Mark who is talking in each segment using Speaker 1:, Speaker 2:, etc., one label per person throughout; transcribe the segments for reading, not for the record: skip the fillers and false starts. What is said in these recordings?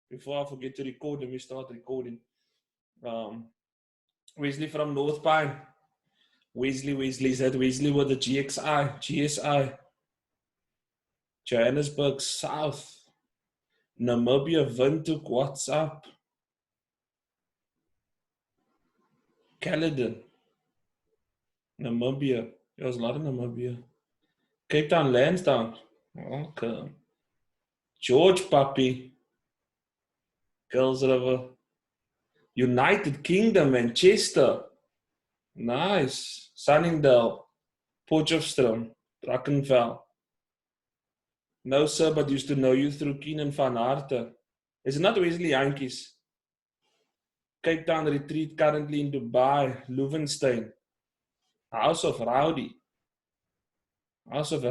Speaker 1: Before I forget to record, let me start recording. Wesley from North Pine. Wesley, is that Wesley with the GSI? Johannesburg South. Namibia, Windhoek, WhatsApp. Caledon. Namibia. There's a lot of Namibia. Cape Town, Lansdowne. Welcome. George Puppy. Girls River. United Kingdom, Manchester. Nice. Sunningdale. Potchefstroom. Brackenfell. No, sir, but used to know you through Keenan van Harte. Is it not Wesley Yankees? Cape Town Retreat, currently in Dubai. Loewenstein. House of Rowdy. House of...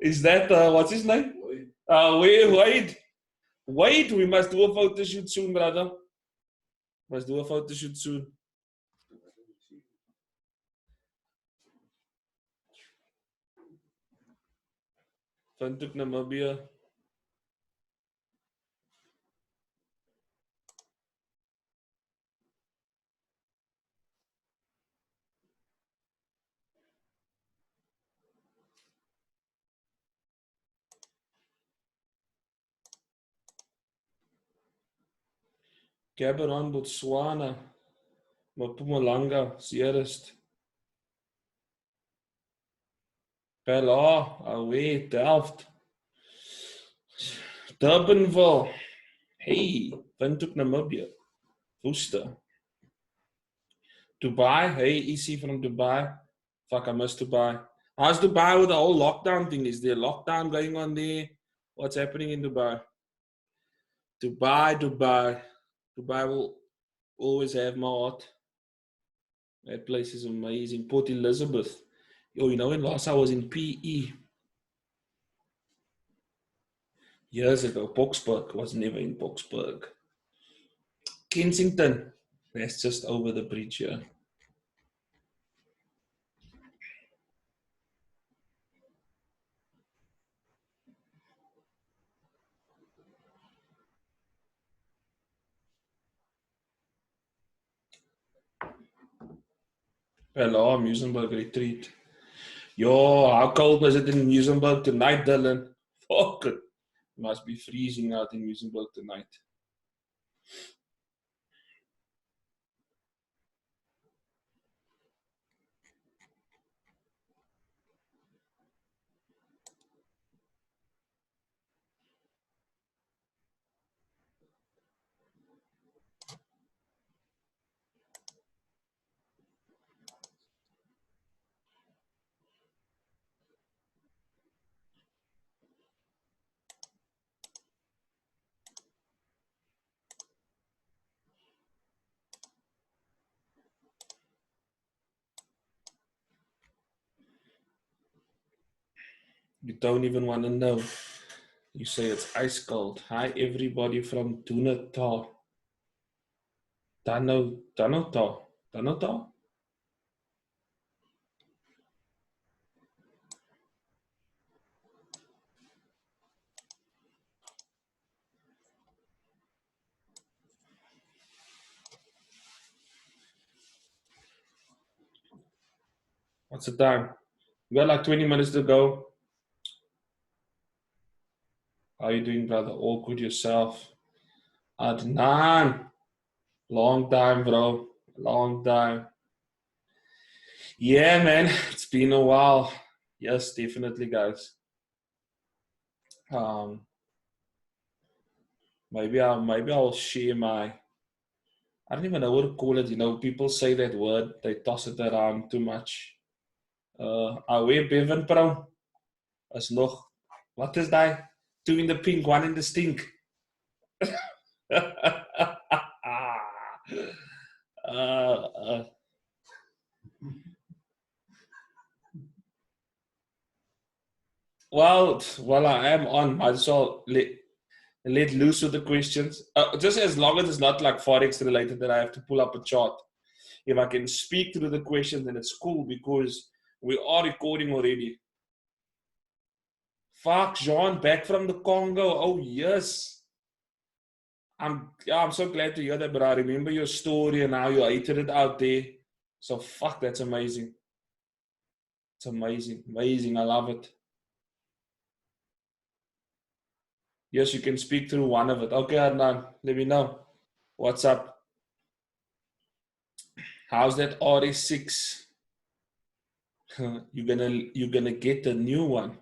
Speaker 1: Is that, what's his name? Wade. Wade, we must do a photo shoot soon, brother. Must do a photo shoot soon. Windhoek, Namibia. Gaborone, Botswana. Mpumalanga, Zeerust. Bella, Away, Delft. Durbanville. Hey, Windhoek, Namibia. Worcester. Dubai. Hey, EC from Dubai. Fuck, I miss Dubai. How's Dubai with the whole lockdown thing? Is there a lockdown going on there? What's happening in Dubai? Dubai will always have my heart. That place is amazing. Port Elizabeth. Yo, you know when last I was in PE? Years ago. Boksburg. Was never in Boksburg. Kensington. That's just over the bridge here. Hello, Muizenberg Retreat. Yo, how cold was it in Muizenberg tonight, Dylan? Fuck it. Must be freezing out in Muizenberg tonight. You don't even want to know. You say it's ice cold. Hi, everybody from Dunata. Danota. What's the time? We got like 20 minutes to go. How are you doing, brother? All good yourself? Adnan. Long time, bro. Long time. Yeah, man. It's been a while. Yes, definitely, guys. Maybe I'll share my... I don't even know what to call it. You know, people say that word. They toss it around too much. Away Bevan Pro. Is nog... Wat is die? Two in the pink, one in the stink. Well, I am on. Might as well let loose with the questions. Just as long as it's not like Forex related that I have to pull up a chart. If I can speak through the questions, then it's cool because we are recording already. Fuck, Jean, back from the Congo. Oh, yes. I'm so glad to hear that, but I remember your story and how you hated it out there. So fuck, that's amazing. It's amazing. Amazing. I love it. Yes, you can speak through one of it. Okay, Adnan, let me know. What's up? How's that RS6? You're gonna get the new one.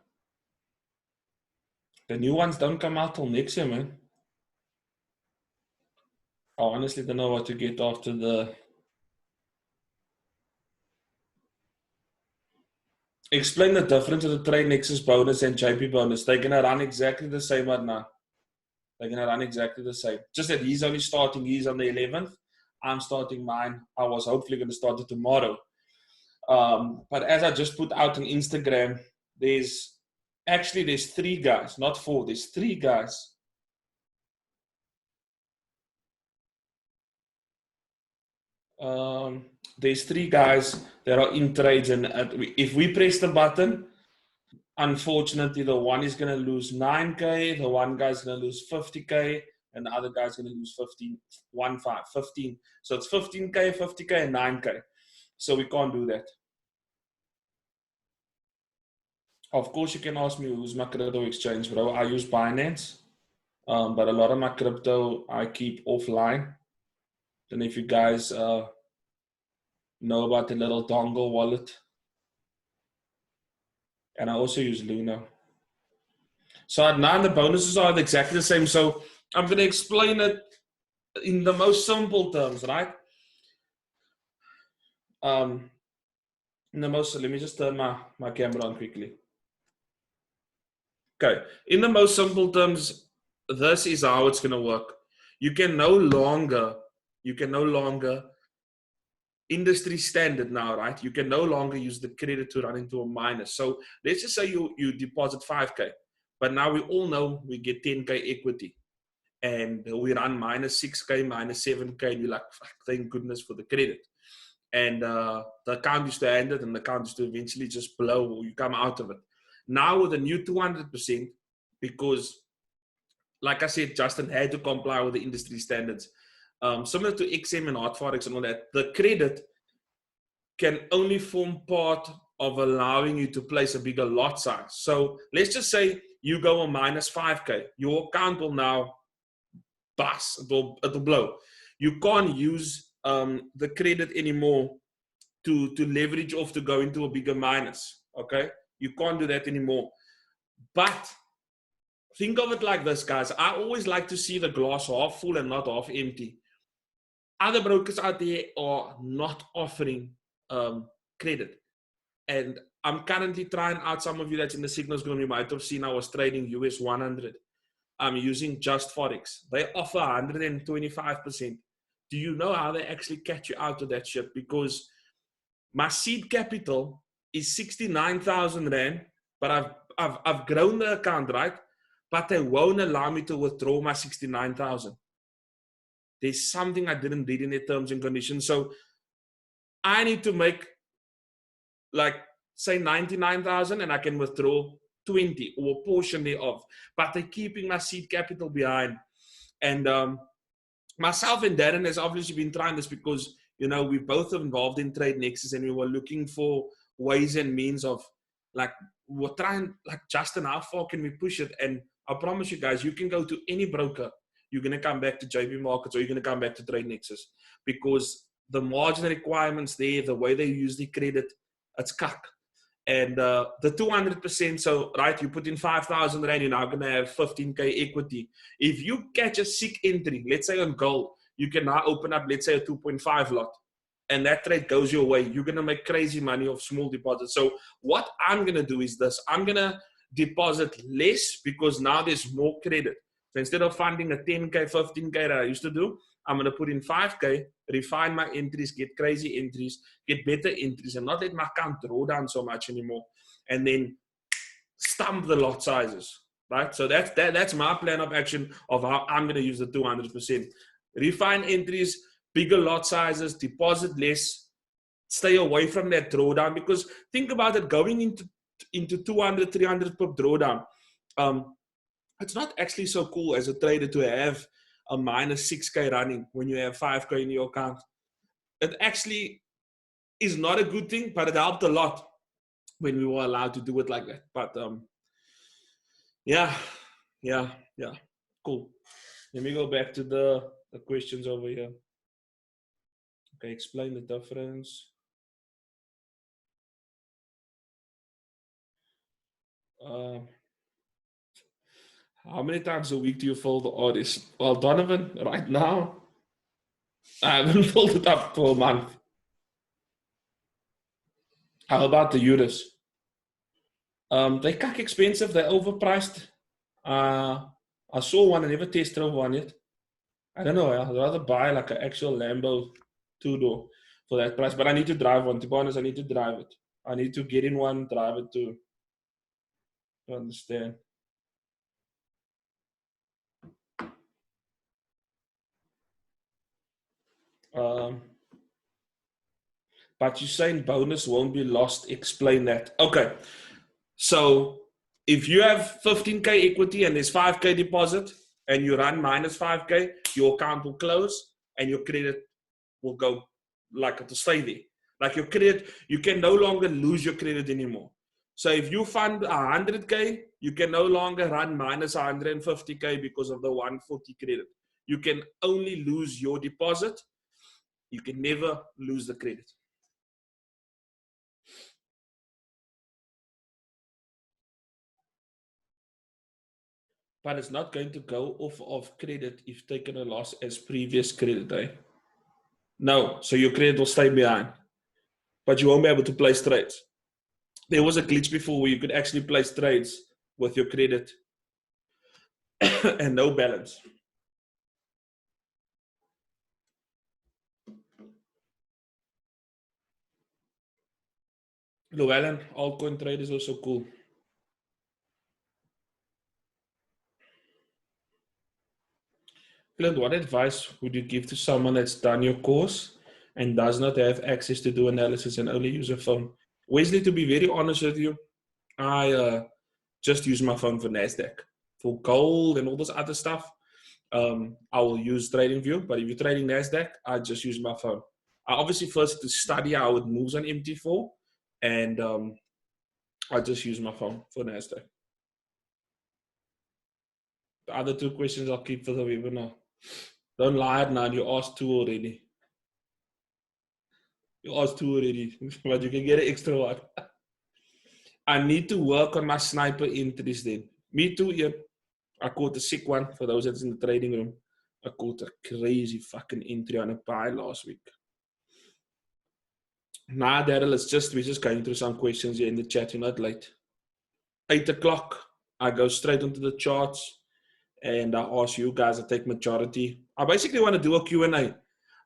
Speaker 1: The new ones don't come out till next year, man. I honestly don't know what to get after the. Explain the difference of the Trade Nexus bonus and JP bonus. They're gonna run exactly the same, Adnan. They're gonna run exactly the same. Just that he's only starting. He's on the 11th. I'm starting mine. I was hopefully gonna start it tomorrow. But as I just put out on Instagram, there's three guys, not four. There's three guys. There's three guys that are in trades, and if we press the button, unfortunately, the one is going to lose 9K, the one guy's going to lose 50K, and the other guy's going to lose 15. So it's 15K, 50K, and 9K. So we can't do that. Of course, you can ask me who's my crypto exchange, bro. I use Binance, but a lot of my crypto I keep offline. And if you guys know about the little dongle wallet, and I also use Luna. So Adnan, the bonuses are exactly the same. So I'm going to explain it in the most simple terms, right? Let me just turn my camera on quickly. Okay, in the most simple terms, this is how it's going to work. You can no longer industry standard now, right? You can no longer use the credit to run into a minus. So let's just say you deposit 5K, but now we all know we get 10K equity, and we run minus 6K, minus 7K, and you're like, thank goodness for the credit. And the account used to end it, and the account used to eventually just blow, or you come out of it. Now with the new 200%, because like I said, Justin had to comply with the industry standards. Similar to XM and Hard Forex and all that, the credit can only form part of allowing you to place a bigger lot size. So let's just say you go on minus 5K. Your account will now bust. It'll blow. You can't use the credit anymore to leverage off to go into a bigger minus. Okay? You can't do that anymore. But think of it like this, guys. I always like to see the glass half full and not half empty. Other brokers out there are not offering credit. And I'm currently trying out, some of you that's in the Signals group, you might have seen I was trading US 100. I'm using Just Forex. They offer 125%. Do you know how they actually catch you out of that shit? Because my seed capital is 69,000 Rand, but I've grown the account, right? But they won't allow me to withdraw my 69,000. There's something I didn't read in their terms and conditions. So I need to make, like, say 99,000, and I can withdraw 20 or a portion thereof. But they're keeping my seed capital behind. And myself and Darren has obviously been trying this because, you know, we both are involved in Trade Nexus, and we were looking for ways and means of, like, we're trying, like, Justin, how far can we push it? And I promise you guys, you can go to any broker. You're going to come back to JP Markets, or you're going to come back to Trade Nexus, because the margin requirements there, the way they use the credit, it's cuck. And the 200%, so, right, you put in 5,000 Rand, you're now going to have 15K equity. If you catch a sick entry, let's say on gold, you can now open up, let's say, a 2.5 lot. And that trade goes your way. You're going to make crazy money off small deposits. So what I'm going to do is this. I'm going to deposit less because now there's more credit. So instead of funding a 10K, 15K that I used to do, I'm going to put in 5K, refine my entries, get crazy entries, get better entries, and not let my account draw down so much anymore. And then stump the lot sizes, right? So that's my plan of action of how I'm going to use the 200%. Refine entries, bigger lot sizes, deposit less, stay away from that drawdown. Because think about it, going into 200, 300 pip drawdown, it's not actually so cool as a trader to have a minus 6K running when you have 5K in your account. It actually is not a good thing, but it helped a lot when we were allowed to do it like that. But yeah, cool. Let me go back to the questions over here. Okay, explain the difference. How many times a week do you fill the orders? Well, Donovan, right now, I haven't filled it up for a month. How about the euros? They're kind of expensive. They're overpriced. I saw one. I never tested one yet. I don't know. I'd rather buy like an actual Lambo two-door for that price. But I need to drive one. To be honest, I need to drive it. I need to get in one, drive it to understand. But you're saying bonus won't be lost. Explain that. Okay. So if you have 15K equity and there's 5K deposit and you run minus 5K, your account will close and your credit will go like it'll stay there. Like your credit, you can no longer lose your credit anymore. So if you fund 100K, you can no longer run minus 150K because of the 140 credit. You can only lose your deposit. You can never lose the credit. But it's not going to go off of credit if you've taken a loss as previous credit, eh? No, so your credit will stay behind. But you won't be able to place trades. There was a glitch before where you could actually place trades with your credit and no balance. Llewellyn, altcoin trade is also cool. Clint, what advice would you give to someone that's done your course and does not have access to do analysis and only use a phone? Wesley, to be very honest with you, I just use my phone for NASDAQ. For gold and all this other stuff, I will use TradingView. But if you're trading NASDAQ, I just use my phone. I obviously first to study how it moves on MT4, and I just use my phone for NASDAQ. The other two questions I'll keep for the webinar. Don't lie now, you asked two already. You asked two already, but you can get an extra one. I need to work on my sniper entries then. Me too, yeah. I caught a sick one for those that's in the trading room. I caught a crazy fucking entry on a buy last week. Nah, Daryl, we're just going through some questions here in the chat. You're not late. 8 o'clock, I go straight into the charts and I ask you guys to take majority. I basically want to do a Q&A.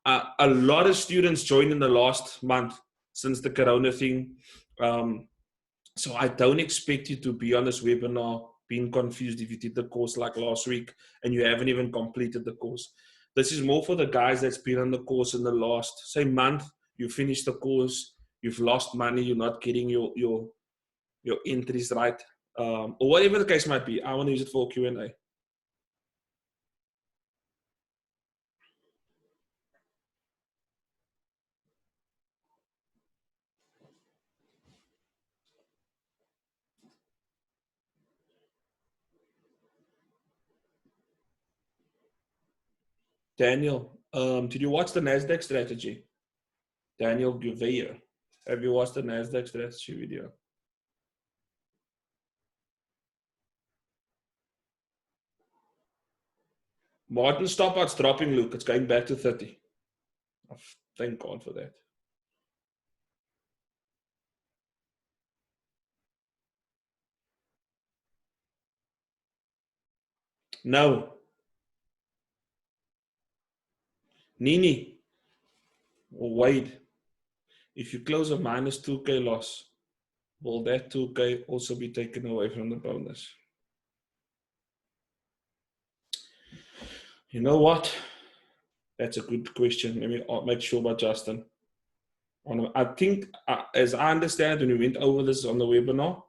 Speaker 1: A lot of students joined in the last month since the Corona thing. So I don't expect you to be on this webinar being confused if you did the course like last week and you haven't even completed the course. This is more for the guys that's been on the course in the last, say, month. You finished the course, you've lost money, you're not getting your entries right, or whatever the case might be. I want to use it for Q&A. Daniel, did you watch the NASDAQ strategy? Daniel Gouveia. Have you watched the NASDAQ strategy video? Martin Stoppard's dropping, Luke. It's going back to 30. Oh, thank God for that. No. Nini. Wade. If you close a minus 2K loss, will that 2K also be taken away from the bonus? You know what? That's a good question. Let me make sure about Justin. I think, as I understand, when we went over this on the webinar,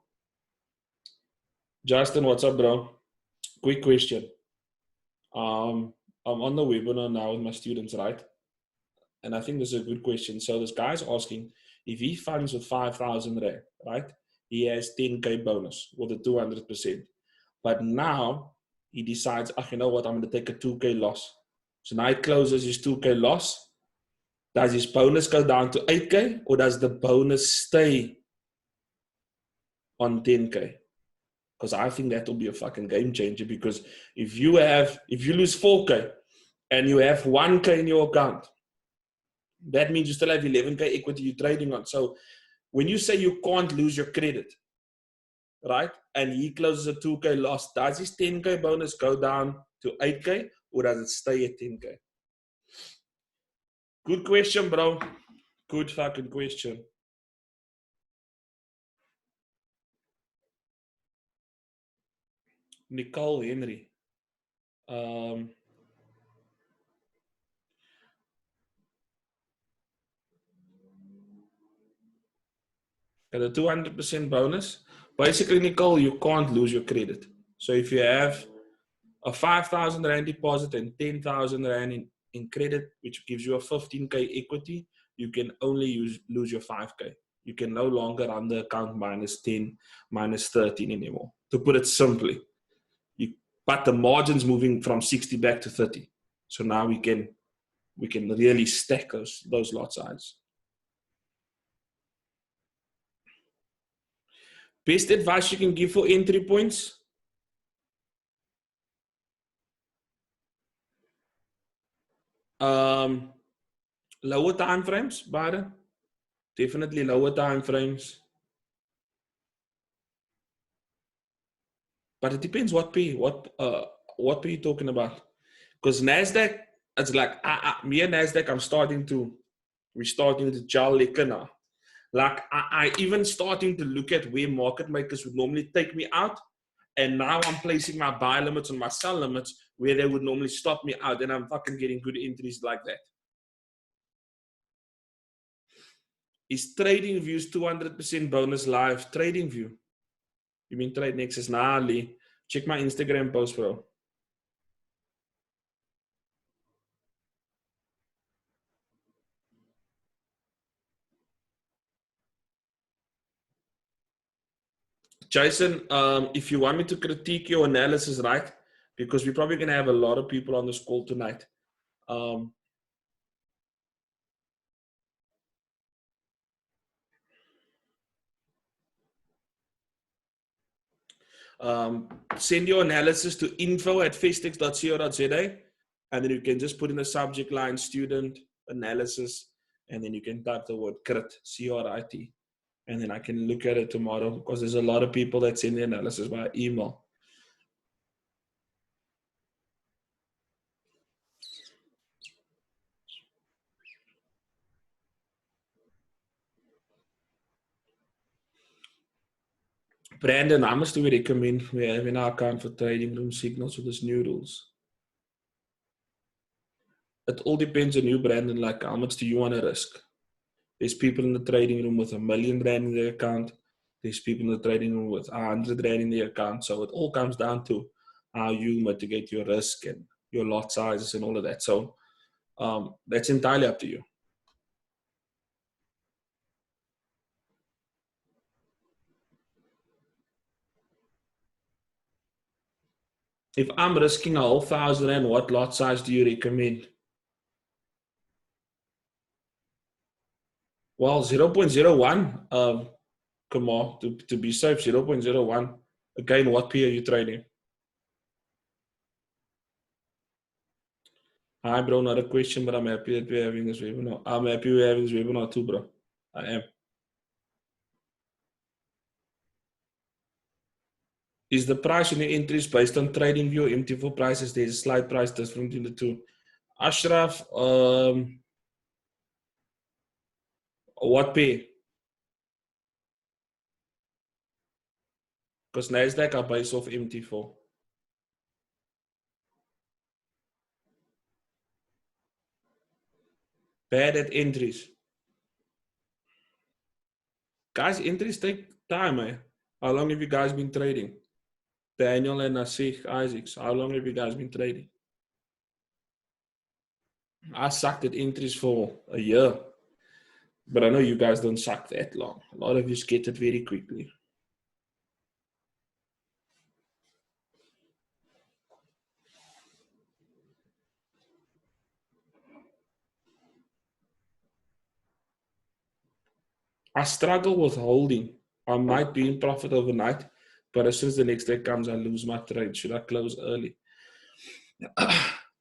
Speaker 1: Justin, what's up, bro? Quick question. I'm on the webinar now with my students, right? And I think this is a good question. So this guy's asking if he funds with 5,000 Rand, right? He has 10K bonus with a 200%. But now he decides, you know what, I'm going to take a 2K loss. So now he closes his 2K loss. Does his bonus go down to 8K or does the bonus stay on 10K? Because I think that will be a fucking game changer, because if you lose 4K and you have 1K in your account, that means you still have 11K equity you're trading on. So when you say you can't lose your credit, right, and he closes a 2K loss, does his 10K bonus go down to 8K or does it stay at 10K? Good question, bro. Good fucking question. Nicole Henry. Got a 200% bonus. Basically, Nicole, you can't lose your credit. So if you have a 5,000 Rand deposit and 10,000 Rand in credit, which gives you a 15K equity, you can only lose your 5K. You can no longer run the account minus 10, minus 13 anymore. To put it simply, but the margin's moving from 60 back to 30. So now we can really stack those lot sizes. Best advice you can give for entry points? Lower time frames, Byron. Definitely lower time frames. But it depends what P. What P you talking about? Because Nasdaq, it's like me and Nasdaq, we're starting to gel liquor now. Like I even starting to look at where market makers would normally take me out. And now I'm placing my buy limits and my sell limits where they would normally stop me out. And I'm fucking getting good entries like that. Is TradingView's 200% bonus live? TradingView? You mean Trade Nexus? Nah, Lee. Check my Instagram post, bro. Jason, if you want me to critique your analysis, right? Because we're probably going to have a lot of people on this call tonight. Send your analysis to info@festex.co.za, and then you can just put in the subject line student analysis, and then you can type the word crit, CRIT, and then I can look at it tomorrow, because there's a lot of people that send the analysis via email. Brandon, how much do we recommend we have in our account for trading room signals with this new rules? It all depends on you, Brandon. Like, how much do you want to risk? There's people in the trading room with R1 million in their account. There's people in the trading room with R100 in their account. So it all comes down to how you mitigate your risk and your lot sizes and all of that. So that's entirely up to you. If I'm risking a whole R1,000, what lot size do you recommend? Well, 0.01. Come on, to be safe, 0.01. Again, what P are you trading? Hi, bro. Not a question, but I'm happy that we're having this webinar. I'm happy we're having this webinar too, bro. I am. Is the price in the entries based on TradingView MT4 prices? There's a slight price difference between the two. Ashraf, what pay? Because Nasdaq are based off MT4. Bad at entries. Guys, entries take time, eh? How long have you guys been trading? Daniel and Nasik Isaacs, how long have you guys been trading? I sucked at entries for a year, but I know you guys don't suck that long. A lot of you get it very quickly. I struggle with holding. I might be in profit overnight, but as soon as the next day comes, I lose my trade. Should I close early?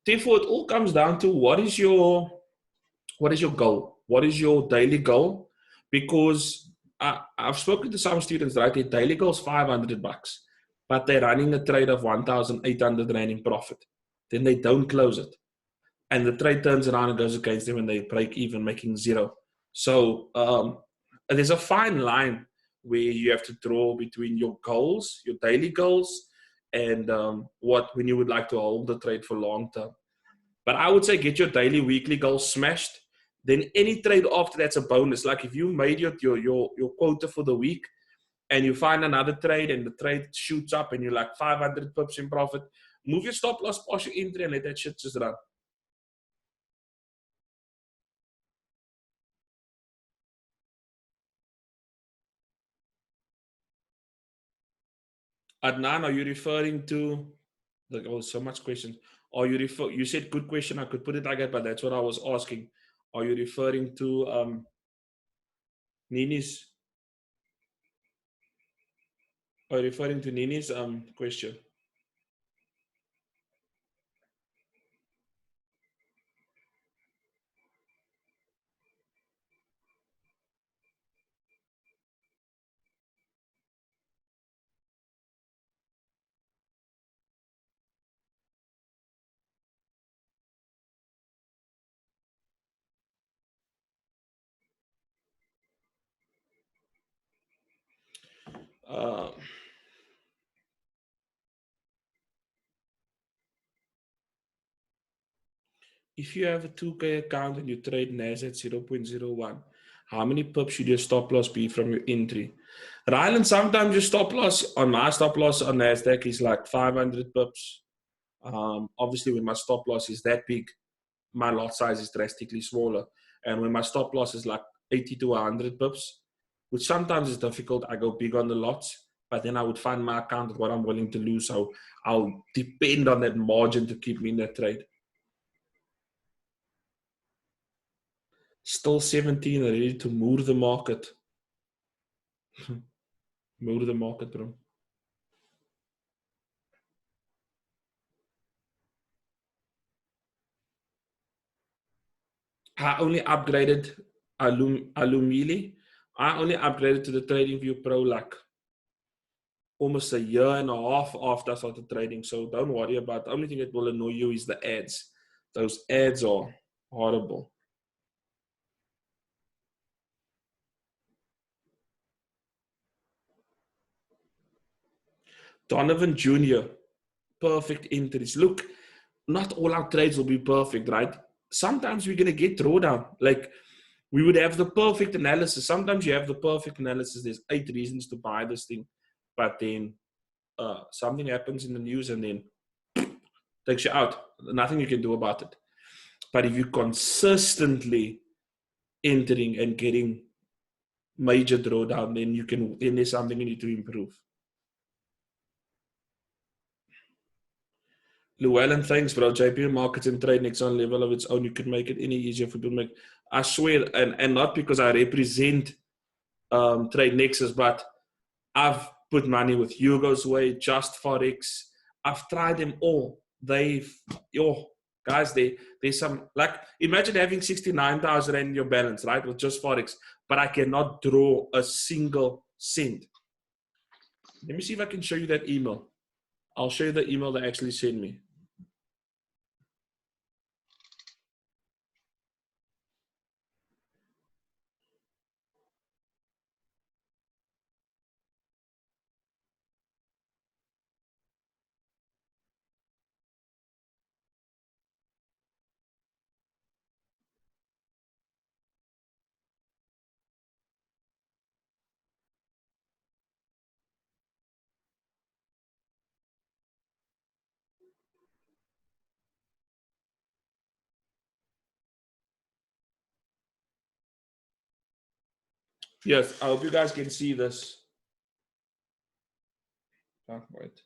Speaker 1: Therefore, it all comes down to what is your goal? What is your daily goal? Because I've spoken to some students, right? Their daily goal is $500, but they're running a trade of 1,800 Rand in profit. Then they don't close it. And the trade turns around and goes against them and they break even, making zero. So there's a fine line where you have to draw between your goals, your daily goals, and what when you would like to hold the trade for long term. But I would say get your daily, weekly goals smashed. Then any trade after that's a bonus. Like if you made your quota for the week and you find another trade and the trade shoots up and you're like 500 pips in profit, move your stop loss, partial entry, and let that shit just run. Adnan, are you referring to like oh so much questions? Are you you said good question, I could put it like that, but that's what I was asking. Are you referring to Nini's are you referring to Nini's question? Uh, if you have a 2K account and you trade NAS at 0.01, how many pips should your stop loss be from your entry? Ryland, sometimes your stop loss on my stop loss on NASDAQ is like 500 pips. Obviously, when my stop loss is that big, my lot size is drastically smaller. And when my stop loss is like 80 to 100 pips, which sometimes is difficult, I go big on the lots, but then I would find my account at what I'm willing to lose. So I'll depend on that margin to keep me in that trade. Still 17, ready to move the market. Move the market, bro. I only upgraded Alumili. I only upgraded to the TradingView Pro like almost a year and a half after I started trading. So don't worry about it. The only thing that will annoy you is the ads. Those ads are horrible. Donovan Jr., perfect entries. Look, not all our trades will be perfect, right? Sometimes we're going to get drawdown. Like we would have the perfect analysis. Sometimes you have the perfect analysis. There's 8 reasons to buy this thing. But then something happens in the news and then takes you out. Nothing you can do about it. But if you consistently entering and getting major drawdown, then there's something you need to improve. Llewellyn, thanks, bro. JP Markets and Trade Next on level of its own. You could make it any easier for people to make. I swear, and not because I represent Trade Nexus, but I've put money with Hugo's Way, Just Forex. I've tried them all. Guys, there's some, like, imagine having 69,000 in your balance, right, with Just Forex, but I cannot draw a single cent. Let me see if I can show you that email. I'll show you the email they actually sent me. Yes, I hope you guys can see this. Oh, wait.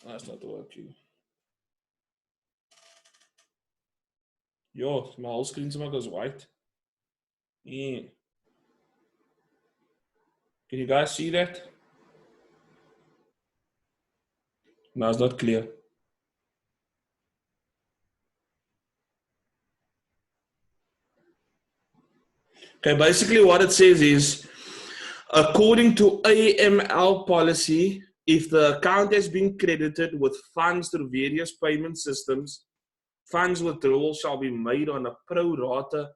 Speaker 1: That's not working. Yo, my whole screen somehow goes white. Yeah. Can you guys see that? No, it's not clear. Okay, basically what it says is, according to AML policy, if the account has been credited with funds through various payment systems, funds withdrawal shall be made on a pro rata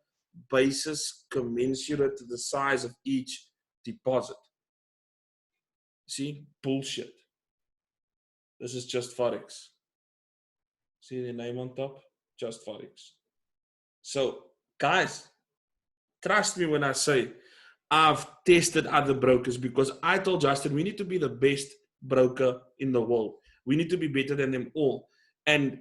Speaker 1: basis commensurate to the size of each deposit. See? Bullshit. This is just Forex. See the name on top? Just Forex. So, guys, trust me when I say I've tested other brokers, because I told Justin we need to be the best broker in the world. We need to be better than them all. And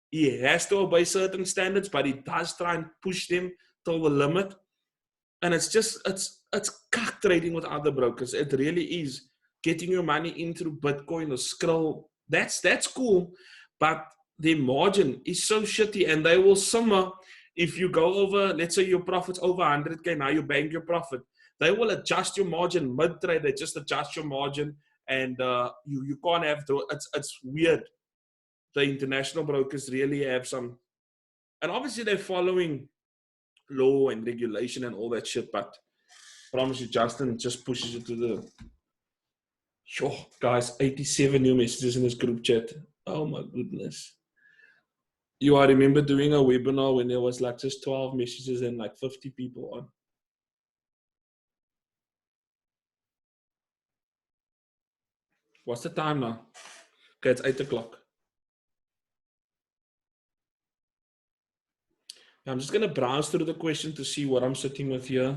Speaker 1: he has to obey certain standards, but he does try and push them till the limit. And it's cuck trading with other brokers. It really is. Getting your money in through Bitcoin or Skrill, that's cool, but their margin is so shitty, and they will simmer if you go over, let's say your profit's over 100K, now you bank your profit. They will adjust your margin mid-trade. They just adjust your margin, and you can't have to. It's weird. The international brokers really have some, and obviously they're following law and regulation and all that shit, but I promise you, Justin just pushes it to the... Yo, guys, 87 new messages in this group chat. Oh my goodness. I remember doing a webinar when there was like just 12 messages and like 50 people on. What's the time now? Okay, it's 8 o'clock. I'm just going to browse through the question to see what I'm sitting with here.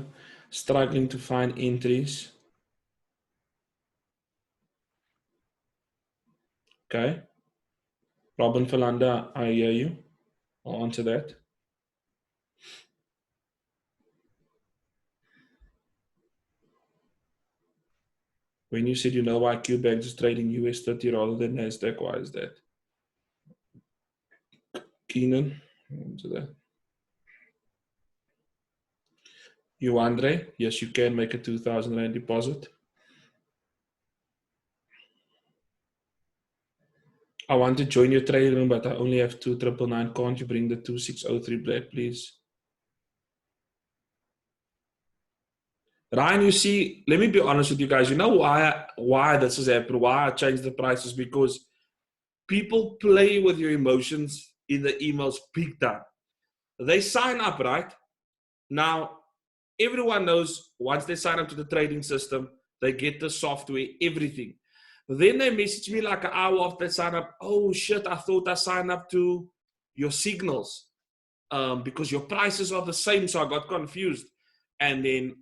Speaker 1: Struggling to find entries. Okay. Robin Philanda, I hear you. I'll answer that. When you said you know why QBank is trading US 30 rather than NASDAQ, why is that? Keenan, answer that. You, Andre, yes, you can make a 2,000 Rand deposit. I want to join your trading room, but I only have 2,999. Can't you bring the 2603 black, please? Ryan, you see, let me be honest with you guys. You know why this is happening? Why I changed the prices? Because people play with your emotions in the emails big time. They sign up, right? Now, everyone knows once they sign up to the trading system, they get the software, everything. Then they message me like an hour after they sign up. Oh shit, I thought I signed up to your signals because your prices are the same, so I got confused. And then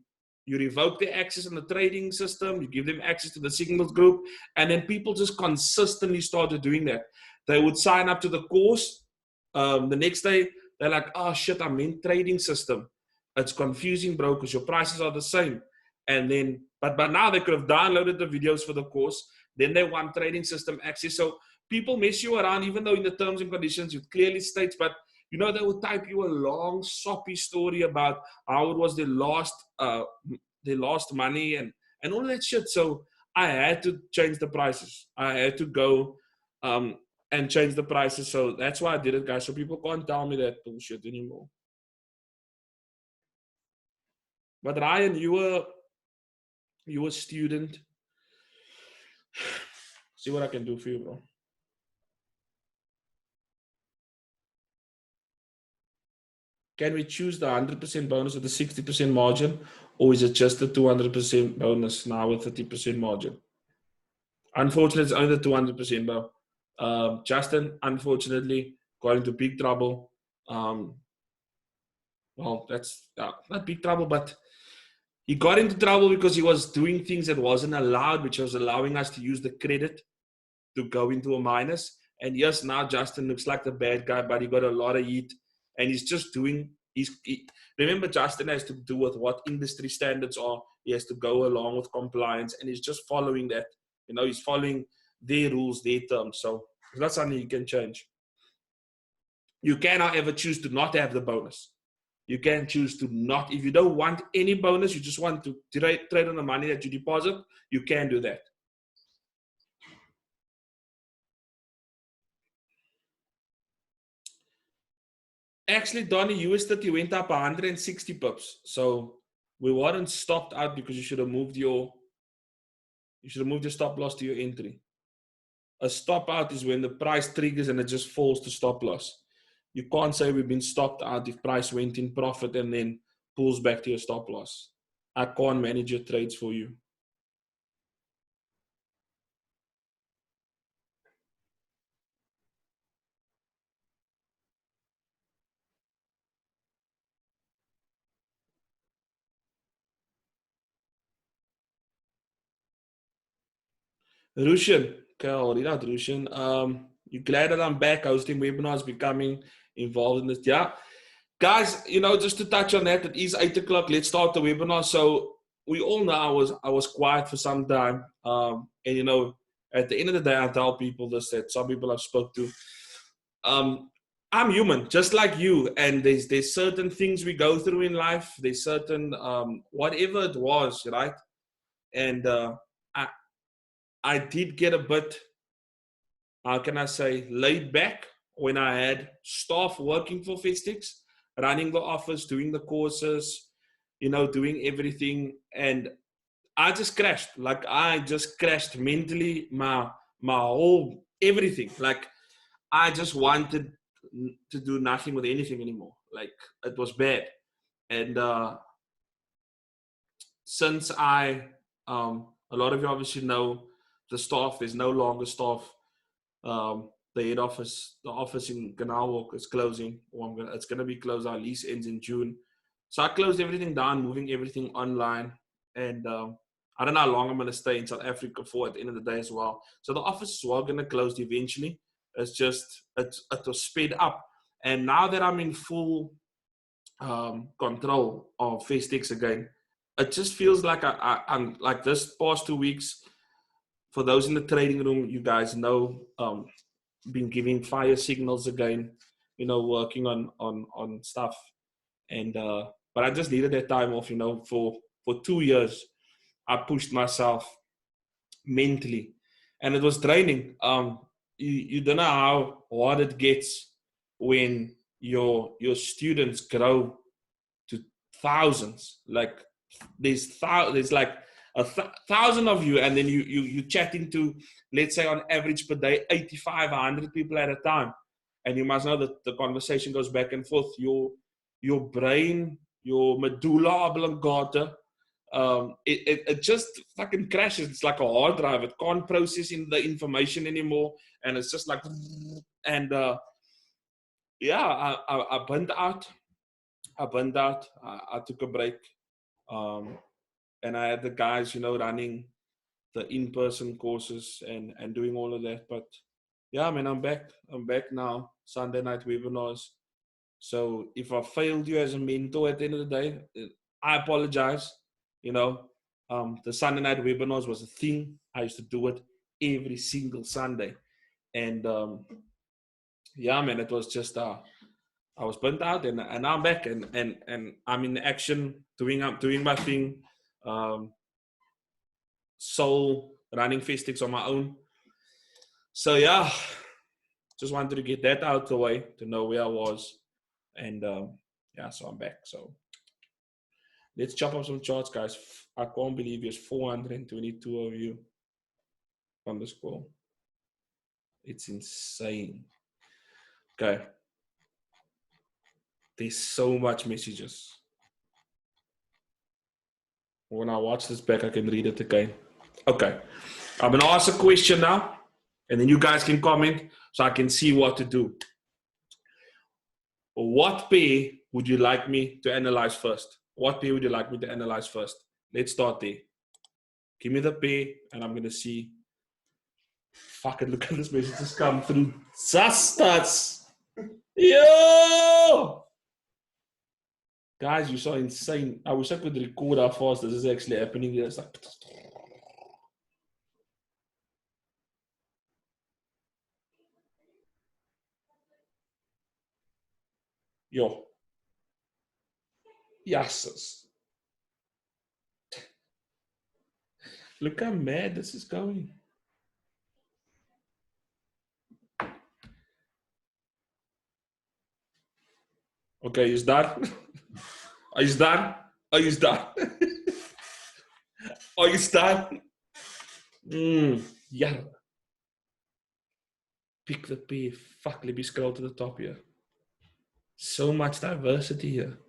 Speaker 1: you revoke their access in the trading system, you give them access to the signals group, and then people just consistently started doing that. They would sign up to the course. The next day, they're like, oh shit, I'm in trading system. It's confusing, bro, because your prices are the same. And then, but now they could have downloaded the videos for the course. Then they want trading system access. So people mess you around, even though in the terms and conditions it clearly states, but you know, they will type you a long, soppy story about how it was they lost money and all that shit. So I had to change the prices. I had to go and change the prices. So that's why I did it, guys. So people can't tell me that bullshit anymore. But Ryan, you were a student. See what I can do for you, bro. Can we choose the 100% bonus with the 60% margin, or is it just the 200% bonus now with 30% margin? Unfortunately, it's only the 200%, bro. Justin, unfortunately, got into big trouble. Well, that's not big trouble, but he got into trouble because he was doing things that wasn't allowed, which was allowing us to use the credit to go into a minus. And yes, now Justin looks like the bad guy, but he got a lot of heat, and he's just doing Remember, Justin has to do with what industry standards are. He has to go along with compliance, and he's just following that. He's following their rules, their terms. So it's not something you can change. You can, however, choose to not have the bonus. You can choose to not. If you don't want any bonus, you just want to trade on the money that you deposit, you can do that. Actually, Donnie, US30 went up 160 pips. So we weren't stopped out because you should have moved your stop loss to your entry. A stop out is when the price triggers and it just falls to stop loss. You can't say we've been stopped out if price went in profit and then pulls back to your stop loss. I can't manage your trades for you. Rushan, Rushan. You're glad that I'm back hosting webinars, becoming involved in this. Yeah. Guys, just to touch on that, it is 8 o'clock. Let's start the webinar. So we all know I was quiet for some time. And at the end of the day, I tell people this, that some people I've spoke to. I'm human, just like you. And there's certain things we go through in life. There's certain whatever it was, right? And I did get a bit, how can I say, laid back when I had staff working for Festix, running the office, doing the courses, doing everything. And I just crashed. Like, I just crashed mentally, my whole, everything. Like, I just wanted to do nothing with anything anymore. Like, it was bad. And since a lot of you obviously know, the staff is no longer staff. The head office, the office in Canal Walk is closing. It's going to be closed. Our lease ends in June. So I closed everything down, moving everything online. And I don't know how long I'm going to stay in South Africa for at the end of the day as well. So the office is well going to close eventually. It's just, it was sped up. And now that I'm in full control of Festix again, it just feels like I'm like this past 2 weeks. For those in the trading room, you guys know, been giving fire signals again, working on stuff. And but I just needed that time off, for 2 years. I pushed myself mentally, and it was draining. You don't know how hard it gets when your students grow to thousands. Like there's like 1,000 of you, and then you chatting to, let's say on average per day, 85, 100 people at a time. And you must know that the conversation goes back and forth. Your brain, your medulla oblongata, it just fucking crashes. It's like a hard drive. It can't process in the information anymore. And it's just like, and yeah, I burned out. I took a break. And I had the guys, running the in-person courses and doing all of that. But yeah, man, I'm back. I'm back now. Sunday night webinars. So if I failed you as a mentor at the end of the day, I apologize. The Sunday night webinars was a thing. I used to do it every single Sunday. And yeah, man, it was just, I was burnt out, and now I'm back, and I'm in action, doing my thing. Soul running Festix on my own. So yeah, just wanted to get that out of the way to know where I was. And yeah, so I'm back. So let's chop up some charts, guys. I can't believe there's 422 of you on this call. It's insane. Okay. There's so much messages. When I watch this back, I can read it again. Okay. I'm going to ask a question now, and then you guys can comment so I can see what to do. What pair would you like me to analyze first? What pair would you like me to analyze first? Let's start there. Give me the pair, and I'm going to see. Fucking look at this message just come through. Sustas! Yo! Guys, you saw insane. I wish I could record how fast this is actually happening. It's like, yo, yes. Look how mad this is going. Okay, is that? Is that? Is that? Is that? Yeah. Pick the P. Fuck, let me scroll to the top here. So much diversity here.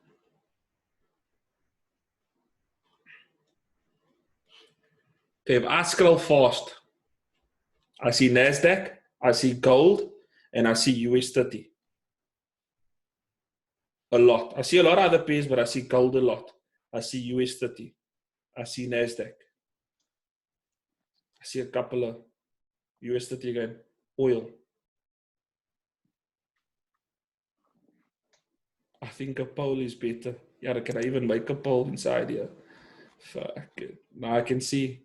Speaker 1: Okay, if I scroll fast, I see NASDAQ, I see gold, and I see US 30. A lot. I see a lot of other pairs, but I see gold a lot. I see US 30. I see NASDAQ. I see a couple of US 30 again. Oil. I think a poll is better. Yeah, can I even make a poll inside here? Fuck it. Now I can see.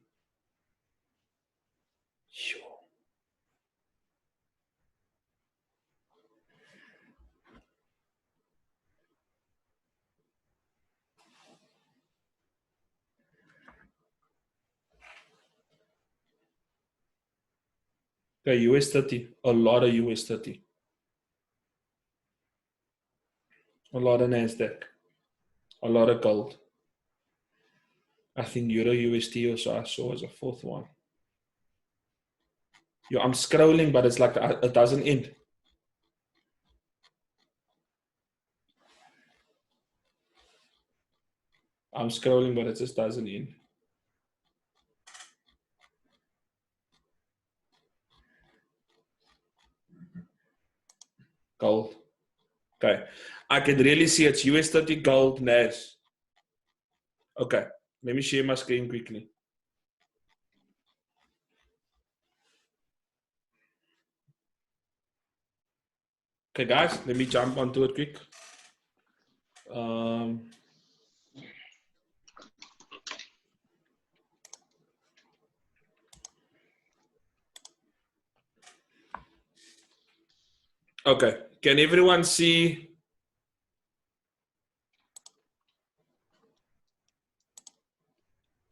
Speaker 1: Sure. Okay, US 30. A lot of US 30. A lot of NASDAQ. A lot of gold. I think Euro USD also I saw as a fourth one. Yo, I'm scrolling, but it's like it doesn't end. I'm scrolling, but it just doesn't end. Gold. Okay. I can really see it's US 30 gold NAS. Okay. Let me share my screen quickly. Okay, guys, let me jump onto it quick. Okay. Can everyone see?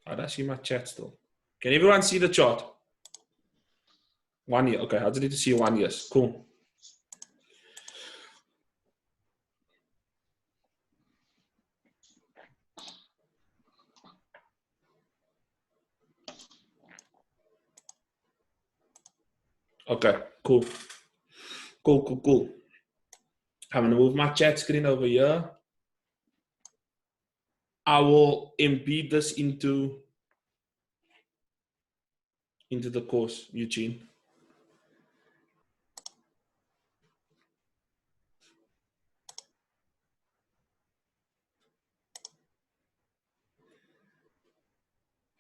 Speaker 1: I see my chat still. Can everyone see the chart? 1 year. Okay, I just need to see 1 year. Cool. Okay, cool. Cool. I'm going to move my chat screen over here. I will embed this into the course, Eugene.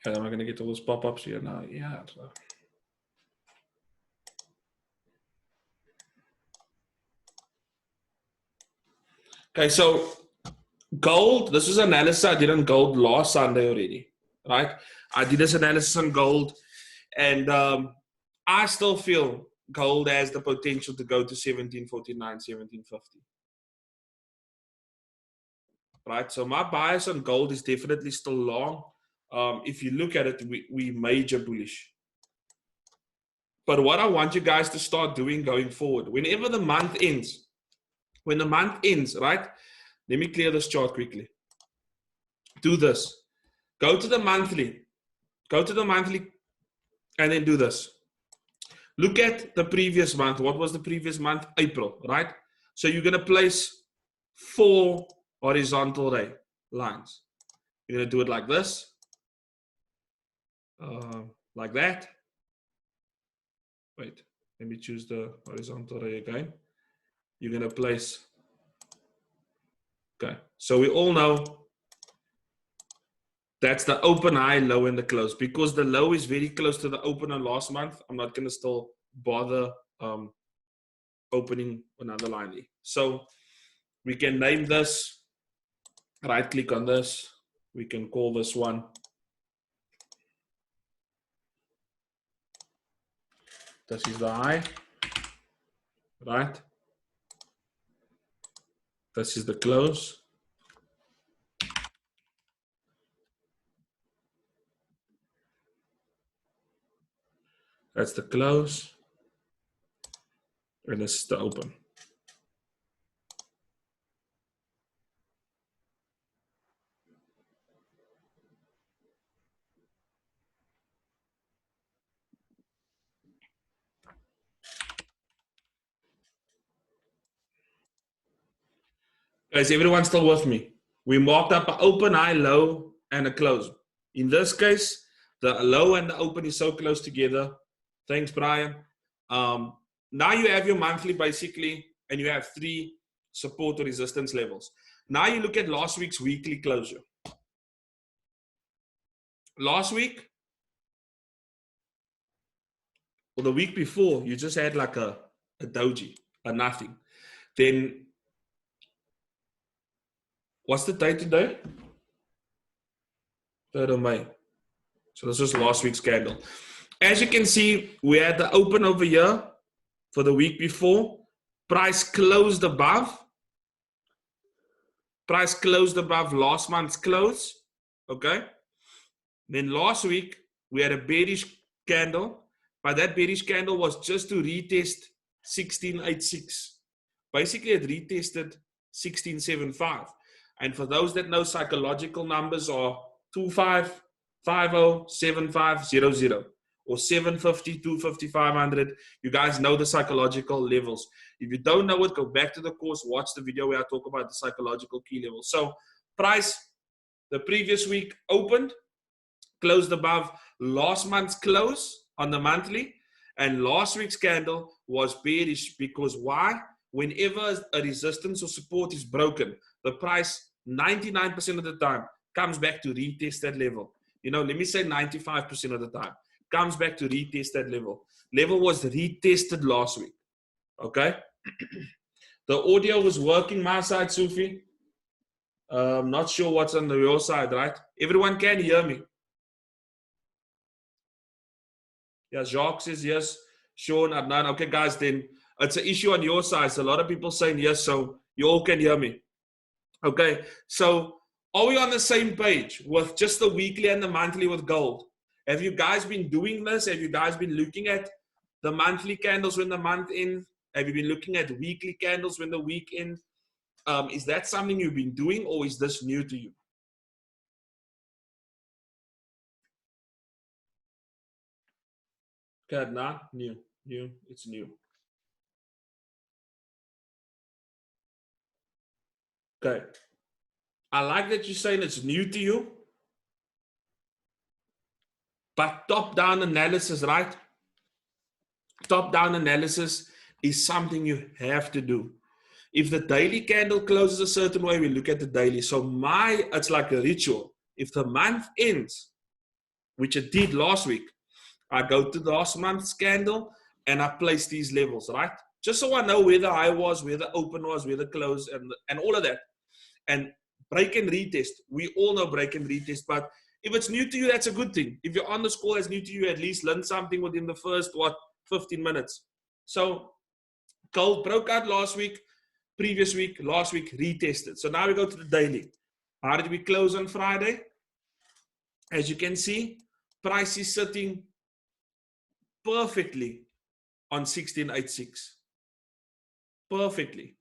Speaker 1: And am I going to get all those pop-ups here now? Yeah. So. Okay, so gold, this was analysis I did on gold last Sunday already, right? I did this analysis on gold, and I still feel gold has the potential to go to 1749, 1750. Right? So my bias on gold is definitely still long. If you look at it, we major bullish. But what I want you guys to start doing going forward, whenever the month ends, when the month ends, right? Let me clear this chart quickly. Do this. Go to the monthly. Go to the monthly and then do this. Look at the previous month. What was the previous month? April, right? So you're going to place 4 horizontal lines. You're going to do it like this. Like that. Wait, let me choose the horizontal ray again. You're going to place. Okay, so we all know that's the open, high, low, and the close. Because the low is very close to the open on last month, I'm not going to still bother opening another line here. So we can name this Right click on this. We can call this one this is the high, right? This is the close. That's the close. And this is the open. Guys, everyone still with me? We marked up an open, high, low, and a close. In this case, the low and the open is so close together. Thanks, Brian. Now you have your monthly basically, and you have 3 support or resistance levels. Now you look at last week's weekly closure. Last week, or the week before, you just had like a doji, a nothing. Then, what's the date today? 3rd of May. So this was last week's candle. As you can see, we had the open over here for the week before. Price closed above. Price closed above last month's close. Okay. Then last week, we had a bearish candle. But that bearish candle was just to retest 1686. Basically, it retested 1675. And for those that know, psychological numbers are 25, 50, 75, 00. Or 750, 250, 500. You guys know the psychological levels. If you don't know it, go back to the course, watch the video where I talk about the psychological key levels. So price, the previous week opened, closed above last month's close on the monthly, and last week's candle was bearish because why? Whenever a resistance or support is broken, the price 99% of the time comes back to retest that level. You know, let me say 95% of the time. Comes back to retest that level. Level was retested last week. Okay? The audio was working my side, Sufi. I'm not sure what's on your side, right? Everyone can hear me. Yeah, Jacques says yes. Sean, Adnan. Okay, guys, then it's an issue on your side. So a lot of people saying yes, so you all can hear me. Okay, so are we on the same page with just the weekly and the monthly with gold? Have you guys been doing this? Have you guys been looking at the monthly candles when the month ends? Have you been looking at weekly candles when the week ends? Is that something you've been doing, or is this new to you? Okay, nah, new, it's new. Okay. I like that you're saying it's new to you. But top-down analysis, right? Top-down analysis is something you have to do. If the daily candle closes a certain way, we look at the daily. So it's like a ritual. If the month ends, which it did last week, I go to the last month's candle and I place these levels, right? Just so I know where the high was, where the open was, where the close, and all of that. And break and retest. We all know break and retest, but if it's new to you, that's a good thing. If you're on the call as new to you, at least learn something within the first, 15 minutes. So gold broke out last week, previous week, last week, retested. So now we go to the daily. How did we close on Friday? As you can see, price is sitting perfectly on 1686. Perfectly.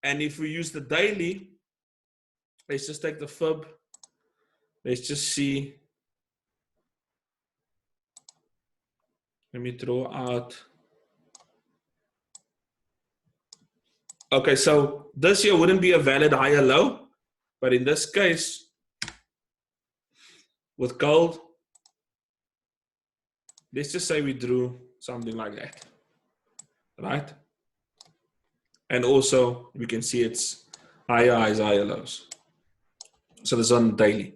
Speaker 1: And if we use the daily, let's just take the fib. Let's just see. Let me throw out. Okay, so this here wouldn't be a valid higher low, but in this case, with gold, let's just say we drew something like that, right? And also we can see it's higher highs, higher lows. So this is on the daily.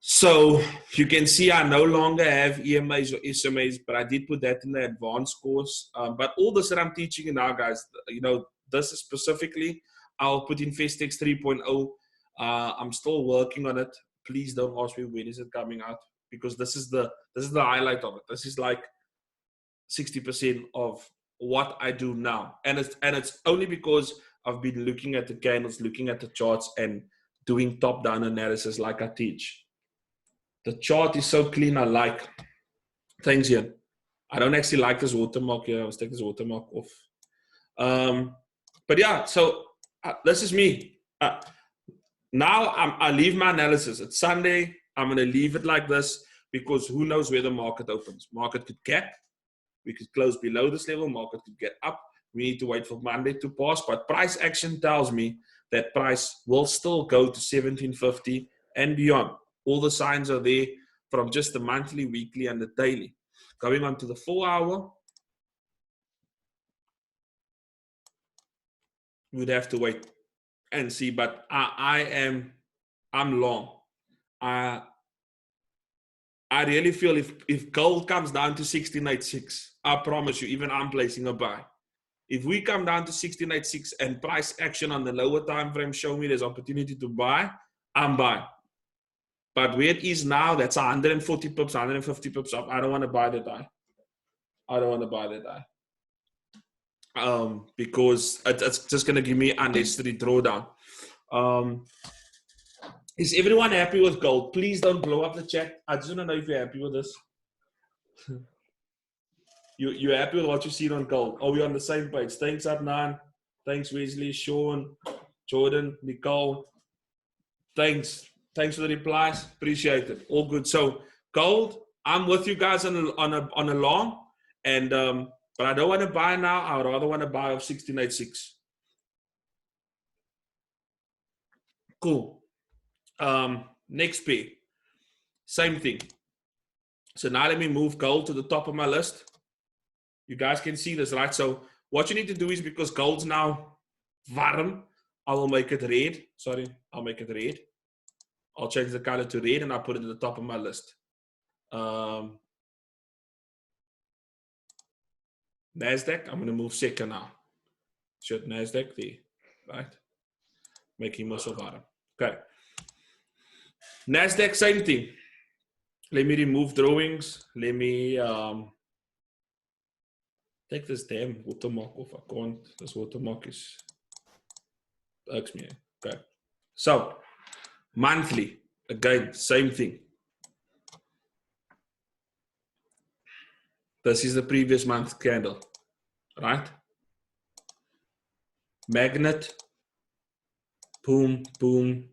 Speaker 1: So you can see I no longer have EMAs or SMAs, but I did put that in the advanced course. But all this that I'm teaching you now, guys, you know, this is specifically, I'll put in Festex 3.0. I'm still working on it. Please don't ask me when is it coming out, because this is the highlight of it. This is like 60% of what I do now, and it's only because I've been looking at the candles, looking at the charts, and doing top-down analysis like I teach. The chart is so clean. I like. Thanks, Ian. I don't actually like this watermark here. Let's take this watermark off. But yeah, so this is me. Now I leave my analysis. It's Sunday. I'm going to leave it like this because who knows where the market opens. Market could cap. We could close below this level. Market could get up. We need to wait for Monday to pass. But price action tells me that price will still go to 1750 and beyond. All the signs are there from just the monthly, weekly, and the daily. Going on to the 4 hour, we'd have to wait and see. But I'm long. I really feel if gold comes down to 1686, I promise you, even I'm placing a buy. If we come down to 1686 and price action on the lower time frame show me there's opportunity to buy, I'm buying. But where it is now, that's 140 pips, 150 pips up. I don't want to buy the die. I don't want to buy the die. Because it's just going to give me unnecessary drawdown. Is everyone happy with gold? Please don't blow up the chat. I just want to know if you're happy with this. You're happy with what you see on gold. Are we on the same page? Thanks, Adnan. Thanks, Wesley, Sean, Jordan, Nicole. Thanks for the replies. Appreciate it. All good. So gold, I'm with you guys on a long, and but I don't want to buy now. I would rather want to buy of 1686. Cool. Next pair, same thing. So now let me move gold to the top of my list. You guys can see this, right? So what you need to do is, because gold's now warm, I will make it red. Sorry, I'll make it red. I'll change the color to red and I'll put it at the top of my list. NASDAQ, I'm going to move second now. Should NASDAQ there, right? Making most of bottom. Okay. NASDAQ, same thing. Let me remove drawings. Let me take this damn watermark off. I can't. This watermark is bugs me. Okay. So, monthly. Again, same thing. This is the previous month candle, right? Magnet. Boom, boom,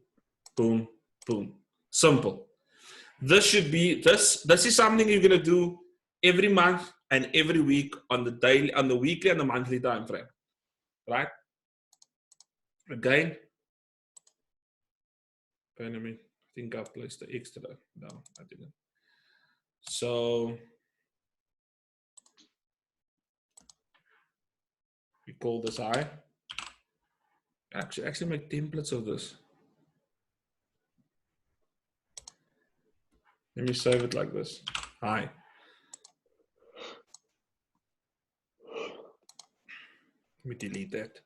Speaker 1: boom, boom. Simple. This should be, this is something you're going to do every month and every week on the daily, on the weekly and the monthly time frame, right? Again, I think I placed the extra. No, I didn't. So we call this high. Actually make templates of this. Let me save it like this. High. Let me delete that.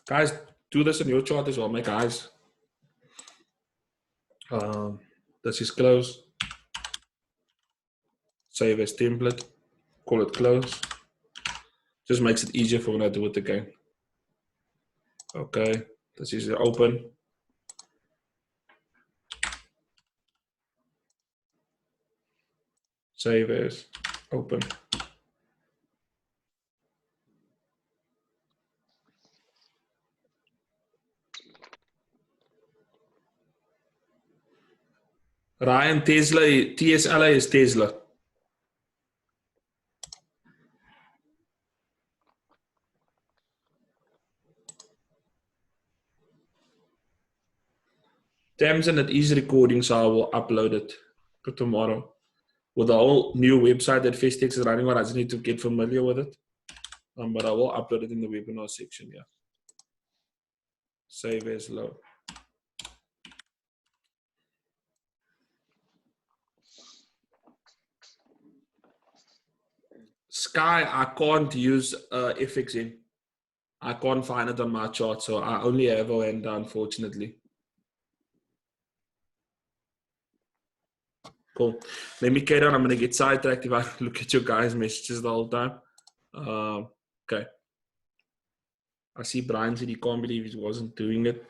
Speaker 1: Guys, do this in your chart as well. Make highs. This is close. Save as template. Call it close. Just makes it easier for when I do it again. Okay, this is open. Save as open. Ryan, Tesla, TSLA is Tesla. Tamsin, it is recording, so I will upload it for tomorrow. With the whole new website that Festex is running on, I just need to get familiar with it. But I will upload it in the webinar section, yeah. Save as low. Sky, I can't use FXN. I can't find it on my chart, so I only have ON, unfortunately. Cool. Let me carry on. I'm going to get sidetracked if I look at your guys' messages the whole time. Okay. I see Brian said he can't believe he wasn't doing it.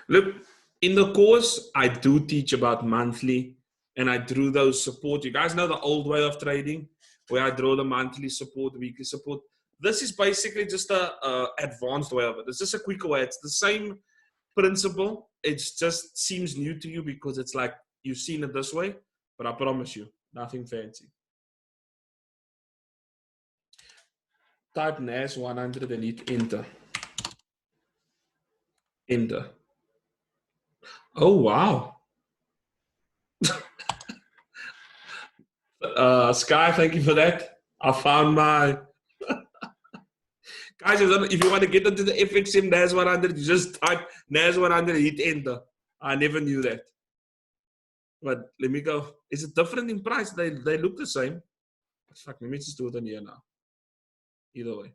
Speaker 1: Look, in the course, I do teach about monthly, and I drew those support. You guys know the old way of trading, where I draw the monthly support, weekly support. This is basically just a advanced way of it. It's just a quicker way. It's the same principle. It just seems new to you because it's like you've seen it this way, but I promise you, nothing fancy. Type NAS 100 and hit enter. Enter. Oh, wow. Sky, thank you for that. I found my... Guys, if you want to get into the FXM NAS 100, you just type NAS 100 and hit enter. I never knew that. But let me go. Is it different in price? They look the same. Fuck, let me just do it on here now. Either way.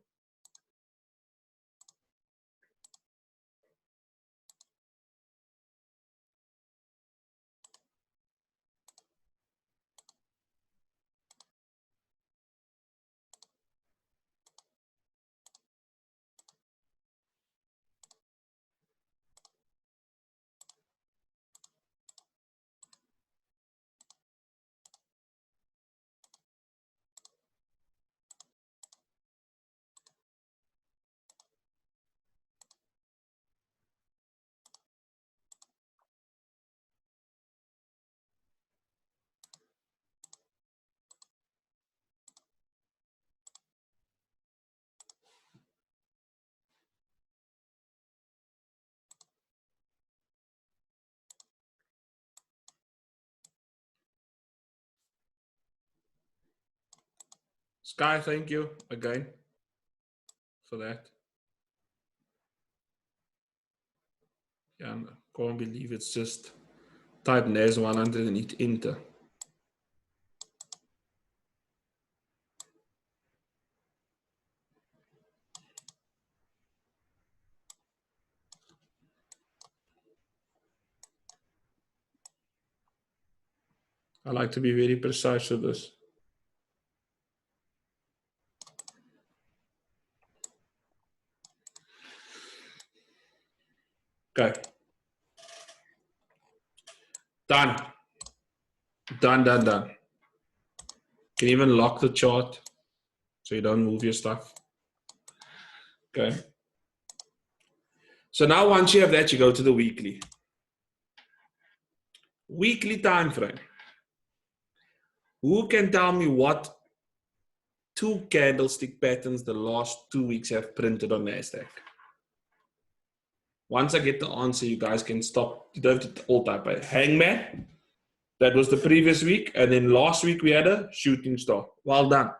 Speaker 1: Sky, thank you again for that. Yeah, I can't believe it's just type NAS 100 and hit enter. I like to be very precise with this. Okay. Done. Done. Can even lock the chart so you don't move your stuff. Okay. So now once you have that, you go to the weekly. Weekly time frame. Who can tell me what 2 candlestick patterns the last 2 weeks have printed on NASDAQ? Once I get the answer, you guys can stop. You don't have to all type it. Hangman. That was the previous week. And then last week we had a shooting star. Well done.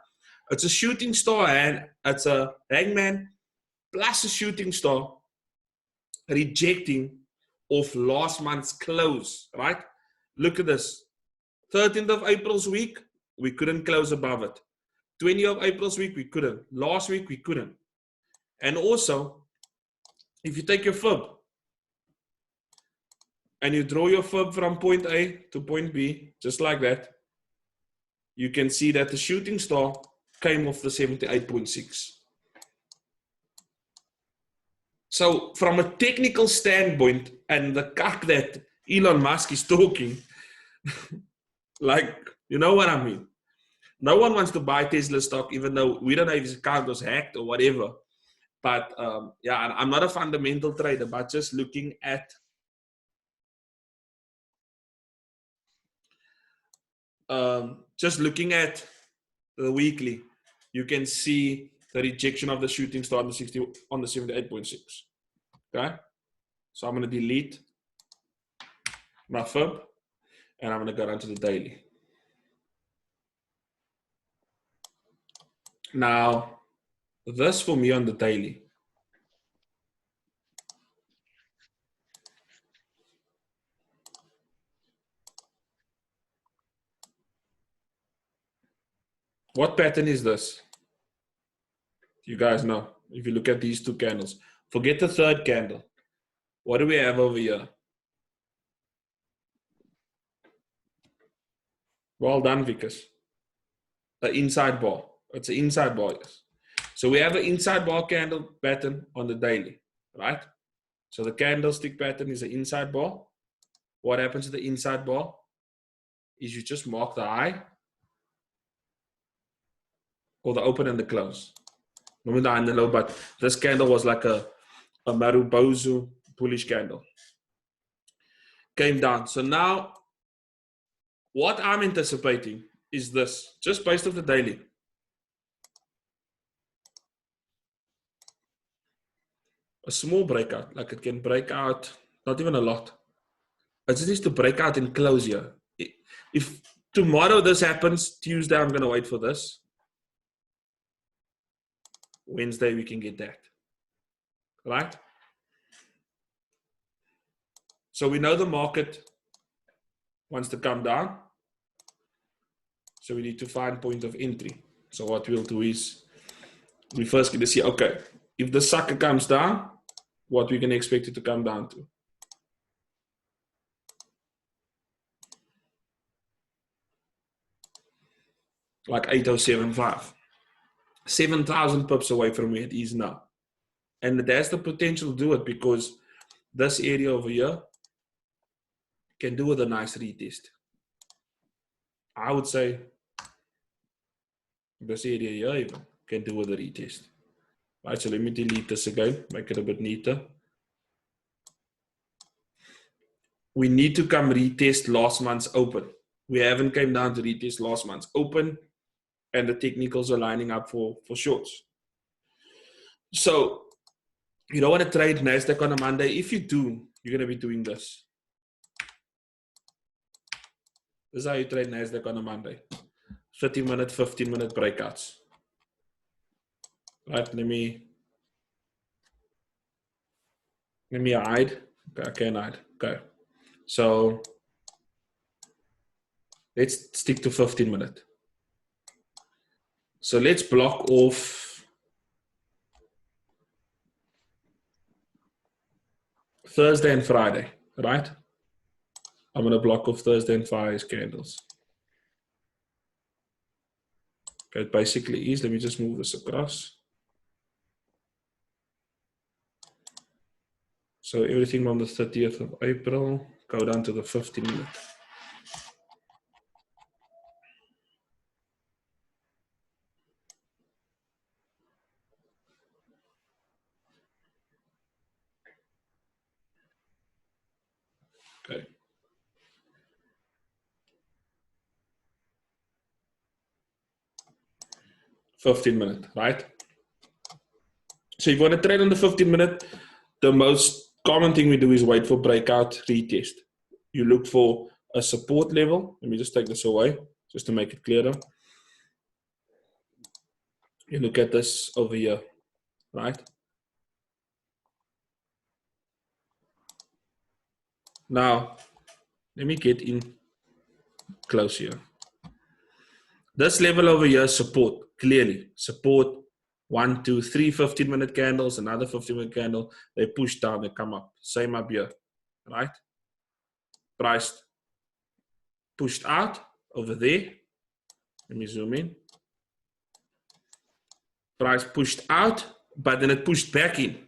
Speaker 1: It's a shooting star and it's a hangman plus a shooting star rejecting off last month's close, right? Look at this. 13th of April's week, we couldn't close above it. 20th of April's week, we couldn't. Last week, we couldn't. And also, if you take your fib and you draw your fib from point A to point B, just like that, you can see that the shooting star came off the 78.6. So from a technical standpoint, and the cock that Elon Musk is talking, like, you know what I mean? No one wants to buy Tesla stock, even though we don't know if his account was hacked or whatever. But yeah, I'm not a fundamental trader, but just looking at the weekly, you can see the rejection of the shooting star on the 78.6. Okay, so I'm going to delete my fib, and I'm going to go down to the daily. Now, this for me on the daily. What pattern is this? You guys know. If you look at these 2 candles, forget the third candle. What do we have over here? Well done, Vickers. The inside bar. It's an inside bar, yes. So we have an inside bar candle pattern on the daily, right? So the candlestick pattern is an inside bar. What happens to the inside bar is you just mark the high or the open and the close. Remember the high and the low, but this candle was like a Marubozu bullish candle. Came down. So now what I'm anticipating is this, just based off the daily. A small breakout, like it can break out, not even a lot. It just needs to break out and close here. If tomorrow this happens, Tuesday I'm going to wait for this. Wednesday we can get that. Right? So we know the market wants to come down. So we need to find point of entry. So what we'll do is we first get to see, okay, if the sucker comes down, what we can expect it to come down to. Like 8075. 7,000 pips away from where it is now. And it has the potential to do it because this area over here can do with a nice retest. I would say this area here even can do with a retest. Right, so let me delete this again, make it a bit neater. We need to come retest last month's open. We haven't came down to retest last month's open, and the technicals are lining up for shorts. So you don't want to trade NASDAQ on a Monday. If you do, you're going to be doing this. This is how you trade NASDAQ on a Monday. 30-minute, 15-minute breakouts. Right, let me hide. Okay, I can hide. Okay. So let's stick to 15-minute. So let's block off Thursday and Friday, right? I'm going to block off Thursday and Friday's candles. Okay, it basically is. Let me just move this across. So everything on the 30th of April, go down to the 15-minute. Okay. $15-minute, right? So if you want to trade on the 15-minute, the most common thing we do is wait for breakout, retest. You look for a support level. Let me just take this away, just to make it clearer. You look at this over here, right? Now, let me get in close here. This level over here is support, clearly. Support, 1, 2, 3 15-minute candles, another 15-minute candle. They push down, they come up. Same up here, right? Price pushed out over there. Let me zoom in. Price pushed out, but then it pushed back in.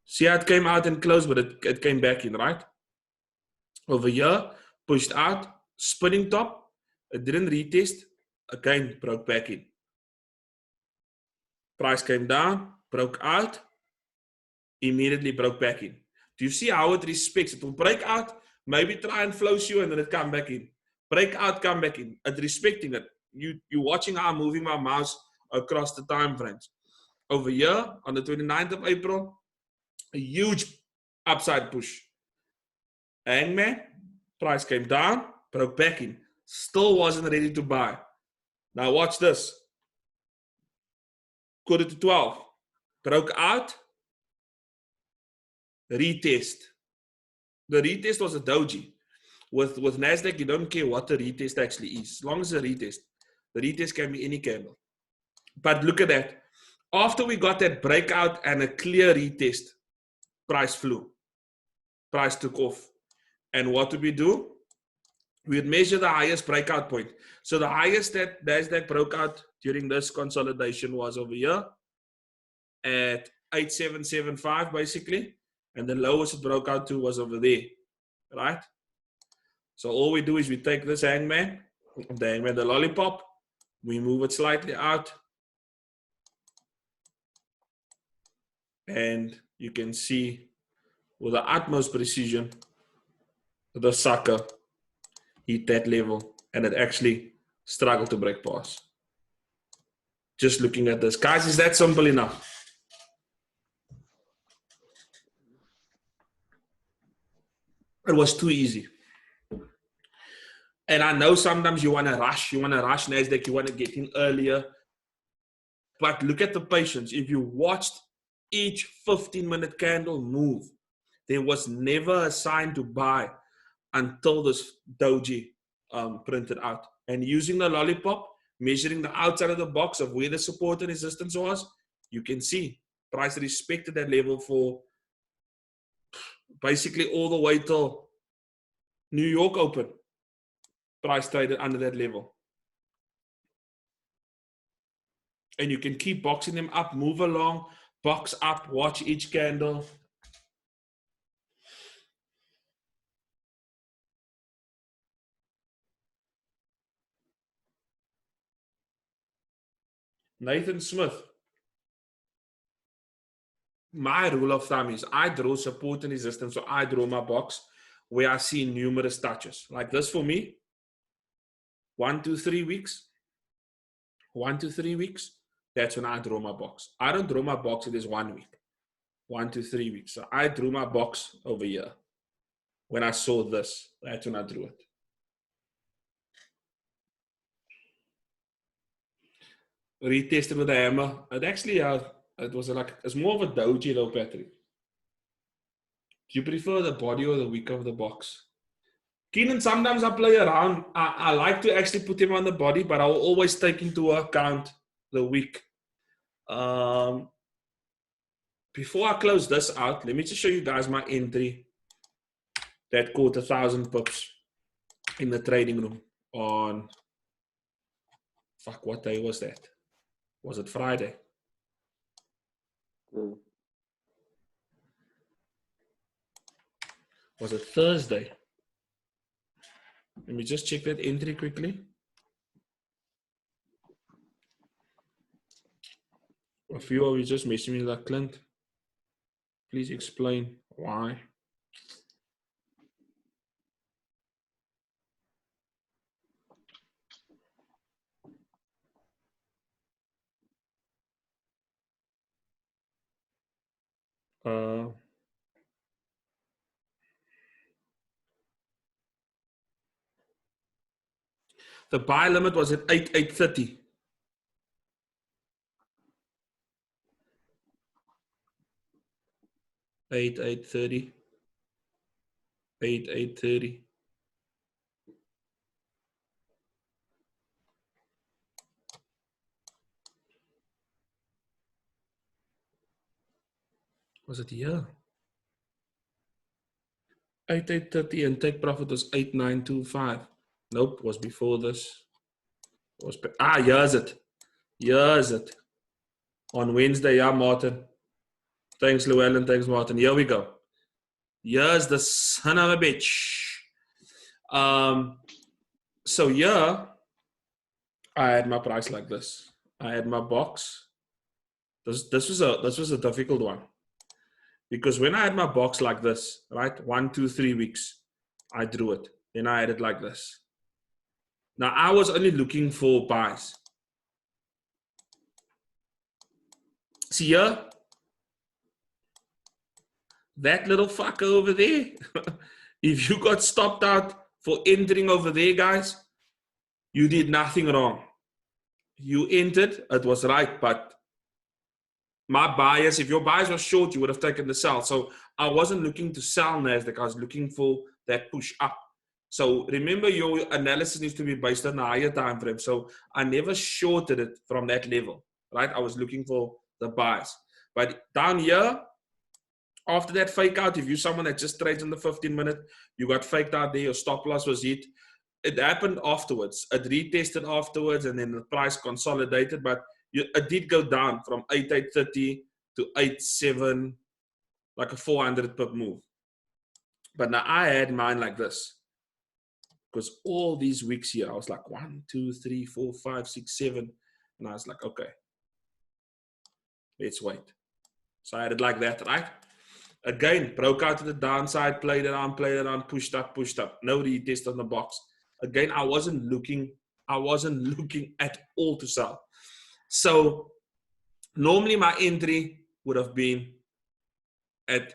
Speaker 1: See how it came out and closed, but it came back in, right? Over here, pushed out, spinning top. It didn't retest. Again, broke back in. Price came down, broke out, immediately broke back in. Do you see how it respects? It will break out, maybe try and flow you, and then it come back in. Break out, come back in. It's respecting it. You're watching how I'm moving my mouse across the time frames. Over here, on the 29th of April, a huge upside push. Hangman, price came down, broke back in. Still wasn't ready to buy. Now watch this. Quarter to 12. Broke out. Retest. The retest was a doji. With NASDAQ, you don't care what the retest actually is. As long as it's a retest. The retest can be any candle. But look at that. After we got that breakout and a clear retest, price flew. Price took off. And what did we do? we would measure the highest breakout point. So the highest that NASDAQ broke out during this consolidation was over here at 8775 basically, and the lowest it broke out to was over there, right? So all we do is we take this hangman, the lollipop, we move it slightly out, and you can see with the utmost precision the sucker hit that level, and it actually struggled to break past. Just looking at this, guys, is that simple enough? It was too easy. And I know sometimes you want to rush NASDAQ, you want to get in earlier. But look at the patience. If you watched each 15-minute candle move, there was never a sign to buy until this doji printed out. And using the lollipop, measuring the outside of the box of where the support and resistance was, you can see price respected that level for basically all the way till New York open. Price traded under that level. And you can keep boxing them up, move along, box up, watch each candle. Nathan Smith. My rule of thumb is I draw support and resistance, so I draw my box where I see numerous touches. Like this for me, 1 to 3 weeks. 1 to 3 weeks, that's when I draw my box. I don't draw my box if there's 1 week. 1 to 3 weeks. So I drew my box over here. When I saw this, that's when I drew it. Retested with a hammer. It actually, it was like, it's more of a doji though, Patrick. Do you prefer the body or the wick of the box? Keenan, sometimes I play around. I like to actually put him on the body, but I'll always take into account the wick. Before I close this out, let me just show you guys my entry that caught 1,000 pips in the trading room on, fuck, what day was that? Was it Friday? Was it Thursday? Let me just check that entry quickly. A few of you just messaging me like, Clint, please explain why. The buy limit was at 8:30. Eight thirty. Was it here? 8:30 and take profit was 8,925. Nope, was before this. Was here's it. Here's it. On Wednesday, yeah, Martin. Thanks, Llewellyn. Thanks, Martin. Here we go. Here's the son of a bitch. So here, I had my price like this. I had my box. This was a difficult one. Because when I had my box like this, right, 1, 2, 3 weeks, I drew it. Then I had it like this. Now, I was only looking for buys. See here? That little fucker over there, if you got stopped out for entering over there, guys, you did nothing wrong. You entered, it was right, but my bias, if your bias was short, you would have taken the sell. So I wasn't looking to sell NASDAQ. I was looking for that push up. So remember, your analysis needs to be based on a higher time frame. So I never shorted it from that level, right? I was looking for the buys. But down here, after that fake out, if you're someone that just trades in the 15-minute, you got faked out there, your stop loss was hit. it happened afterwards. It retested afterwards, and then the price consolidated, but it did go down from 8,830 to 8,7, like a 400 pip move. But now I had mine like this, because all these weeks here, I was like 1, 2, 3, 4, 5, 6, 7, and I was like, okay, let's wait. So I had it like that, right? Again, broke out to the downside, played around, pushed up. No retest on the box. Again, I wasn't looking at all to sell. So normally my entry would have been at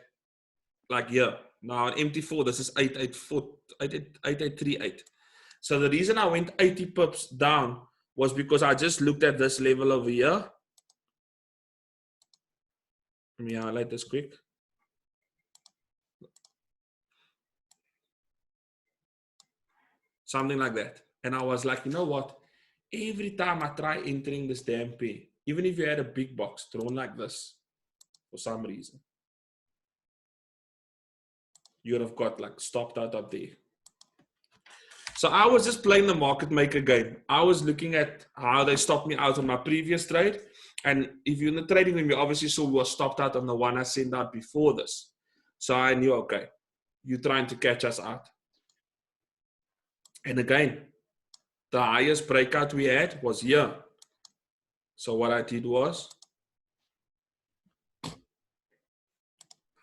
Speaker 1: like here. Now on MT4, this is 8838. So the reason I went 80 pips down was because I just looked at this level over here. Let me highlight this quick. Something like that. And I was like, you know what? Every time I try entering this damn pair, even if you had a big box drawn like this, for some reason, you would have got like stopped out up there. So I was just playing the market maker game. I was looking at how they stopped me out on my previous trade. And if you're in the trading room, you obviously saw we were stopped out on the one I sent out before this. So I knew, okay, you're trying to catch us out. And again, the highest breakout we had was here. So what I did was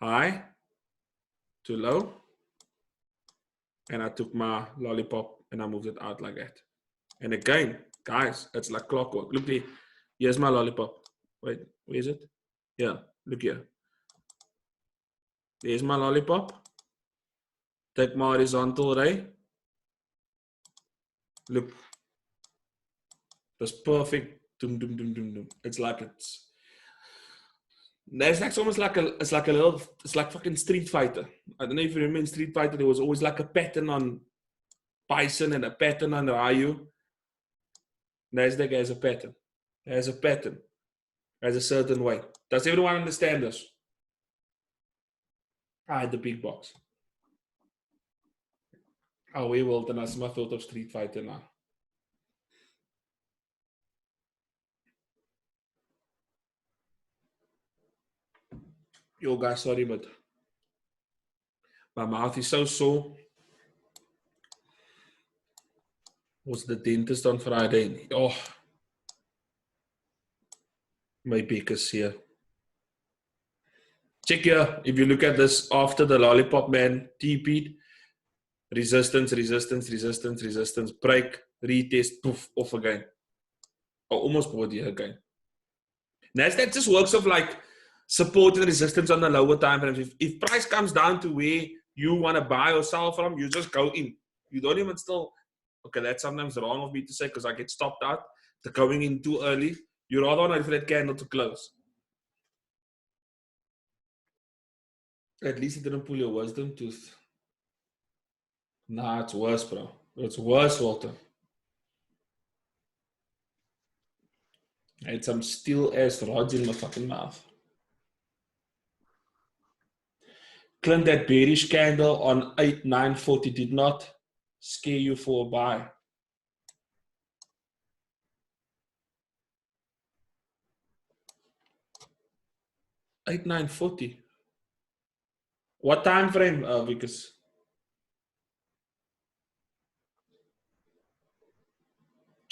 Speaker 1: high to low. And I took my lollipop and I moved it out like that. And again, guys, it's like clockwork. Look there. Here's my lollipop. Wait, where is it? Yeah, look here. There's my lollipop. Take my horizontal ray. Look. That's perfect. Doom, doom, doom, doom, doom. It's like it's. Nasdaq's almost like it's like fucking Street Fighter. I don't know if you remember in Street Fighter, there was always like a pattern on Bison and a pattern on Ryu. Nasdaq has a pattern. It has a pattern. It has a certain way. Does everyone understand this? I had the big box. Oh, we will. Then that's my thought of Street Fighter now. Yo, guys, sorry, but my mouth is so sore. Was the dentist on Friday? Oh, my beak is here. Check here. If you look at this after the lollipop man TP'd, resistance, break, retest, poof, off again. Oh, almost bought here again. Nasdaq just works off like support and resistance on the lower time frames. If price comes down to where you want to buy or sell from, you just go in. You don't even still. Okay, that's sometimes wrong of me to say because I get stopped out. They're going in too early. You rather want to wait for that candle to close. At least it didn't pull your wisdom tooth. Nah, it's worse, bro. It's worse, Walter. I had some steel-ass rods in my fucking mouth. Clint, that bearish candle on 8,940 did not scare you for a buy. $8,940. What time frame, Vickers?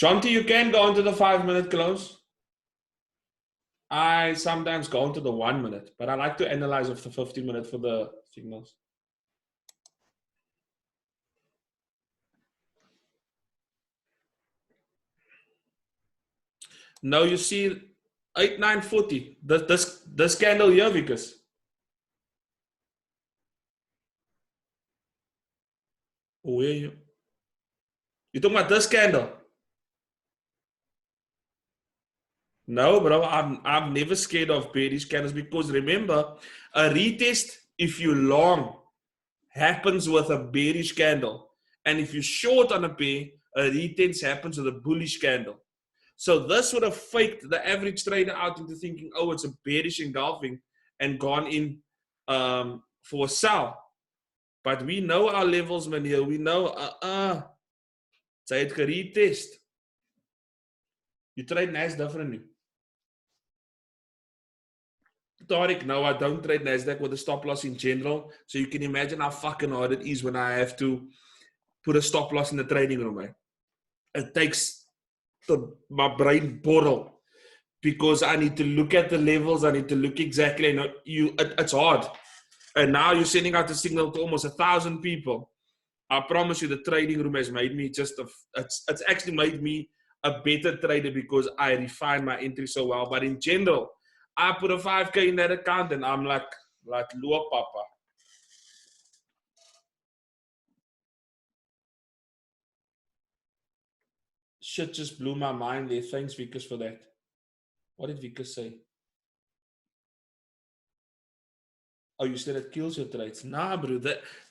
Speaker 1: Jonty, you can go into the 5-minute close. I sometimes go into the 1 minute, but I like to analyze of the 50-minute for the signals. Now you see 8,940. This candle here, Vickers. Where are you? You talking about this candle? No, bro. I'm never scared of bearish candles because remember, a retest, if you long, happens with a bearish candle. And if you short on a pair, a retest happens with a bullish candle. So this would have faked the average trader out into thinking, oh, it's a bearish engulfing and gone in for a sell. But we know our levels, man, here. We know, Sy het geretest. You trade NASDAQ differently. Tariq, no, I don't trade NASDAQ with a stop loss in general. So you can imagine how fucking hard it is when I have to put a stop loss in the trading room. Eh? It takes my brain borrow because I need to look at the levels. I need to look exactly. It's hard. And now you're sending out a signal to almost 1,000 people. I promise you, the trading room has made me it's actually made me a better trader because I refine my entry so well. But in general, I put a 5K in that account and I'm like Lua Papa. Shit just blew my mind there. Thanks, Vickers, for that. What did Vickers say? Oh, you said it kills your trades. Nah, bro.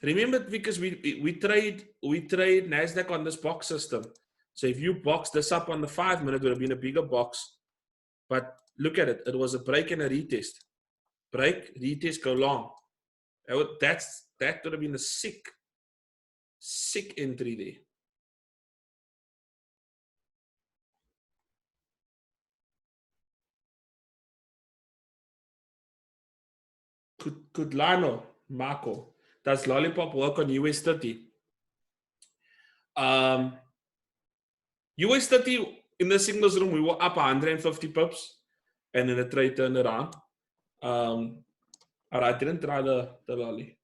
Speaker 1: Remember, because we trade NASDAQ on this box system. So if you box this up on the 5 minute, it would have been a bigger box. But look at it. It was a break and a retest. Break, retest, go long. That would have been a sick entry there. Could Lano, Marco, does Lollipop work on US 30? US 30 in the signals room, we were up 150 pips, and then the trade turned around. I didn't try the lolly.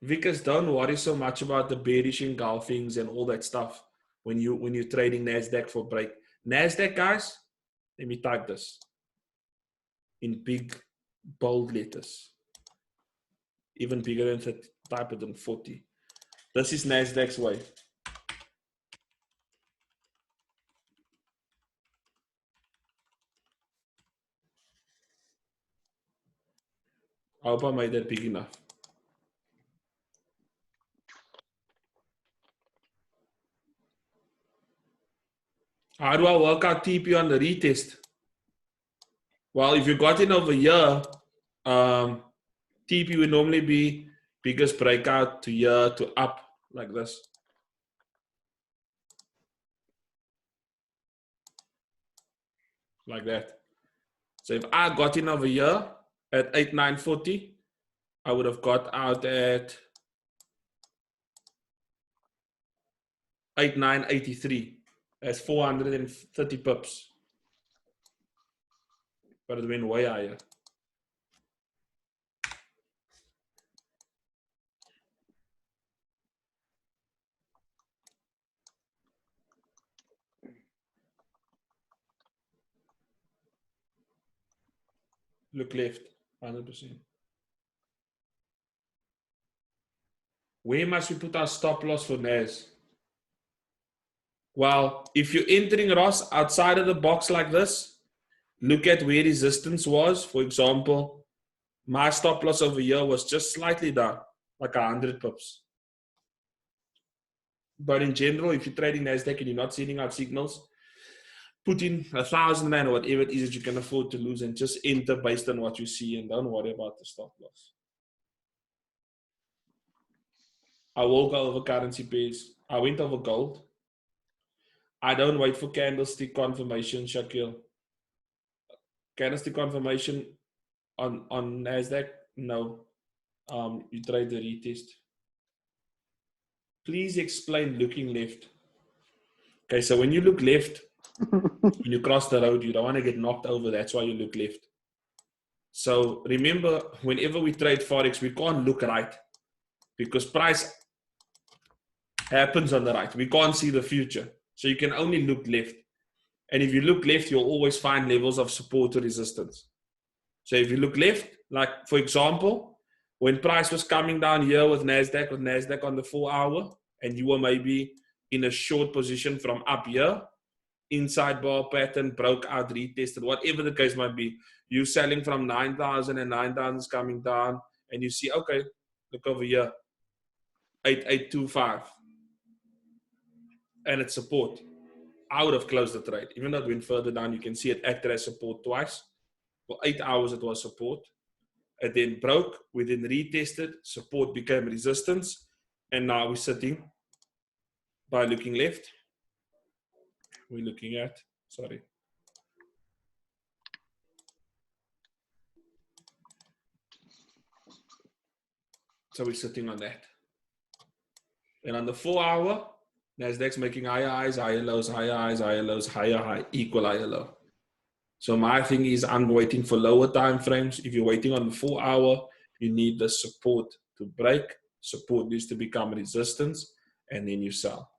Speaker 1: Vickers, don't worry so much about the bearish engulfings and all that stuff when you're trading NASDAQ for break. NASDAQ, guys, let me type this in big, bold letters. Even bigger than 30, type it in 40. This is NASDAQ's way. I hope I made that big enough. How do I work out TP on the retest? Well, if you got in over here, TP would normally be biggest breakout to here to up like this. Like that. So if I got in over here at 8,940, I would have got out at 8,983. That's 430 pips. But it went way higher. Look left, 100%. Where must we put our stop loss for NAS? Well, if you're entering Ross outside of the box like this, look at where resistance was. For example, my stop loss over here was just slightly down, like 100 pips. But in general, if you're trading NASDAQ and you're not sending out signals, put in 1,000 Rand or whatever it is that you can afford to lose and just enter based on what you see and don't worry about the stop loss. I will go over currency pairs. I went over gold. I don't wait for candlestick confirmation, Shakil. Candlestick confirmation on NASDAQ? No. You trade the retest. Please explain looking left. Okay, so when you look left, when you cross the road, you don't want to get knocked over. That's why you look left. So remember, whenever we trade Forex, we can't look right because price happens on the right. We can't see the future. So you can only look left. And if you look left, you'll always find levels of support or resistance. So if you look left, like for example, when price was coming down here with NASDAQ on the 4 hour, and you were maybe in a short position from up here, inside bar pattern, broke out, retested, whatever the case might be, you selling from 9,000 and 9,000 is coming down, and you see, okay, look over here, 8,825, and it's support. I would have closed the trade. Even though it went further down, you can see it acted as support twice. For 8 hours, it was support. It then broke, we then retested, support became resistance, and now we're sitting by looking left. We're looking at, sorry. So we're sitting on that. And on the 4 hour, Nasdaq's making higher highs, higher lows, higher highs, higher lows, higher high, equal higher low. So my thing is I'm waiting for lower time frames. If you're waiting on the 4 hour, you need the support to break. Support needs to become resistance, and then you sell.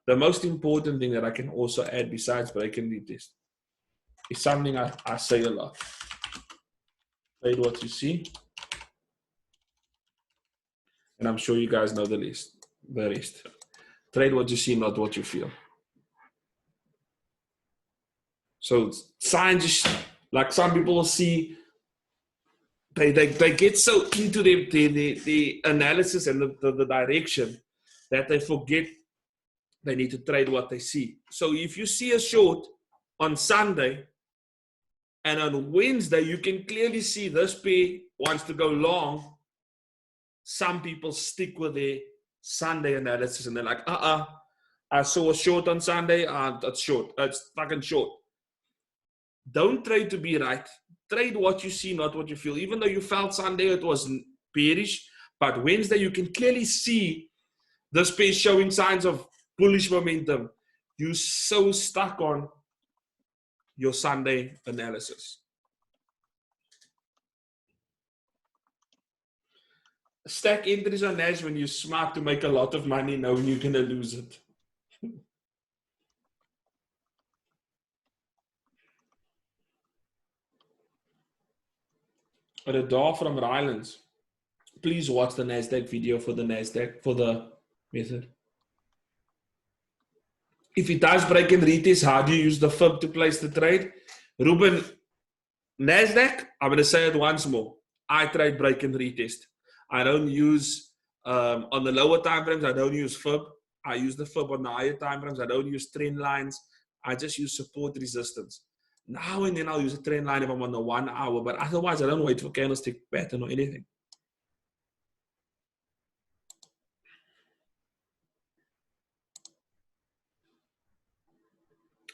Speaker 1: The most important thing that I can also add besides break and retest is something I say a lot. Trade what you see. And I'm sure you guys know the rest. Trade what you see, not what you feel. So signs, like some people see, they get so into the analysis and the direction that they forget they need to trade what they see. So if you see a short on Sunday and on Wednesday, you can clearly see this pair wants to go long. Some people stick with their Sunday analysis and they're like, I saw a short on Sunday. That's short. It's fucking short. Don't trade to be right. Trade what you see, not what you feel. Even though you felt Sunday it was bearish, but Wednesday you can clearly see this pair showing signs of bullish momentum. You're so stuck on your Sunday analysis. Stack entries on Nash when you're smart to make a lot of money knowing you're going to lose it. Radar from Rylands. Please watch the Nasdaq video for the method. If it does break and retest, how do you use the fib to place the trade? Ruben, Nasdaq, I'm going to say it once more. I trade break and retest. I don't use, on the lower time frames, I don't use fib. I use the fib on the higher time frames. I don't use trend lines. I just use support resistance. Now and then I'll use a trend line if I'm on the 1 hour, but otherwise I don't wait for candlestick pattern or anything.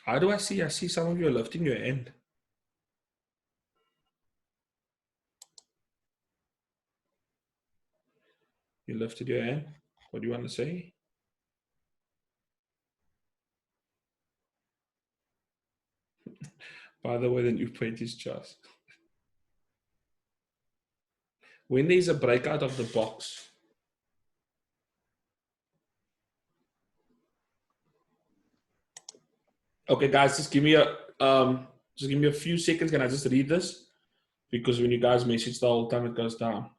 Speaker 1: How do I see? I see some of you are lifting your hand. You lifted your hand. What do you want to say? By the way, the new paint is just. When there's a breakout of the box, okay, guys, just give me a few seconds. Can I just read this? Because when you guys message the whole time, it goes down.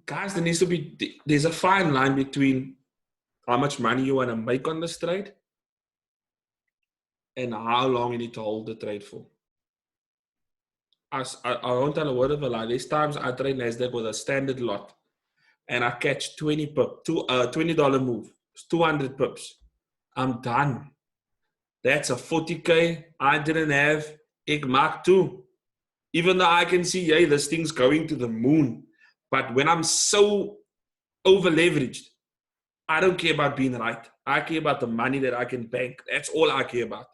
Speaker 1: Guys, there's a fine line between how much money you want to make on this trade and how long you need to hold the trade for. I won't tell a word of a lie. There's times I trade Nasdaq with a standard lot and I catch $20 move. It's 200 pips. I'm done. That's a 40K I didn't have. Ik maak toe. Even though I can see, hey, this thing's going to the moon. But when I'm so over leveraged, I don't care about being right. I care about the money that I can bank. That's all I care about.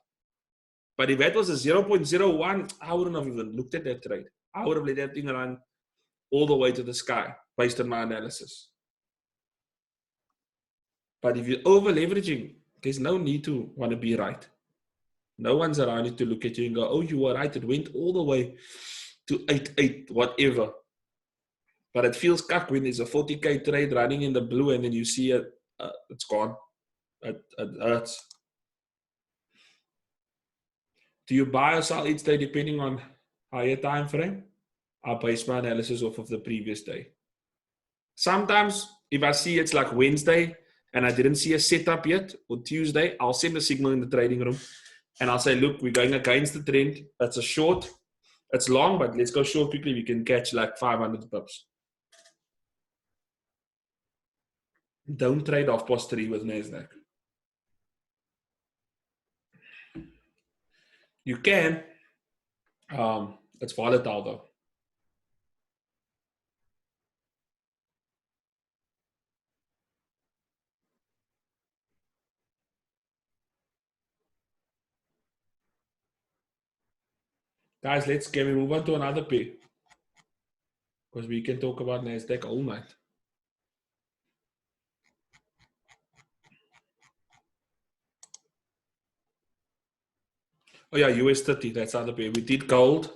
Speaker 1: But if that was a 0.01, I wouldn't have even looked at that trade. I would have let that thing run all the way to the sky based on my analysis. But if you're over leveraging, there's no need to want to be right. No one's around you to look at you and go, oh, you were right. It went all the way to 8.8, whatever. But it feels cuck when there's a 40K trade running in the blue and then you see it, it's gone. It hurts. Do you buy or sell each day depending on higher time frame? I base my analysis off of the previous day. Sometimes if I see it's like Wednesday and I didn't see a setup yet, or Tuesday, I'll send a signal in the trading room and I'll say, look, we're going against the trend. That's a short. It's long, but let's go short quickly. We can catch like 500 pips. Don't trade off post 3 with NASDAQ. You can. It's volatile though. Guys, can we move on to another pair? Because we can talk about NASDAQ all night. Oh yeah, US 30, that's other pair. We did gold.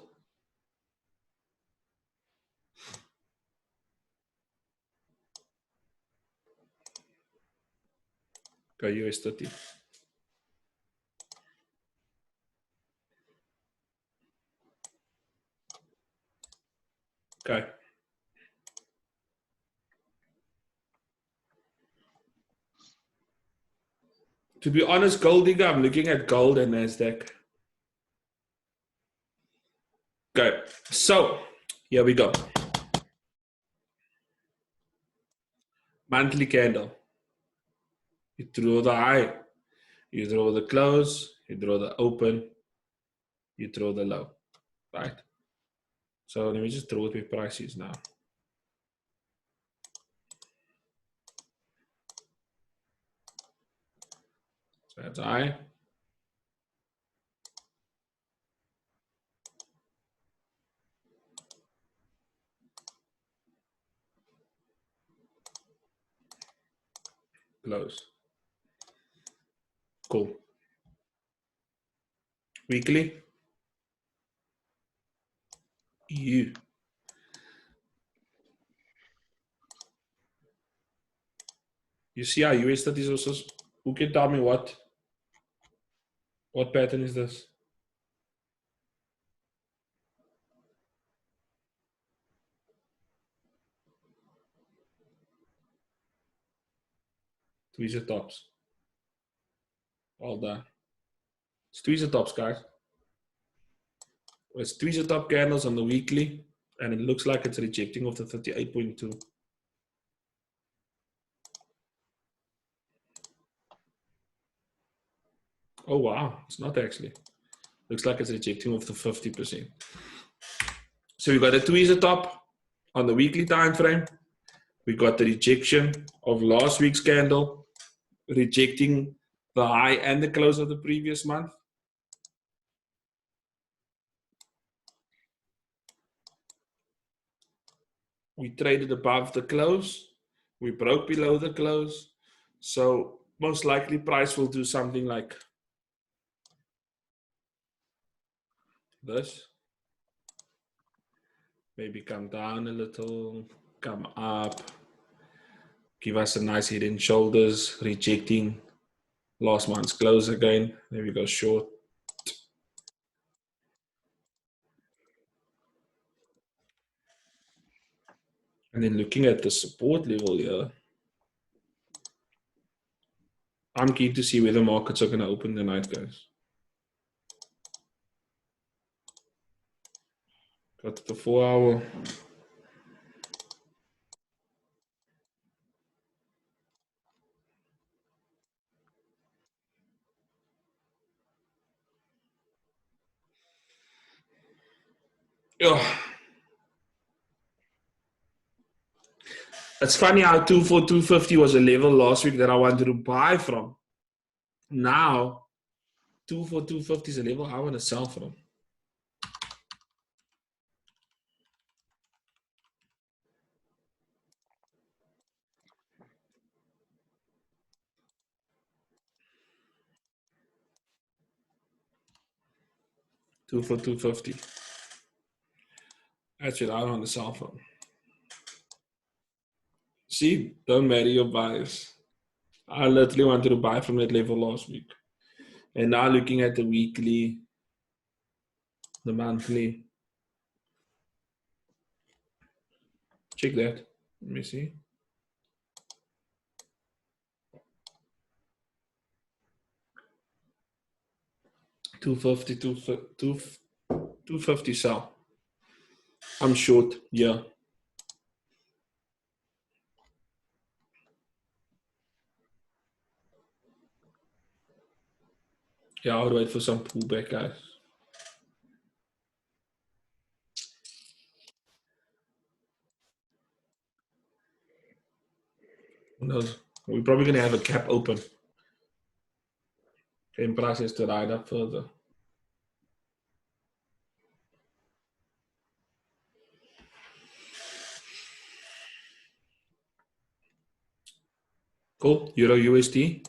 Speaker 1: Go US 30. Okay. To be honest, gold digger, I'm looking at gold and NASDAQ. Okay, so here we go. Monthly candle. You draw the high, you draw the close, you draw the open, you draw the low, right? So let me just draw it with prices now. So that's high. Close. Cool. Weekly. You see how US that is also. Who can tell me what pattern is this? Tweezer tops. All done. It's tweezer tops, guys. It's tweezer top candles on the weekly, and it looks like it's rejecting of the 38.2. Oh wow, it's not actually. Looks like it's rejecting of the 50%. So we got a tweezer top on the weekly time frame. We got the rejection of last week's candle, rejecting the high and the close of the previous month. We traded above the close. We broke below the close. So most likely price will do something like this. Maybe come down a little, come up, give us a nice head and shoulders, rejecting last month's close again. There we go, short. And then looking at the support level here, I'm keen to see where the markets are going to open tonight, guys. Got the 4 hour. Oh. It's funny how 24250 was a level last week that I wanted to buy from. Now, 24250 is a level I want to sell from. Two for 250. That's what I want to sell from. See, don't marry your bias. I literally wanted to buy from that level last week. And now looking at the weekly, the monthly. Check that. Let me see. $250 sell. I'm short, yeah. Yeah, I would wait for some pullback, guys. Who knows? We're probably going to have a cap open. And price has to ride up further. Cool. Euro USD.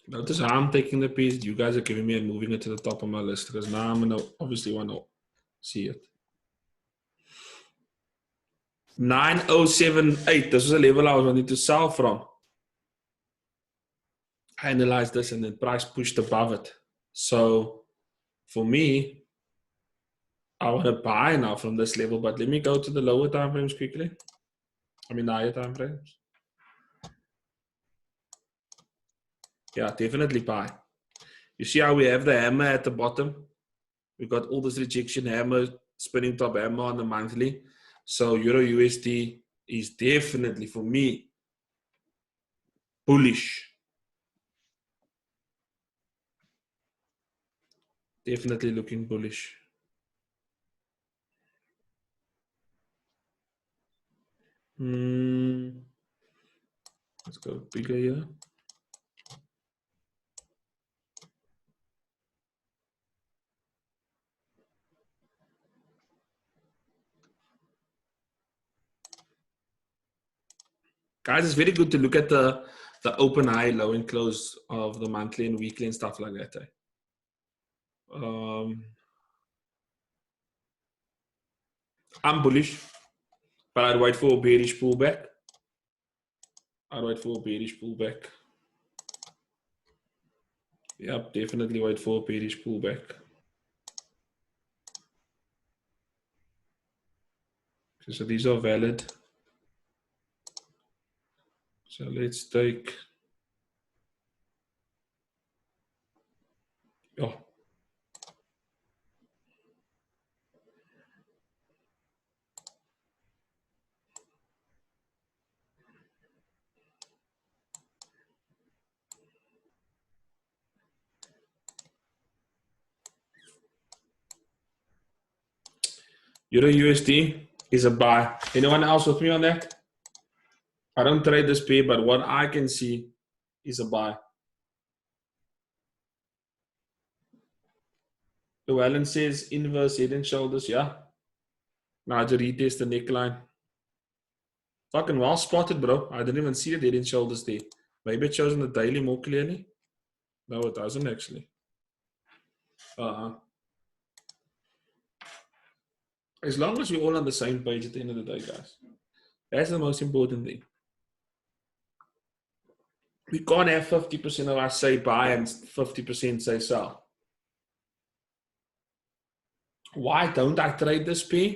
Speaker 1: Notice how I'm taking the piece. You guys are giving me and moving it to the top of my list because now I'm going to obviously want to see it. 9078. This was a level I was wanting to sell from. I analyzed this and then price pushed above it. So for me, I want to buy now from this level, but let me go to the lower time frames quickly. I mean, higher time frames. Yeah, definitely buy. You see how we have the hammer at the bottom? We got all this rejection hammer, spinning top hammer on the monthly. So Euro USD is definitely, for me, bullish. Definitely looking bullish. Let's go bigger here. Guys, it's very good to look at the open high, low and close of the monthly and weekly and stuff like that. I'm bullish, but I'd wait for a bearish pullback. Yep, definitely wait for a bearish pullback. Okay, so these are valid. So let's take. Oh. Euro USD is a buy. Anyone else with me on that? I don't trade this pair, but what I can see is a buy. Llewellyn says inverse head and shoulders. Yeah. Now to retest the neckline. Fucking well spotted, bro. I didn't even see the head and shoulders there. Maybe it shows in the daily more clearly. No, it doesn't actually. As long as we're all on the same page at the end of the day, guys. That's the most important thing. We can't have 50% of us say buy and 50% say sell. Why don't I trade this pair?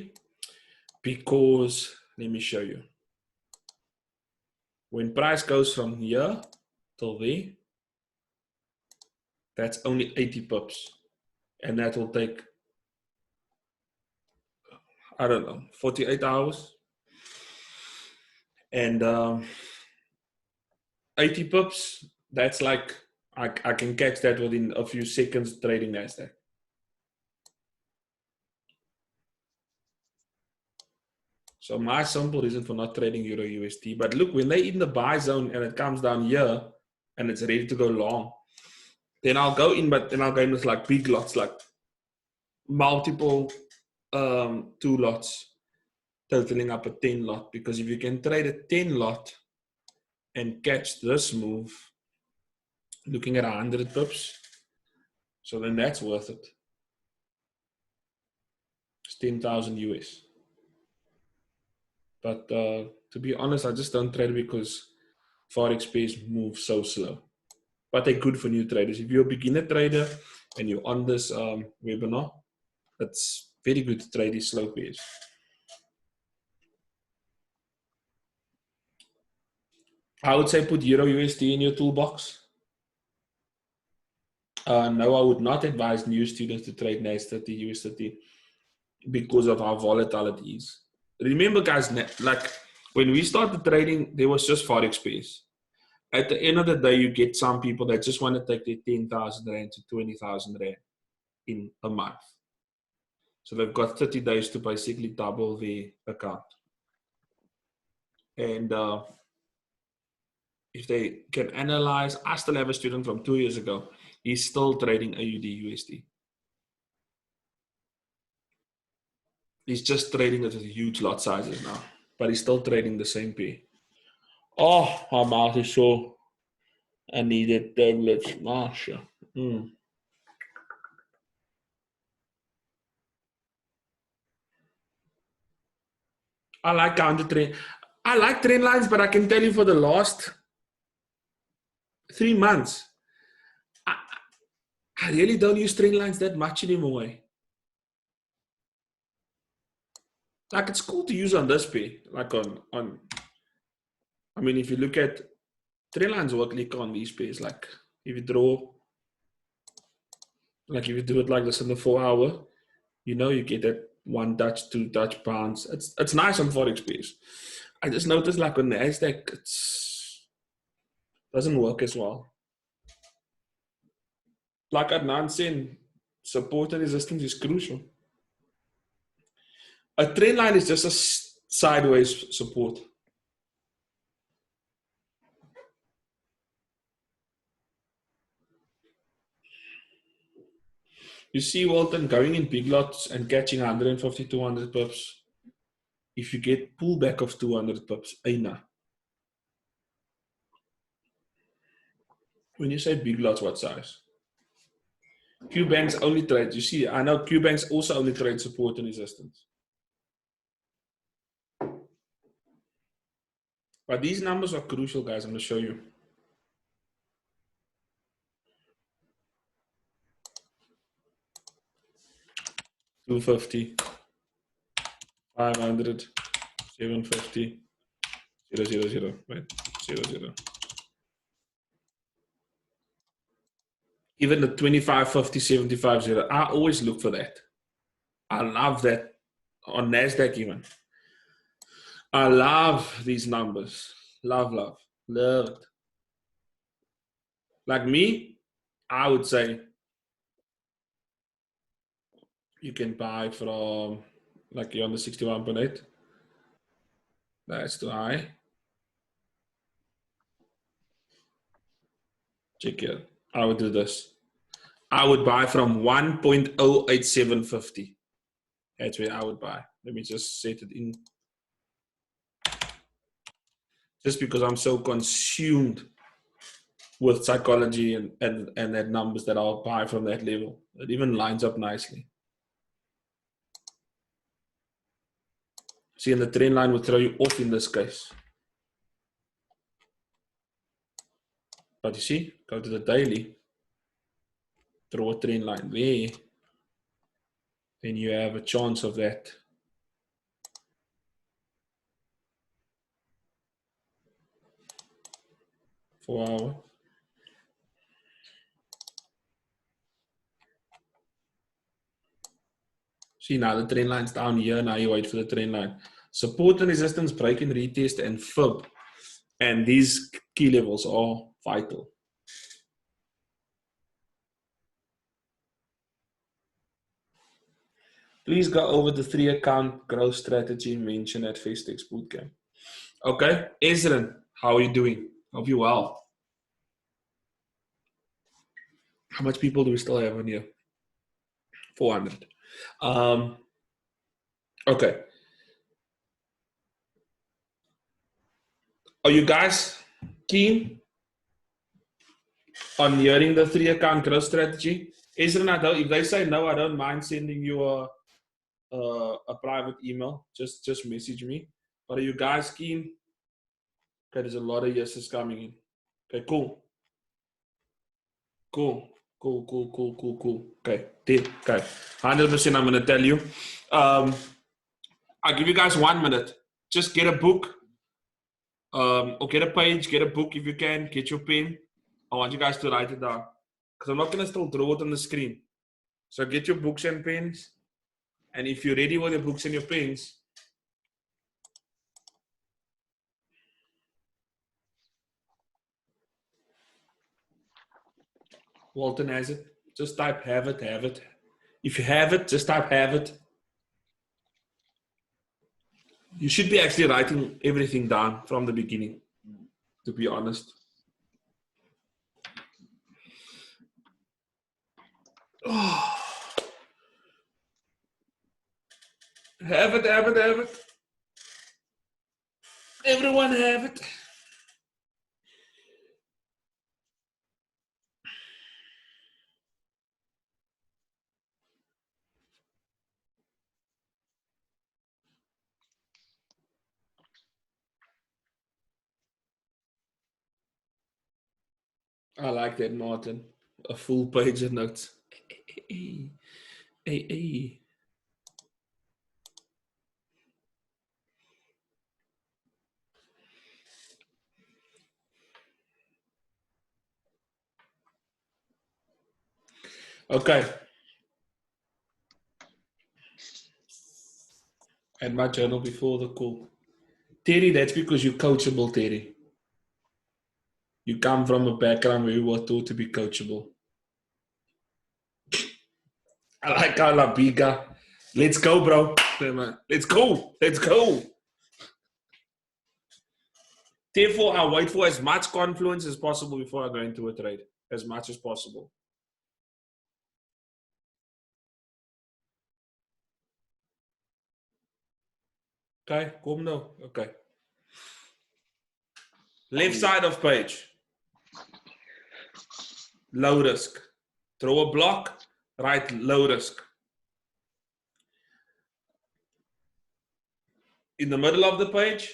Speaker 1: Because, let me show you. When price goes from here till there, that's only 80 pips. And that will take, I don't know, 48 hours. And 80 pips, that's like, I can catch that within a few seconds trading NASDAQ. So my simple reason for not trading Euro USD. But look, when they're in the buy zone and it comes down here and it's ready to go long, then I'll go in, but then I'll go in with like big lots, like multiple 2 lots, totaling up a 10 lot. Because if you can trade a 10 lot and catch this move, looking at 100 pips, so then that's worth it. It's 10,000 US. But to be honest, I just don't trade because Forex pairs move so slow. But they're good for new traders. If you're a beginner trader and you're on this webinar, it's very good to trade these slow pairs. I would say put Euro USD in your toolbox. No, I would not advise new students to trade NAS30, US30 because of how volatile it is. Remember, guys, like when we started trading, there was just Forex pairs. At the end of the day, you get some people that just want to take their 10,000 Rand to 20,000 Rand in a month. So they've got 30 days to basically double their account. And if they can analyze, I still have a student from 2 years ago. He's still trading AUD USD. He's just trading at huge lot sizes now, but he's still trading the same pair. Oh, my mouth is sore. I needed tablets, Marsha. I like counter trend. I like trend lines, but I can tell you for the last 3 months, I really don't use trend lines that much anymore. Like it's cool to use on this pair, like on. I mean, if you look at trend lines, work like on these pairs. Like if you draw, like if you do it like this in the 4 hour, you get that 1 touch, 2 touch bounce. It's nice on Forex pairs. I just noticed like on the Nasdaq, it doesn't work as well. Like Adnan said, support and resistance is crucial. A trend line is just a sideways support. You see Walton going in big lots and catching 150, 200 pips. If you get pullback of 200 pips, aina. When you say big lots, what size? QBanks only trade, you see, I know QBanks also only trade support and resistance. But these numbers are crucial, guys. I'm going to show you. $250, $500, $750, $000, right? $0. Even the 25, 50, 75, 0. I always look for that. I love that on NASDAQ even. I love these numbers. Love it. Like me, I would say you can buy from, like you're on the 61.8. That's too high. Check it. I would do this. I would buy from 1.08750. That's where I would buy. Let me just set it in. Just because I'm so consumed with psychology and that numbers that I'll buy from that level. It even lines up nicely. See, and the trend line would throw you off in this case. But you see, go to the daily, draw a trend line there, then you have a chance of that. For hour. See, now the trend line's down here. Now you wait for the trend line. Support and resistance, break and retest, and fib. And these key levels are vital. Please go over the 3-account growth strategy mentioned at Festex Bootcamp. Okay, Ezrin, how are you doing? Hope you're well. How much people do we still have on here? 400. Okay. Are you guys keen on hearing the 3-account growth strategy? Ezrin, if they say no, I don't mind sending you a private email. Just message me. But are you guys keen? Okay, there's a lot of yeses coming in. Okay, cool. Cool. Okay, 100% I'm going to tell you. I'll give you guys 1 minute. Just get a book or get a page, get a book if you can, get your pen. I want you guys to write it down. because I'm not going to still draw it on the screen. So get your books and pens. And if you're ready with your books and your pens, Walton has it. Just type have it, have it. If you have it, just type have it. You should be actually writing everything down from the beginning, to be honest. Oh. Have it, have it, have it. Everyone have it. I like that, Martin. A full page of notes. Hey. Okay. Had my journal before the call. Terry, that's because you're coachable, Terry. You come from a background where you were taught to be coachable. I like our Biga. Let's go, bro. Let's go. Let's go. Therefore, I wait for as much confluence as possible before I go into a trade. As much as possible. Okay, kom nou. Okay. Left side of page. Low risk. Throw a block, write low risk. In the middle of the page,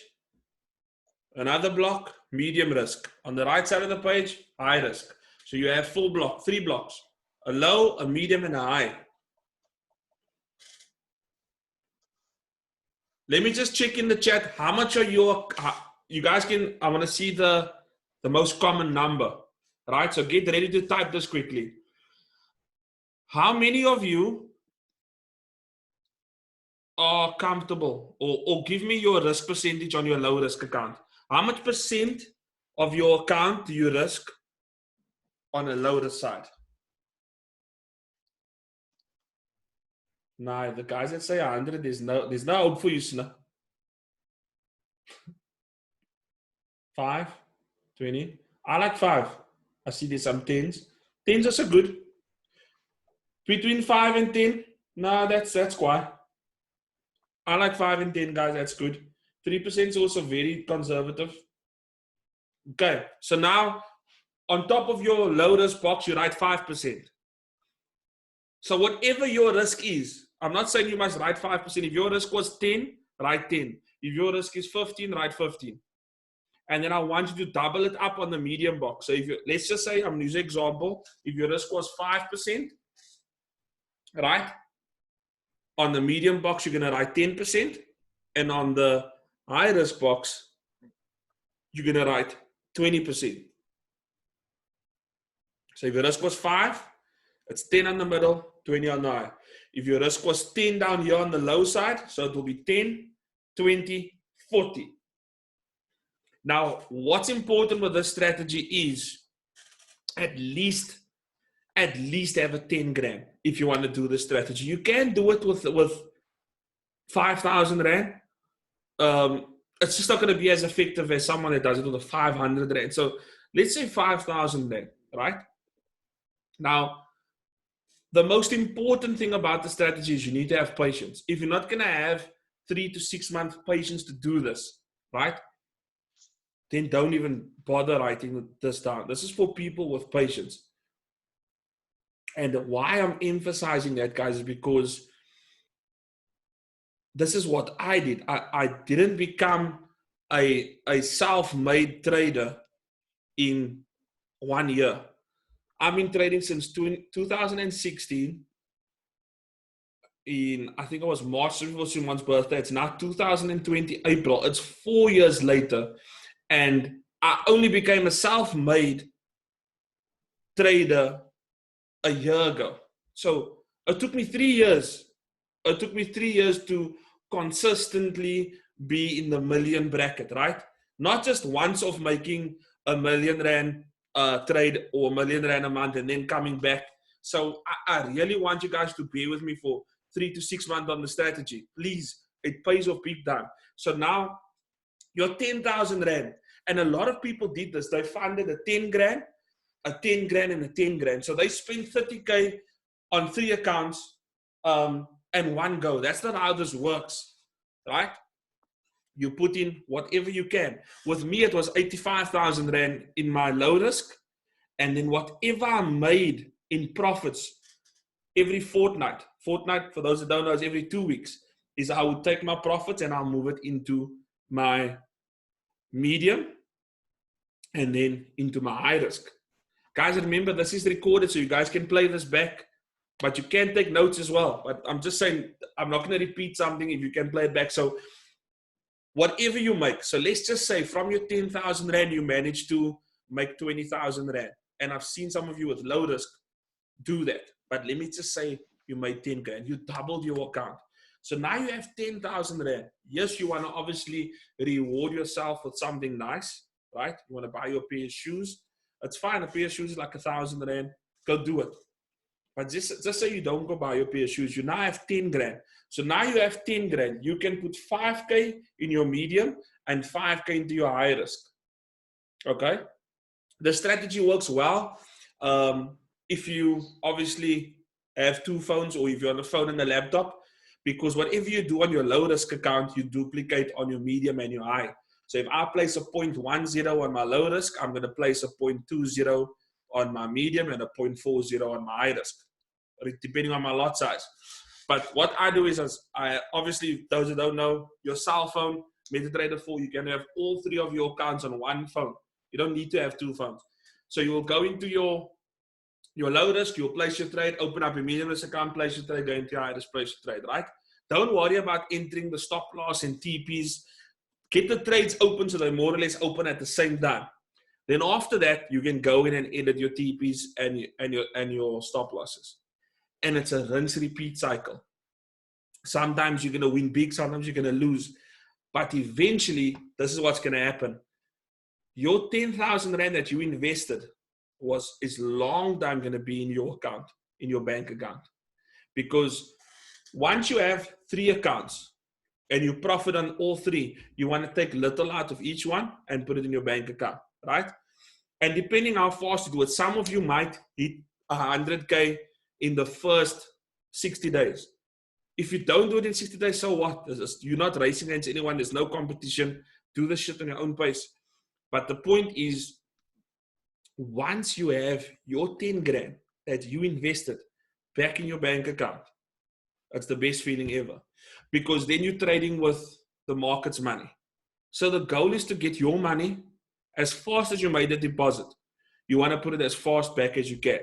Speaker 1: another block, medium risk. On the right side of the page, high risk. So you have full block, 3 blocks. A low, a medium, and a high. Let me just check in the chat. How much are your, you guys can, I want to see the most common number. Right, so get ready to type this quickly. How many of you are comfortable, or give me your risk percentage on your low risk account? How much percent of your account do you risk on a low risk side? Nah, the guys that say 100, there's no hope for you, Sna. 5, 20. I like 5. I see there's some 10s. 10s are so good. Between 5 and 10, nah, that's quiet. I like 5 and 10, guys. That's good. 3% is also very conservative. Okay, so now on top of your low risk box, you write 5%. So whatever your risk is, I'm not saying you must write 5%. If your risk was 10, write 10. If your risk is 15, write 15. And then I want you to double it up on the medium box. So if you, let's just say, I'm using example, if your risk was 5%, right? On the medium box, you're going to write 10%. And on the high risk box, you're going to write 20%. So if your risk was 5, it's 10 on the middle, 20 on the high. If your risk was 10 down here on the low side, so it will be 10, 20, 40. Now, what's important with this strategy is at least have a 10 gram if you want to do this strategy. You can do it with 5,000 Rand. It's just not going to be as effective as someone that does it with a 500 Rand. So let's say 5,000 Rand, right? Now, the most important thing about the strategy is you need to have patience. If you're not going to have 3 to 6 months patience to do this, right? Then don't even bother writing this down. This is for people with patience. And why I'm emphasizing that, guys, is because this is what I did. I didn't become a self-made trader in 1 year. I've been trading since 2016. I think it was March, it was someone's birthday. It's now 2020, April. It's 4 years later. And I only became a self-made trader a year ago. So it took me 3 years. It took me 3 years to consistently be in the million bracket, right? Not just once of making R1 million trade or R1 million a month and then coming back. So I really want you guys to be with me for 3 to 6 months on the strategy. Please, it pays off big time. So now you're 10,000 Rand. And a lot of people did this. They funded a 10 grand, a 10 grand, and a 10 grand. So they spent 30K on 3 accounts and one go. That's not how this works, right? You put in whatever you can. With me, it was 85,000 Rand in my low risk. And then whatever I made in profits every fortnight, for those that don't know, is every 2 weeks, is I would take my profits and I'll move it into my medium and then into my high risk. Guys, remember, this is recorded, so you guys can play this back, but you can take notes as well. But I'm just saying, I'm not going to repeat something if you can play it back. So whatever you make, so let's just say from your 10,000 Rand, you manage to make 20,000 Rand. And I've seen some of you with low risk do that. But let me just say you made 10 grand. You doubled your account. So now you have 10,000 Rand. Yes, you want to obviously reward yourself with something nice, right? You want to buy your pair of shoes. It's fine. A pair of shoes is like 1,000 Rand. Go do it. But just say you don't go buy your pair of shoes. You now have 10 grand. So now you have 10 grand. You can put 5K in your medium and 5K into your high risk. Okay? The strategy works well. If you obviously have 2 phones or if you're on a phone and a laptop, because whatever you do on your low risk account, you duplicate on your medium and your high. So if I place a 0.10 on my low risk, I'm going to place a 0.20 on my medium and a 0.40 on my high risk, depending on my lot size. But what I do is, I obviously, those who don't know, your cell phone, MetaTrader 4, you can have all 3 of your accounts on one phone. You don't need to have 2 phones. So you will go into your low risk, you'll place your trade, open up your medium risk account, place your trade, go into your high risk, place your trade, right? Don't worry about entering the stop loss and TPs. Get the trades open so they more or less open at the same time. Then after that, you can go in and edit your TPs and your stop losses. And it's a rinse repeat cycle. Sometimes you're going to win big, sometimes you're going to lose. But eventually, this is what's going to happen. Your 10,000 Rand that you invested is long time going to be in your account, in your bank account. Because once you have 3 accounts and you profit on all 3, you want to take little out of each one and put it in your bank account, right? And depending how fast you do it, some of you might hit 100K in the first 60 days. If you don't do it in 60 days, so what? You're not racing against anyone. There's no competition. Do the shit on your own pace. But the point is, once you have your 10 grand that you invested back in your bank account, that's the best feeling ever. Because then you're trading with the market's money. So the goal is to get your money as fast as you made the deposit. You want to put it as fast back as you can.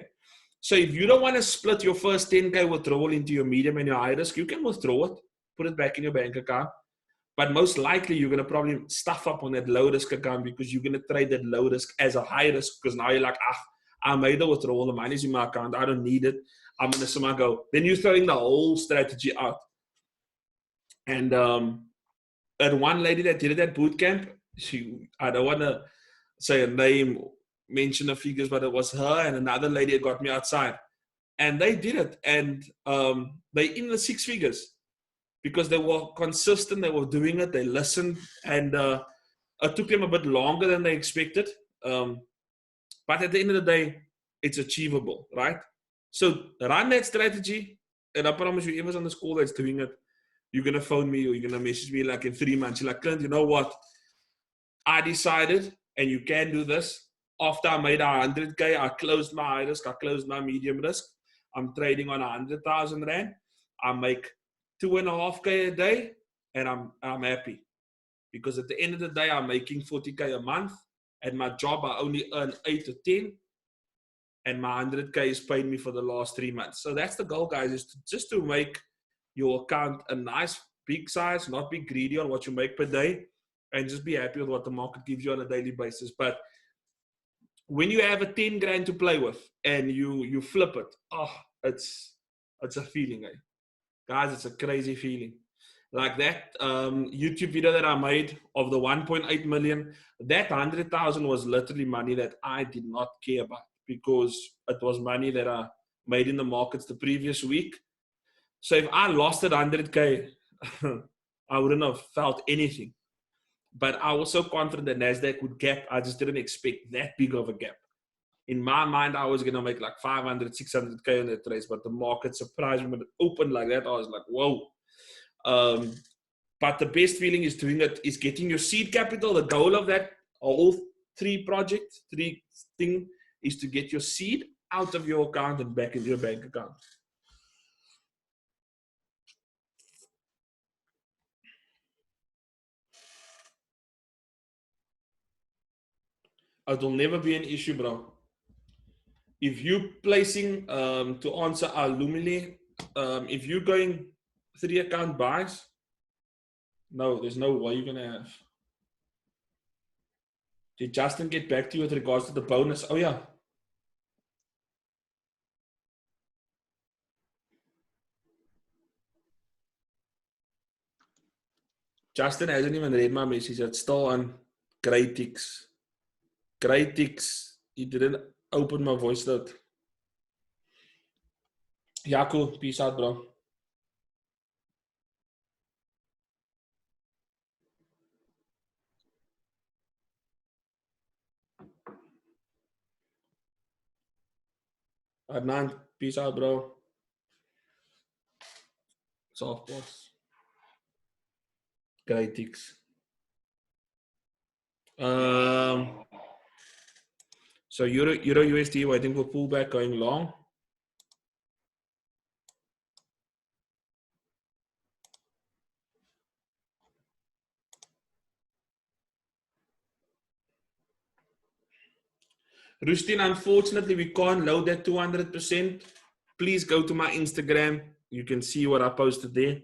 Speaker 1: So if you don't want to split your first 10K withdrawal into your medium and your high risk, you can withdraw it, put it back in your bank account. But most likely you're going to probably stuff up on that low risk account because you're going to trade that low risk as a high risk because now you're like, I made the withdrawal, the money's in my account, I don't need it, I'm going to somehow go. Then you're throwing the whole strategy out. And that one lady that did it at boot camp, I don't want to say a name, mention the figures, but it was her and another lady that got me outside. And they did it. And they in the 6 figures because they were consistent. They were doing it. They listened. And it took them a bit longer than they expected. But at the end of the day, it's achievable, right? So run that strategy. And I promise you, whoever's on this call that's doing it, you're going to phone me or you're going to message me like in 3 months. You're like, Clint, you know what? I decided, and you can do this. After I made 100K, I closed my high risk. I closed my medium risk. I'm trading on 100,000 Rand. I make 2.5K a day, and I'm happy. Because at the end of the day, I'm making 40K a month. At my job, I only earn 8 to 10. And my 100K is paid me for the last 3 months. So that's the goal, guys, is just to make your account a nice big size, not be greedy on what you make per day, and just be happy with what the market gives you on a daily basis. But when you have a 10 grand to play with and you flip it, oh, it's a feeling, eh? Guys, it's a crazy feeling. Like that YouTube video that I made of the 1.8 million, that 100,000 was literally money that I did not care about because it was money that I made in the markets the previous week. So if I lost at 100K, I wouldn't have felt anything. But I was so confident that NASDAQ would gap. I just didn't expect that big of a gap. In my mind, I was going to make like 500, 600K on that trades, but the market surprised me when it opened like that. I was like, whoa. But the best feeling is doing it, is getting your seed capital. The goal of that whole three thing is to get your seed out of your account and back into your bank account. It will never be an issue, bro. If you're placing, to answer our Lumile, if you're going 3 account buys, no, there's no way you're going to have. Did Justin get back to you with regards to the bonus? Oh, yeah. Justin hasn't even read my message. It's still on Greatix. Greatix. He didn't open my voice note. Jaco, peace out, bro. Adnan, peace out, bro. Soft boss. Greatix. So Euro USD waiting for pullback going long. Rustin, unfortunately, we can't load that 200%. Please go to my Instagram. You can see what I posted there.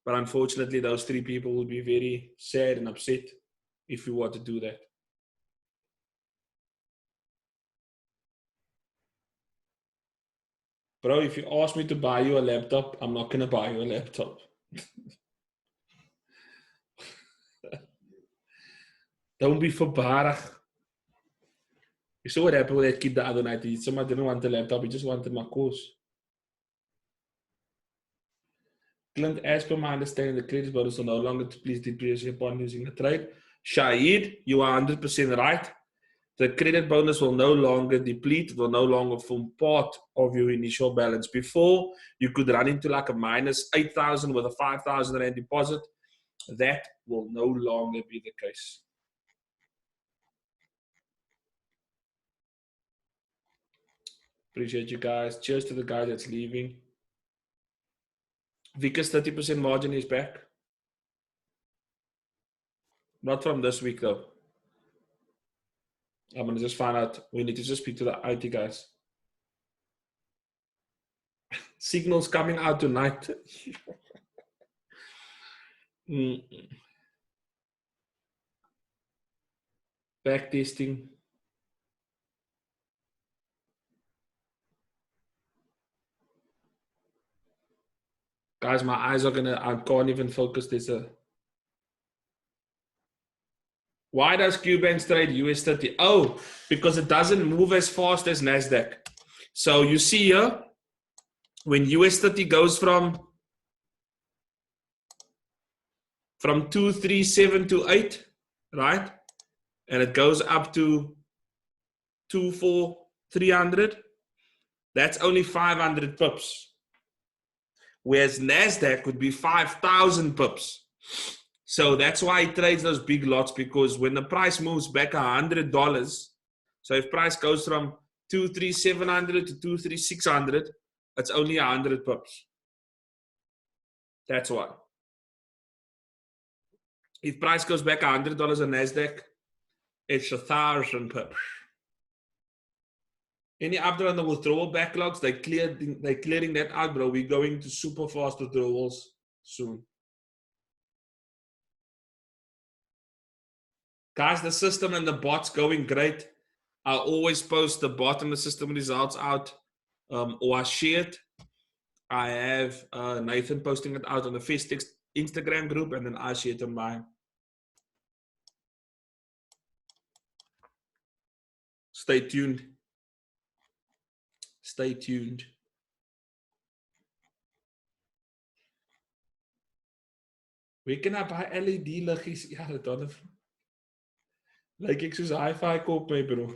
Speaker 1: But unfortunately, those 3 people will be very sad and upset if you want to do that. Bro, if you ask me to buy you a laptop, I'm not going to buy you a laptop. Don't be verbarig. You saw what happened with that kid the other night. Somebody didn't want the laptop. He just wanted my course. Clint, as per my understanding, the credit bonus will no longer please depreciate upon using the trade. Shahid, you are 100% right. The credit bonus will no longer deplete, will no longer form part of your initial balance. Before, you could run into like a minus 8,000 with a 5,000 Rand deposit. That will no longer be the case. Appreciate you guys. Cheers to the guy that's leaving. Vickers 30% margin is back. Not from this week though. I'm going to just find out. We need to just speak to the IT guys. Signals coming out tonight. Back testing. Guys, my eyes are going to, I can't even focus. Why does Cubanks trade US30? Oh, because it doesn't move as fast as NASDAQ. So you see here, when US30 goes from 23728, right? And it goes up to 24300. That's only 500 pips. Whereas NASDAQ would be 5,000 pips. So that's why it trades those big lots, because when the price moves back $100, so if price goes from 23700 to 23600, it's only 100 pips. That's why. If price goes back $100 on NASDAQ, it's 1,000 pips. Any update on the withdrawal backlogs? They're clearing that out, bro. We're going to super fast withdrawals soon. Guys, the system and the bot's going great. I always post the bot and the system results out, or I share it. I have Nathan posting it out on the Festex Instagram group, and then I share it on mine. Stay tuned. Stay tuned. Where can I buy LED liggies? Ja, dat dan. Lyk ek soos hi-fi kop my bro.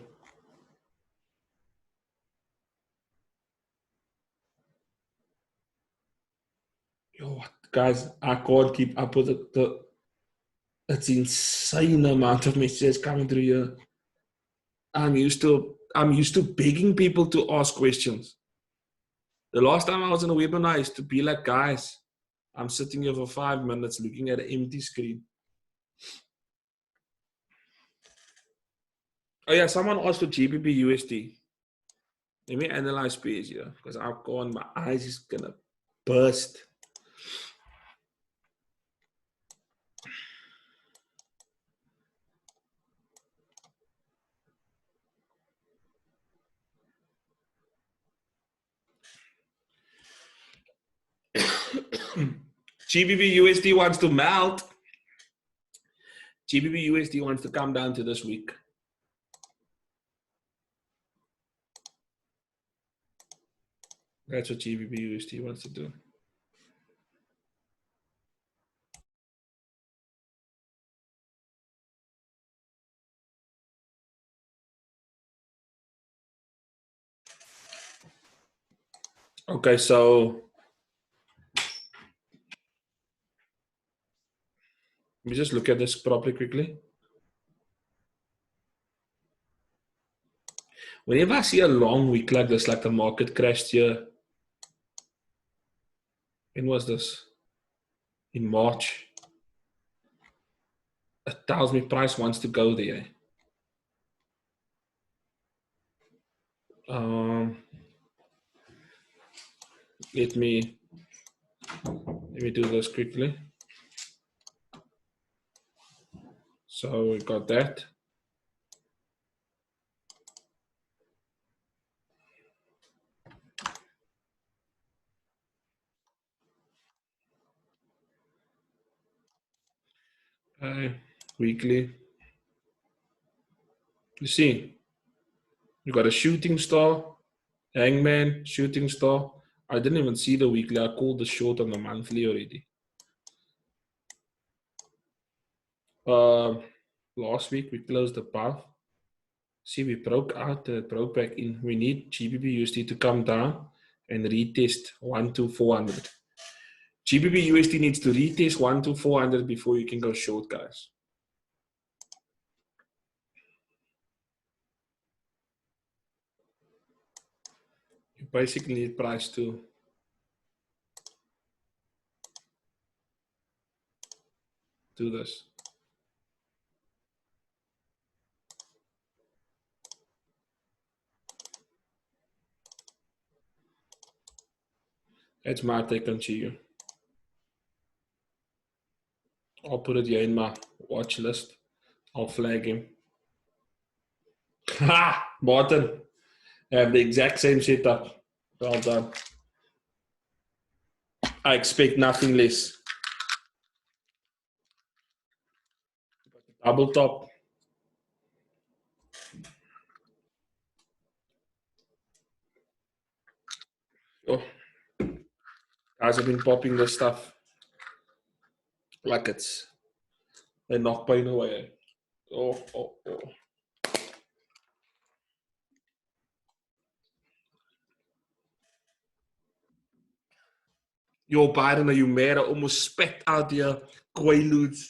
Speaker 1: Yo, guys, I can't keep up with the it's insane amount of messages coming through here. I'm used to begging people to ask questions. The last time I was in a webinar, I used to be like, guys, I'm sitting here for 5 minutes looking at an empty screen. Oh yeah, someone asked for GBP USD. Let me analyze page here because I've gone, my eyes is gonna burst. GBP USD wants to melt. GBP USD wants to come down to this week. That's what GBP USD wants to do. Okay, so let me just look at this properly quickly. Whenever I see a long week like this, like the market crashed here, when was this? In March. It tells me price wants to go there. Let me do this quickly. So we got that. Weekly. You see, you got a shooting star, hangman, shooting star. I didn't even see the weekly. I called the short on the monthly already. Last week we closed above. See, we broke out, broke back in. We need GBP USD to come down and retest 12400. GBP USD needs to retest 12400 before you can go short, guys. You basically need price to do this. That's my take on GU. I'll put it here in my watch list. I'll flag him. Ha! Martin. I have the exact same setup. Well done. I expect nothing less. Double top. Oh. Guys have been popping this stuff like they knock pain away. Oh. Yo, Biden, you mad? I almost spat out your Quaaludes.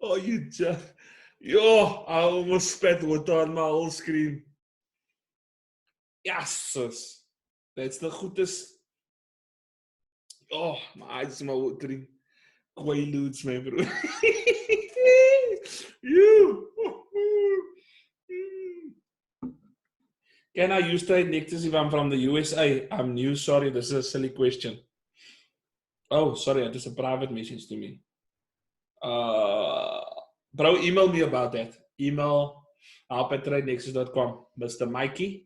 Speaker 1: Oh, you just... Yo, I almost spat water on my whole screen. Yes, that's the goedest. Oh, my eyes are watering. Quaaludes, my bro. You. Can I use trade nectars if I'm from the USA? I'm new. Sorry, this is a silly question. Oh, sorry, this is a private message to me. Bro, email me about that. Email help@tradenexus.com. Mr. Mikey.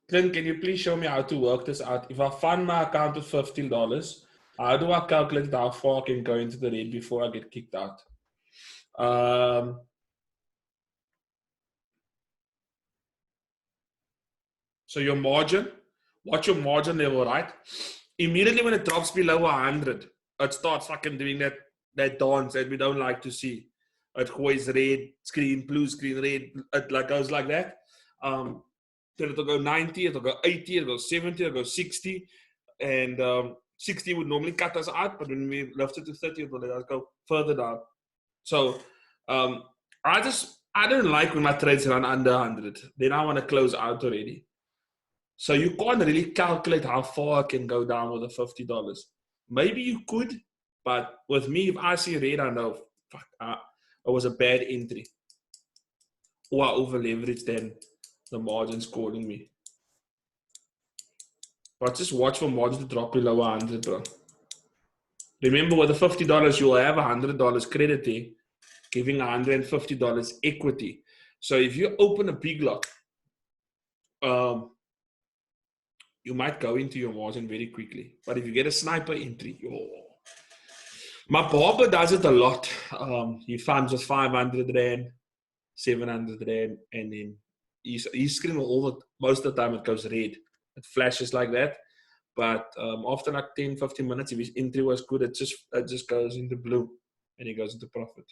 Speaker 1: Clint, can you please show me how to work this out? If I fund my account with $15, how do I calculate how far I can go into the red before I get kicked out? So your margin, what's your margin level, right? Immediately when it drops below 100, it starts fucking doing that dance that we don't like to see. It goes red screen, blue screen, red. It like goes like that. Then it'll go 90, it'll go 80, it'll go 70, it'll go 60. And 60 would normally cut us out, but when we left it to 30, it'll let us go further down. So I don't like when my trades run under 100. Then I want to close out already. So you can't really calculate how far I can go down with the $50. Maybe you could, but with me, if I see red, I know, fuck, it was a bad entry. Or I over leveraged, then the margin's calling me. But just watch for margin to drop below 100, bro. Remember, with the $50, you'll have $100 credit there, giving $150 equity. So if you open a big lot, you might go into your margin very quickly. But if you get a sniper entry, my barber does it a lot. He funds with 500 Rand, 700 Rand, and then he's screen most of the time it goes red. It flashes like that. But after like 10, 15 minutes, if his entry was good, it just goes into blue and he goes into profit.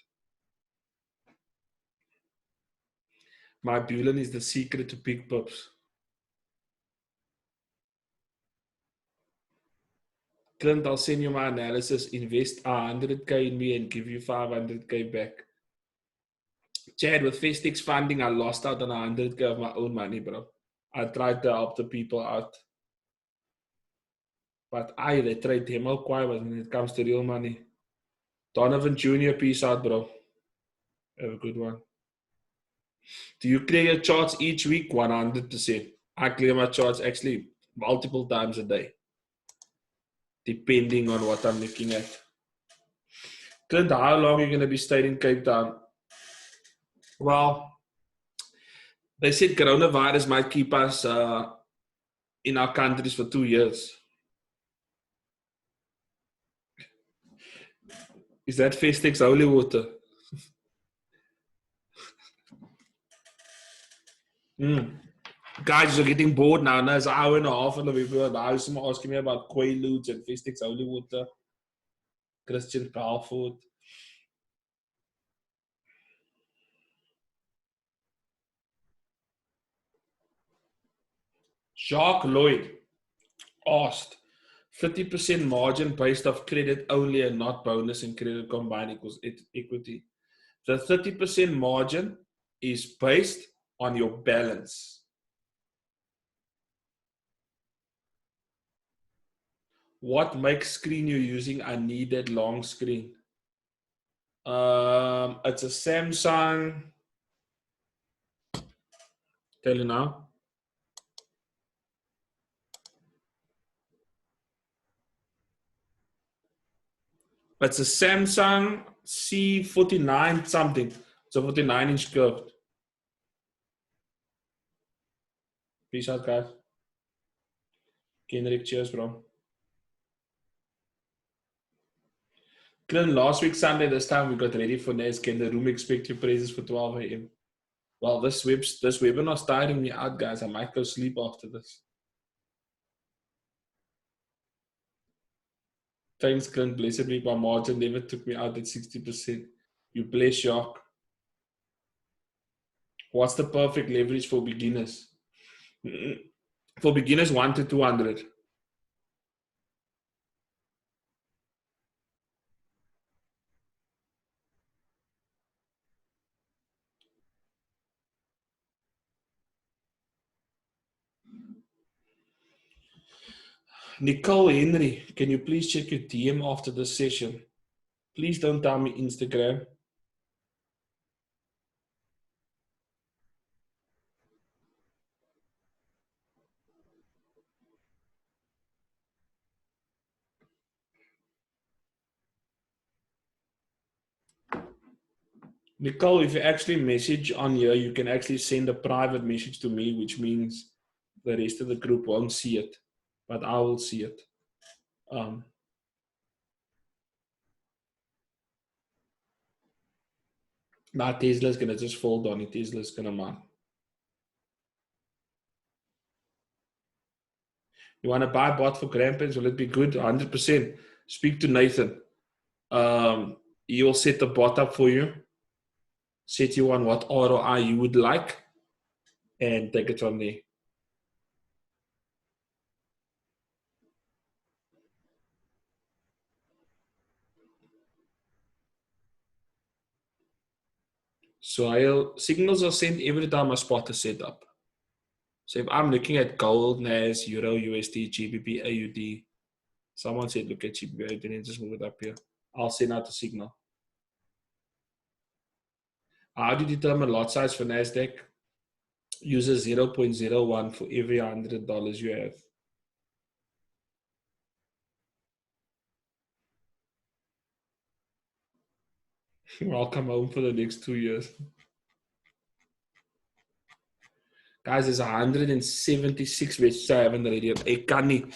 Speaker 1: My Bullion is the secret to big pips. Clint, I'll send you my analysis. Invest 100K in me and give you 500K back. Chad, with Festex funding, I lost out on 100K of my own money, bro. I tried to help the people out. But they trade demo quite when it comes to real money. Donovan Jr., peace out, bro. Have a good one. Do you clear your charts each week? 100%. I clear my charts actually multiple times a day, depending on what I'm looking at. Clint, how long are you going to be staying in Cape Town? Well, they said coronavirus might keep us in our countries for 2 years. Is that Festex holy water? Guys are getting bored now. Now it's an hour and a half and people are asking me about Quaaludes and Festex holy water. Christian Balfour. Jacques Lloyd asked, 30% margin based off credit only and not bonus and credit combined equals equity. The 30% margin is based on your balance. What makes screen you're using? I need that long screen. It's a Samsung. Tell you now. It's a Samsung C49 something. It's a 49-inch curved. Peace out, guys. Kendrick, cheers, bro. Clint, last week Sunday, this time we got ready for NES. Can the room expect your praises for 12 a.m.? Well, this webinar's tiring me out, guys. I might go sleep after this. Thanks, Clint. Blessed week. My margin never took me out at 60%. You bless Jacques. What's the perfect leverage for beginners? For beginners, 1 to 200. Nicole Henry, can you please check your DM after this session? Please don't tell me Instagram. Nicole, if you actually message on here, you can actually send a private message to me, which means the rest of the group won't see it, but I will see it. Now Tesla's gonna just fall down. Tesla's gonna man. You want to buy a bot for grandparents? Will it be good? 100%. Speak to Nathan. He will set the bot up for you, set you on what ROI you would like, and take it from there. So signals are sent every time a spot is set up. So if I'm looking at gold, NAS, Euro, USD, GBP, AUD, someone said look at GBP, AUD, and just move it up here. I'll send out the signal. How do you determine lot size for NASDAQ? Use a 0.01 for every $100 you have. I'll come home for the next 2 years. Guys, there's 176 which I haven't already. Ekani.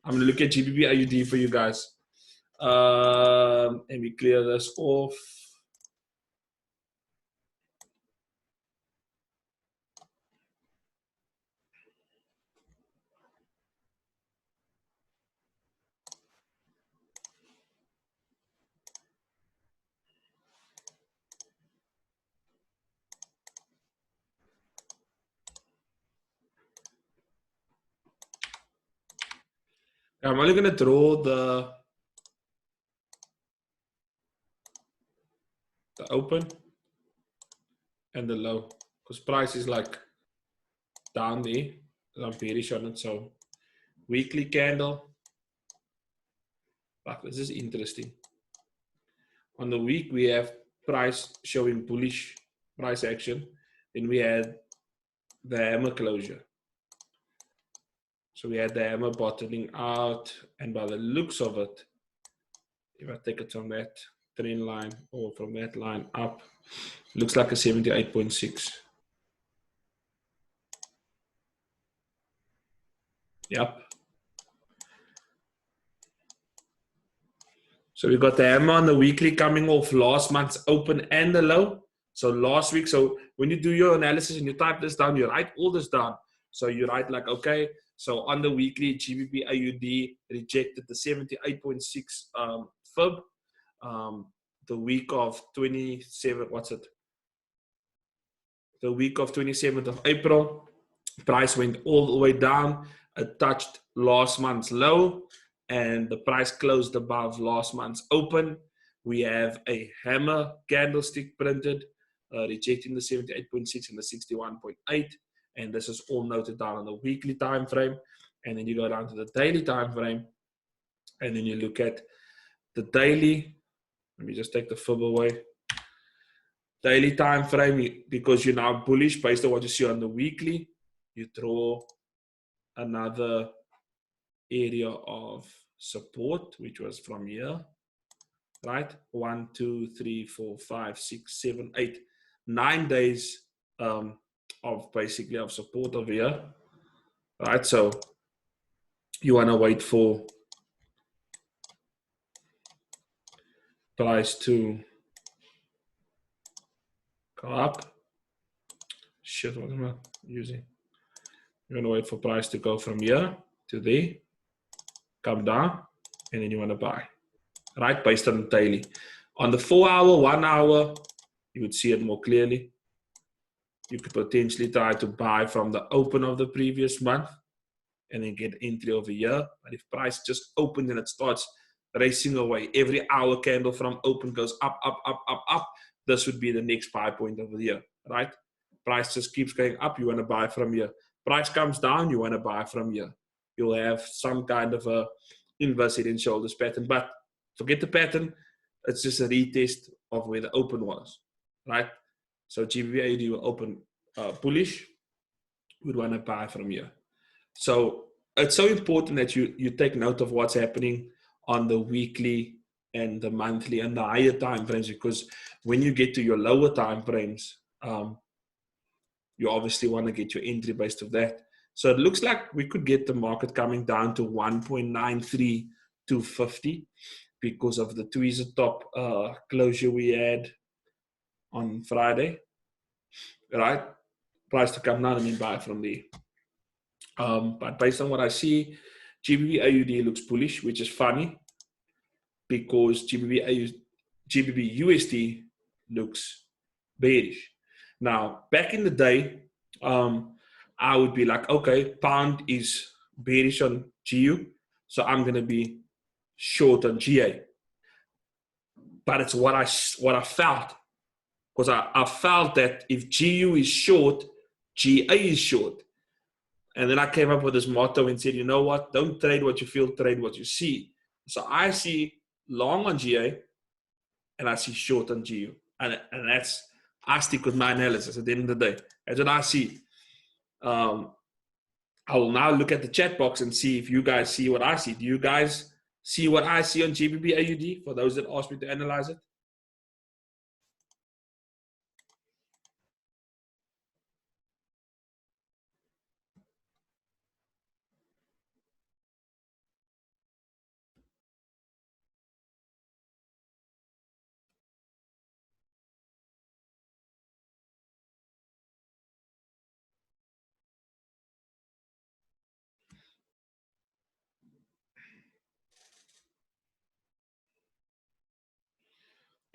Speaker 1: I'm going to look at GBP AUD for you guys. And we clear this off. I'm only going to draw the open and the low because price is like down there. I'm bearish on it. So weekly candle. But this is interesting. On the week, we have price showing bullish price action. Then we had the hammer closure. So we had the hammer bottoming out, and by the looks of it, if I take it from that trend line or from that line up, looks like a 78.6. Yep. So we got the hammer on the weekly coming off last month's open and the low. So last week, so when you do your analysis and you type this down, you write all this down. So you write like, okay, so on the weekly, GBP AUD rejected the 78.6 fib. The week of 27, what's it? The week of 27th of April, price went all the way down. It touched last month's low, and the price closed above last month's open. We have a hammer candlestick printed, rejecting the 78.6 and the 61.8. And this is all noted down on the weekly time frame. And then you go down to the daily time frame, and then you look at the daily. Let me just take the fib away. Daily time frame, because you're now bullish based on what you see on the weekly, you draw another area of support, which was from here, right? 1, 2, 3, 4, 5, 6, 7, 8, 9 days of basically of support over here, right? So you want to wait for price to go up. Shit, what am I using? You're going to wait for price to go from here to there, come down, and then you want to buy, right? Based on the daily. On the 4 hour, 1 hour, you would see it more clearly. You could potentially try to buy from the open of the previous month and then get entry over here. But if price just opens and it starts racing away, every hour candle from open goes up, up, up, up, up, this would be the next buy point over here, right? Price just keeps going up, you want to buy from here. Price comes down, you want to buy from here. You'll have some kind of a inverse head and shoulders pattern, but forget the pattern. It's just a retest of where the open was, right? So GBP will open bullish. We'd want to buy from here. So it's so important that you take note of what's happening on the weekly and the monthly and the higher time frames, because when you get to your lower time frames, you obviously want to get your entry based of that. So it looks like we could get the market coming down to 1.93 to 50 because of the tweezer top closure we had on Friday, right? Price to come down and then buy from there. But based on what I see, GBP AUD looks bullish, which is funny because GBP USD looks bearish. Now, back in the day, I would be like, okay, pound is bearish on GU, so I'm going to be short on GA. But it's what I felt, because I felt that if GU is short, GA is short. And then I came up with this motto and said, you know what? Don't trade what you feel, trade what you see. So I see long on GA and I see short on GU. And that's, I stick with my analysis at the end of the day. That's what I see. I will now look at the chat box and see if you guys see what I see. Do you guys see what I see on GBP AUD for those that asked me to analyze it?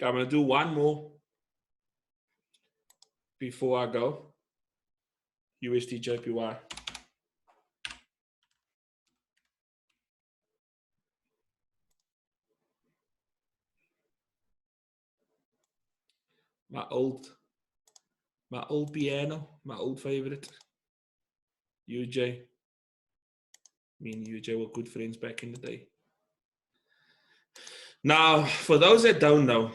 Speaker 1: Okay, I'm going to do one more before I go. USD JPY. My old piano, my old favorite. UJ. Me and UJ were good friends back in the day. Now, for those that don't know,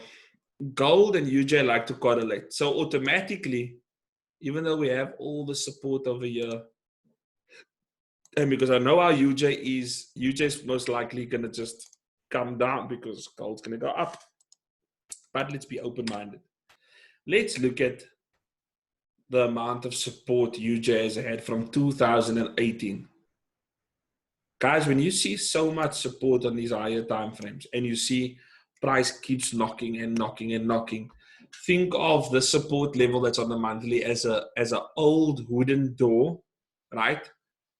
Speaker 1: gold and UJ like to correlate. So automatically, even though we have all the support over here, and because I know how UJ is most likely going to just come down because gold's going to go up. But let's be open-minded. Let's look at the amount of support UJ has had from 2018. Guys, when you see so much support on these higher time frames and you see price keeps knocking and knocking and knocking, think of the support level that's on the monthly as a old wooden door, right?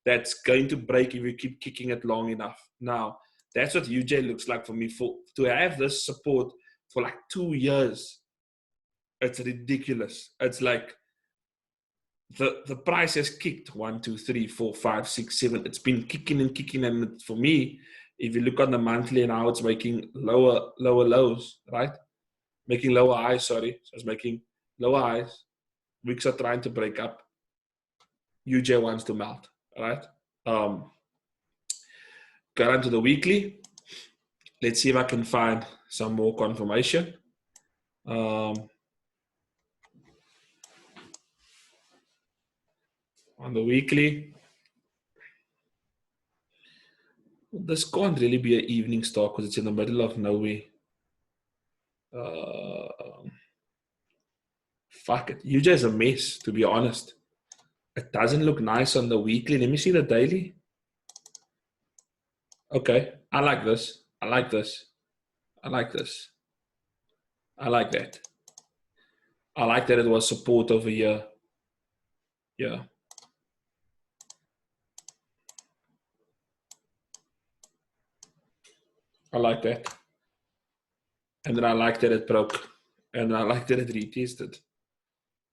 Speaker 1: That's going to break if you keep kicking it long enough. Now, that's what UJ looks like for me. To have this support for like 2 years, it's ridiculous. It's like the price has kicked 1, 2, 3, 4, 5, 6, 7. It's been kicking and kicking, and for me, if you look on the monthly and how it's making lower lows, right? Making lower highs, sorry. So it's making lower highs. Wicks are trying to break up. UJ wants to melt, right? Go on to the weekly. Let's see if I can find some more confirmation. On the weekly, this can't really be an evening stock because it's in the middle of nowhere. Fuck it. UJ is a mess, to be honest. It doesn't look nice on the weekly. Let me see the daily. Okay. I like this. I like this. I like this. I like that. I like that it was support over here. Yeah. I like that. And then I like that it broke. And I like that it retested.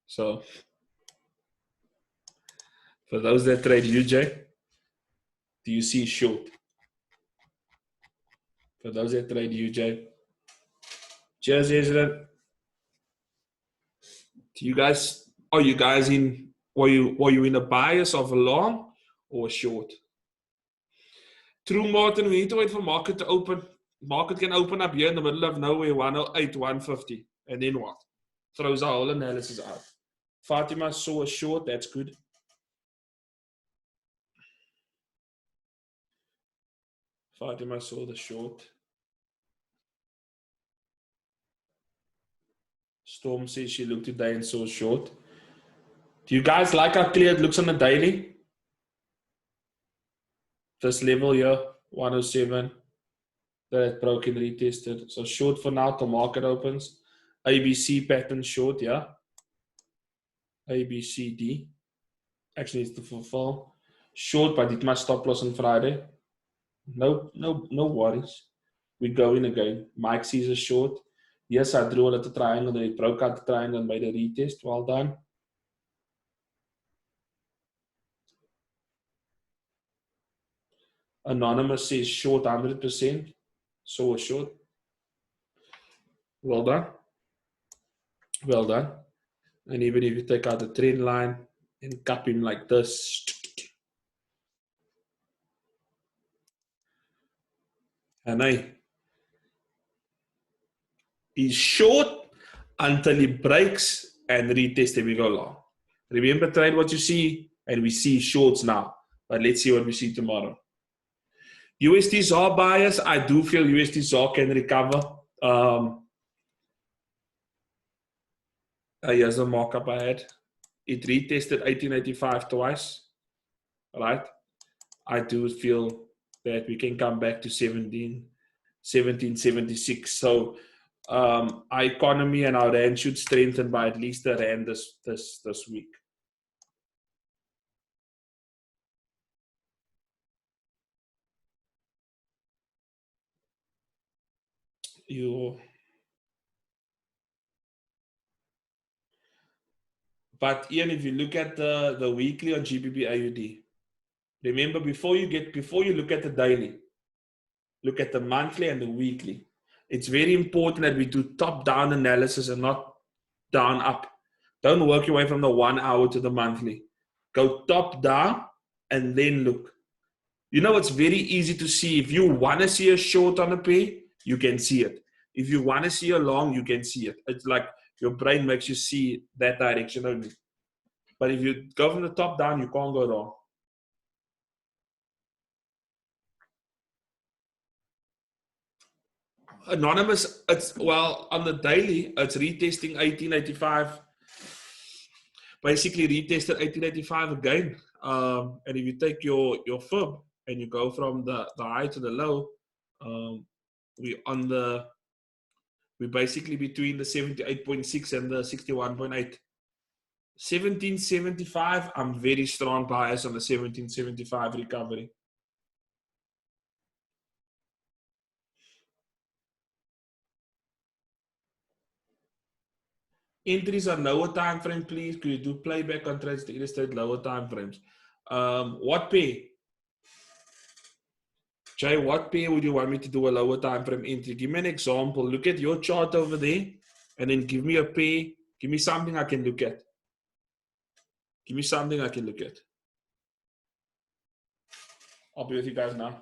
Speaker 1: So, for those that trade UJ, do you see short? For those that trade UJ, cheers, Ezra. Do you guys, are you guys in, were you in a bias of a long or a short? True, Martin, we need to wait for market to open. Market can open up here in the middle of nowhere, 108, 150. And then what? Throws our whole analysis out. Fatima saw a short, that's good. Fatima saw the short. Storm says she looked today and saw short. Do you guys like how clear it looks on the daily? This level here, 107. That broken retested. So short for now till market opens. ABC pattern short, yeah. ABCD. Actually, it's to fulfill. Short, but it must stop loss on Friday. No worries. We go in again. Mike sees a short. Yes, I drew a little triangle. Then it broke out the triangle and made a retest. Well done. Anonymous says short 100%. So a short. Well done. Well done. And even if you take out the trend line and cap him like this. And he's short until he breaks and retest and we go long. Remember, trade what you see, and we see shorts now. But let's see what we see tomorrow. USD ZAR bias, I do feel USD ZAR can recover. Here's a markup I had. It retested 1885 twice, right? I do feel that we can come back to 1776. So our economy and our rand should strengthen by at least the rand this week. But Ian, if you look at the weekly on GBP AUD, remember before you look at the daily, look at the monthly and the weekly. It's very important that we do top-down analysis and not down-up. Don't work your way from the 1 hour to the monthly. Go top-down and then look. You know, it's very easy to see. If you want to see a short on a pair, you can see it. If you want to see a long, you can see it. It's like your brain makes you see that direction only. But if you go from the top down, you can't go wrong. Anonymous, on the daily, it's retesting 1885. Basically retested 1885 again. And if you take your fib and you go from the high to the low, we're basically between the 78.6 and the 61.8. 1775, I'm very strong bias on the 1775 recovery. Entries on lower time frame, please. Could you do playback on trades to illustrate lower time frames? What pair? Jay, what pair would you want me to do a lower time frame entry? Give me an example. Look at your chart over there and then give me a pair. Give me something I can look at. Give me something I can look at. I'll be with you guys now.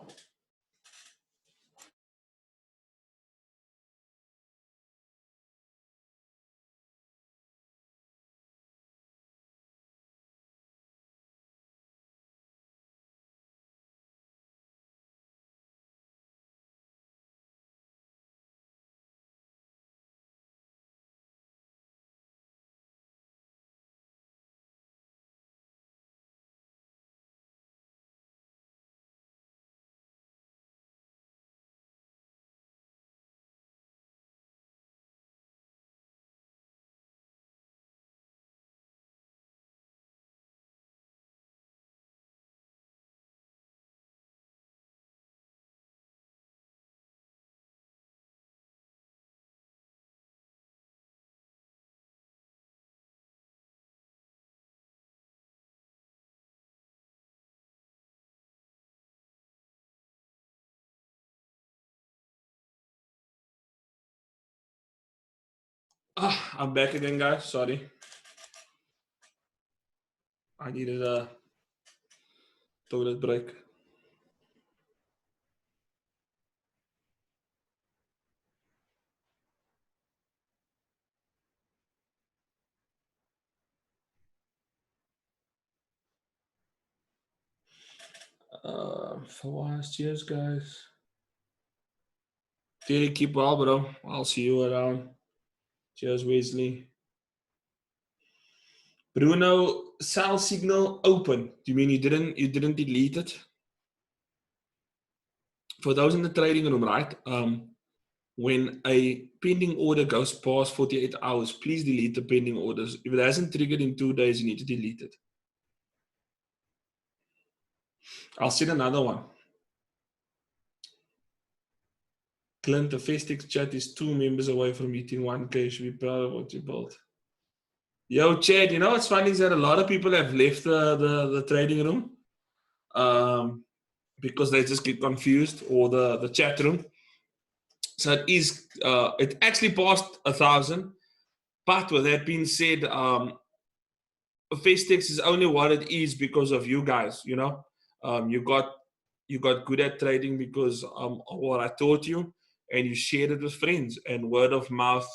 Speaker 1: I'm back again, guys. Sorry. I needed a toilet break. For once, cheers, guys. Terry, keep well, bro. I'll see you around. Cheers, Wesley. Bruno, sell signal open. Do you mean you didn't delete it? For those in the trading room, right? When a pending order goes past 48 hours, please delete the pending orders. If it hasn't triggered in 2 days, you need to delete it. I'll send another one. Clint, the Festix chat is 2 members away from hitting 1K. You should be proud of what you built. Yo, Chad, you know what's funny is that a lot of people have left the trading room because they just get confused, or the chat room. So it actually passed 1,000. But with that being said, Festix is only what it is because of you guys. You know, you got good at trading because of what I taught you, and you shared it with friends, and word of mouth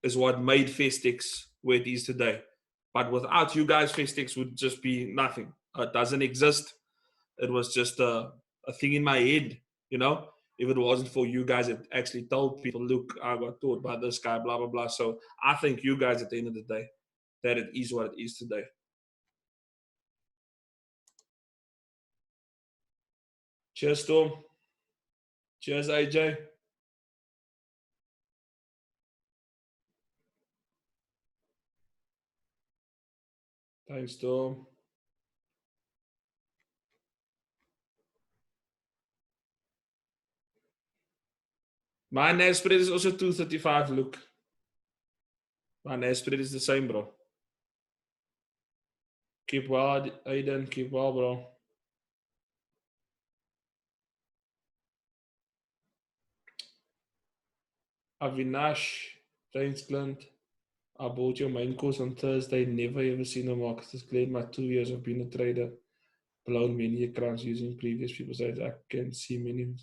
Speaker 1: is what made Festix where it is today. But without you guys, Festix would just be nothing. It doesn't exist. It was just a thing in my head, you know. If it wasn't for you guys that actually told people, look, I got taught by this guy, blah, blah, blah. So I thank you guys at the end of the day that it is what it is today. Cheers, Storm. Cheers, AJ. Thanks, Storm. My NAS spread is also 235, look. My NAS spread is the same, bro. Keep well, Aiden. Keep well, bro. Avinash. Thanks, Clint. I bought your main course on Thursday. Never ever seen a market this great. My 2 years of being a trader. Blown many accounts using previous people's sites. I can see many.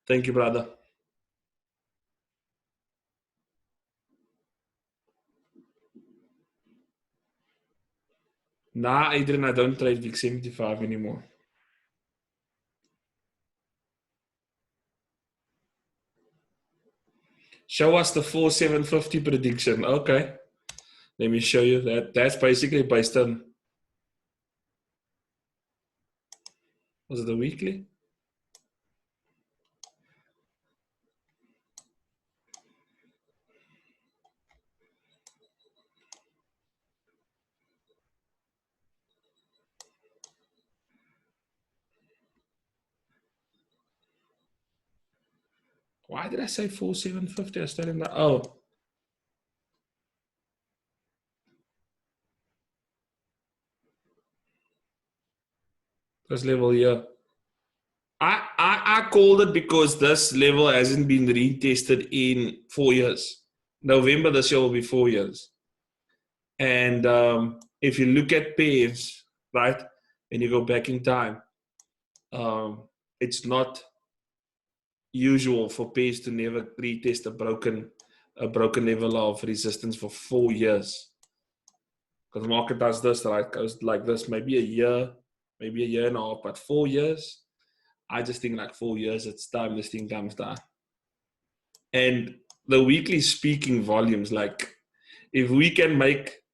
Speaker 1: Thank you, brother. Nah, Adrian, I don't trade VIX 75 anymore. Show us the 4750 prediction. Okay. Let me show you that. That's basically based on. Was it the weekly? Why did I say 4750? I was telling that. Oh. This level here. I called it because this level hasn't been retested in 4 years. November this year will be 4 years. And if you look at pairs, right, and you go back in time, it's not usual for pairs to never retest a broken level of resistance for 4 years. Because the market does this, right? Goes like this, maybe a year and a half, but 4 years. I just think like 4 years, it's time this thing comes down. And the weekly speaking volumes, like if we can make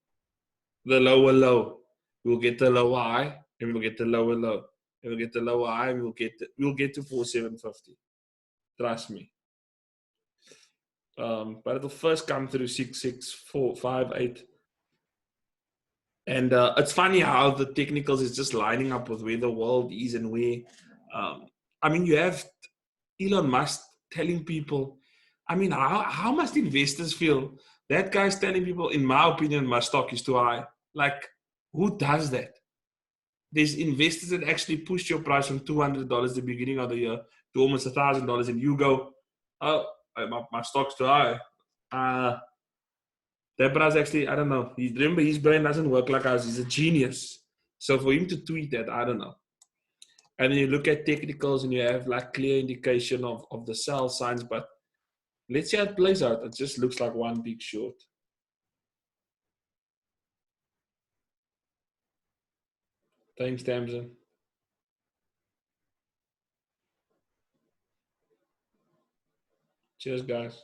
Speaker 1: the lower low, we'll get the lower high, and we'll get the lower low, and we'll get the lower high, and we'll get to 4750. Trust me. But it'll first come through 66458. And it's funny how the technicals is just lining up with where the world is and where. I mean, you have Elon Musk telling people. I mean, how must investors feel? That guy's telling people, in my opinion, my stock is too high. Like, who does that? There's investors that actually push your price from $200 at the beginning of the year to almost $1,000, and you go, oh, my stock's too high. That brother's actually, I don't know. Remember, his brain doesn't work like ours. He's a genius. So for him to tweet that, I don't know. And then you look at technicals and you have like clear indication of the sell signs, but let's see how it plays out. It just looks like one big short. Thanks, Tamsin. Cheers, guys.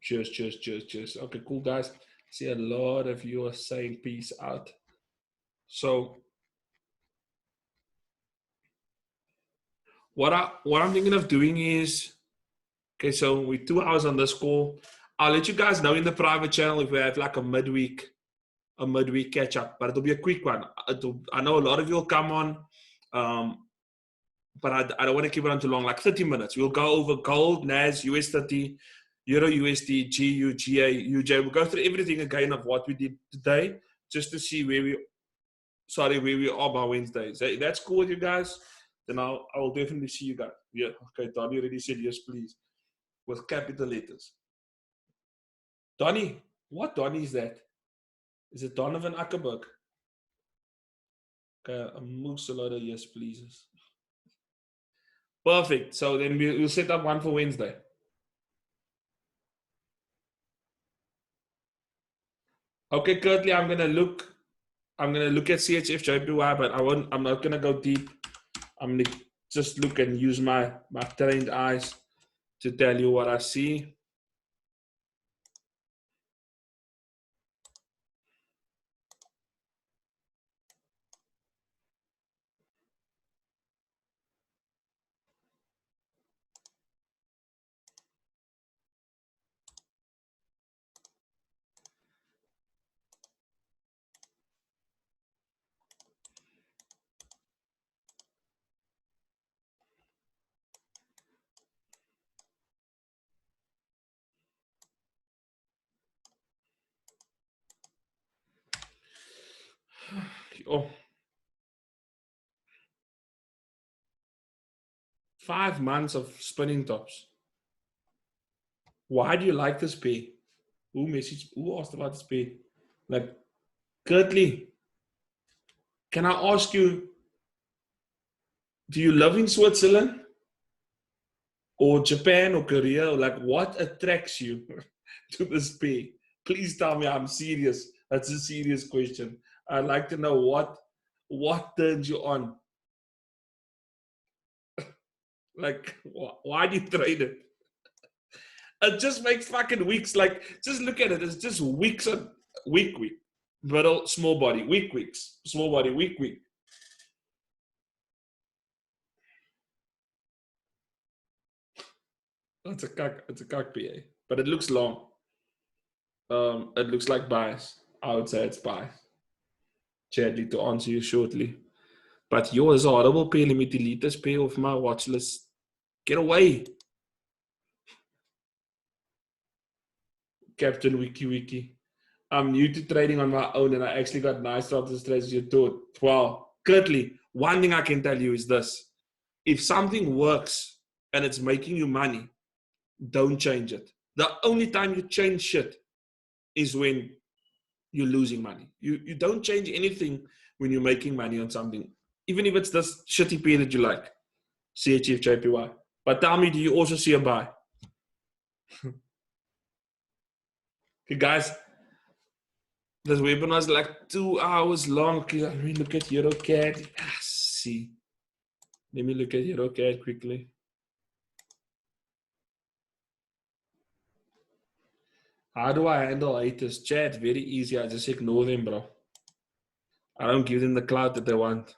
Speaker 1: Cheers, cheers, cheers, cheers. Okay, cool, guys. See, a lot of you are saying peace out. So, what I'm thinking of doing is, okay, so we're 2 hours on this call. I'll let you guys know in the private channel if we have like a midweek catch up, but it'll be a quick one. I know a lot of you will come on, but I don't want to keep it on too long, like 30 minutes. We'll go over gold, NAS, US30, Euro USD, GU, GA, UJ. We'll go through everything again of what we did today, just to see where we are by Wednesday. That's cool with you guys? Then I will definitely see you guys. Yeah, okay, Donnie already said yes, please, with capital letters. Donnie, what Donnie is that? Is it Donovan Ackerberg? Okay, a moose a lot of yes, pleases. Perfect. So then we'll set up one for Wednesday. Okay, currently I'm gonna look at CHF JPY, but I'm not gonna go deep. I'm gonna just look and use my trained eyes to tell you what I see. Oh, 5 months of spinning tops. Why do you like this pay? Who asked about this pay? Like, Kurtley, can I ask you, do you live in Switzerland or Japan or Korea? Or like, what attracts you to this pay? Please tell me I'm serious. That's a serious question. I'd like to know what turns you on. Like, why do you trade it? It just makes fucking weeks. Like, just look at it. It's just weeks on week. But small body, weeks. Small body, week. It's a cock PA. But it looks long. It looks like bias. I would say it's bias. Chadley, to answer you shortly. But yours are horrible pay. Let me delete this pay off my watch list. Get away. Captain Wiki. I'm new to trading on my own and I actually got nice option strategy to it. Well, Kurtley, one thing I can tell you is this. If something works and it's making you money, don't change it. The only time you change shit is when you're losing money. You don't change anything when you're making money on something, even if it's this shitty pay that you like, CHF JPY. But tell me, do you also see a buy? Okay, guys, this webinar is like 2 hours long. Okay, let me look at EuroCAD. See. Let me look at EuroCAD quickly. How do I handle haters? Chat, very easy. I just ignore them, bro. I don't give them the clout that they want.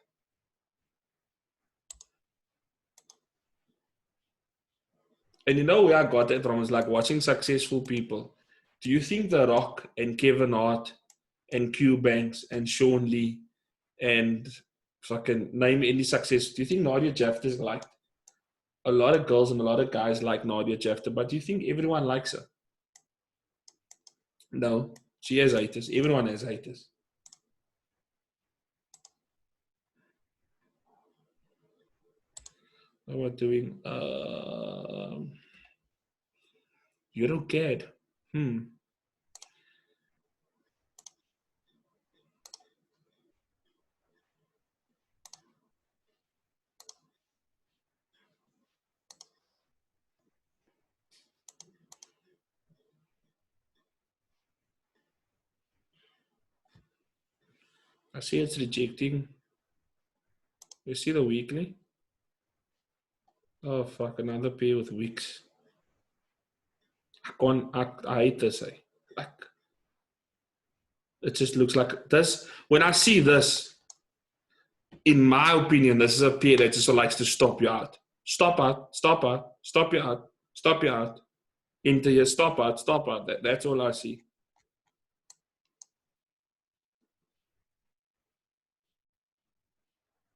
Speaker 1: And you know where I got that from? It's like watching successful people. Do you think The Rock and Kevin Hart and Q Banks and Sean Lee and fucking name any success, do you think Nadia Jafta is liked? A lot of girls and a lot of guys like Nadia Jafta, but do you think everyone likes her? No, she has haters. Everyone has haters. What am I doing? EuroCAD. I see it's rejecting. You see the weekly? Oh, fuck, another pay with weeks. I hate this. Like, it just looks like this. When I see this, in my opinion, this is a pair that just likes to stop you out. Stop out, stop out, stop you out, stop you out. Into your stop out, stop out. That's all I see.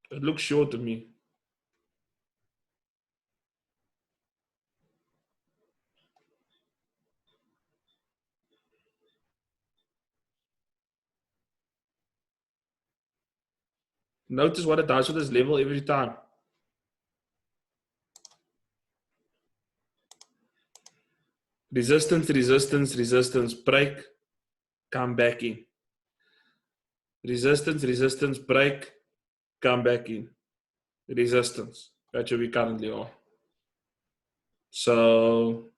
Speaker 1: It looks short to me. Notice what it does with this level every time. Resistance, resistance, resistance, break, come back in. Resistance, resistance, break, come back in. Resistance. That's where we currently are. So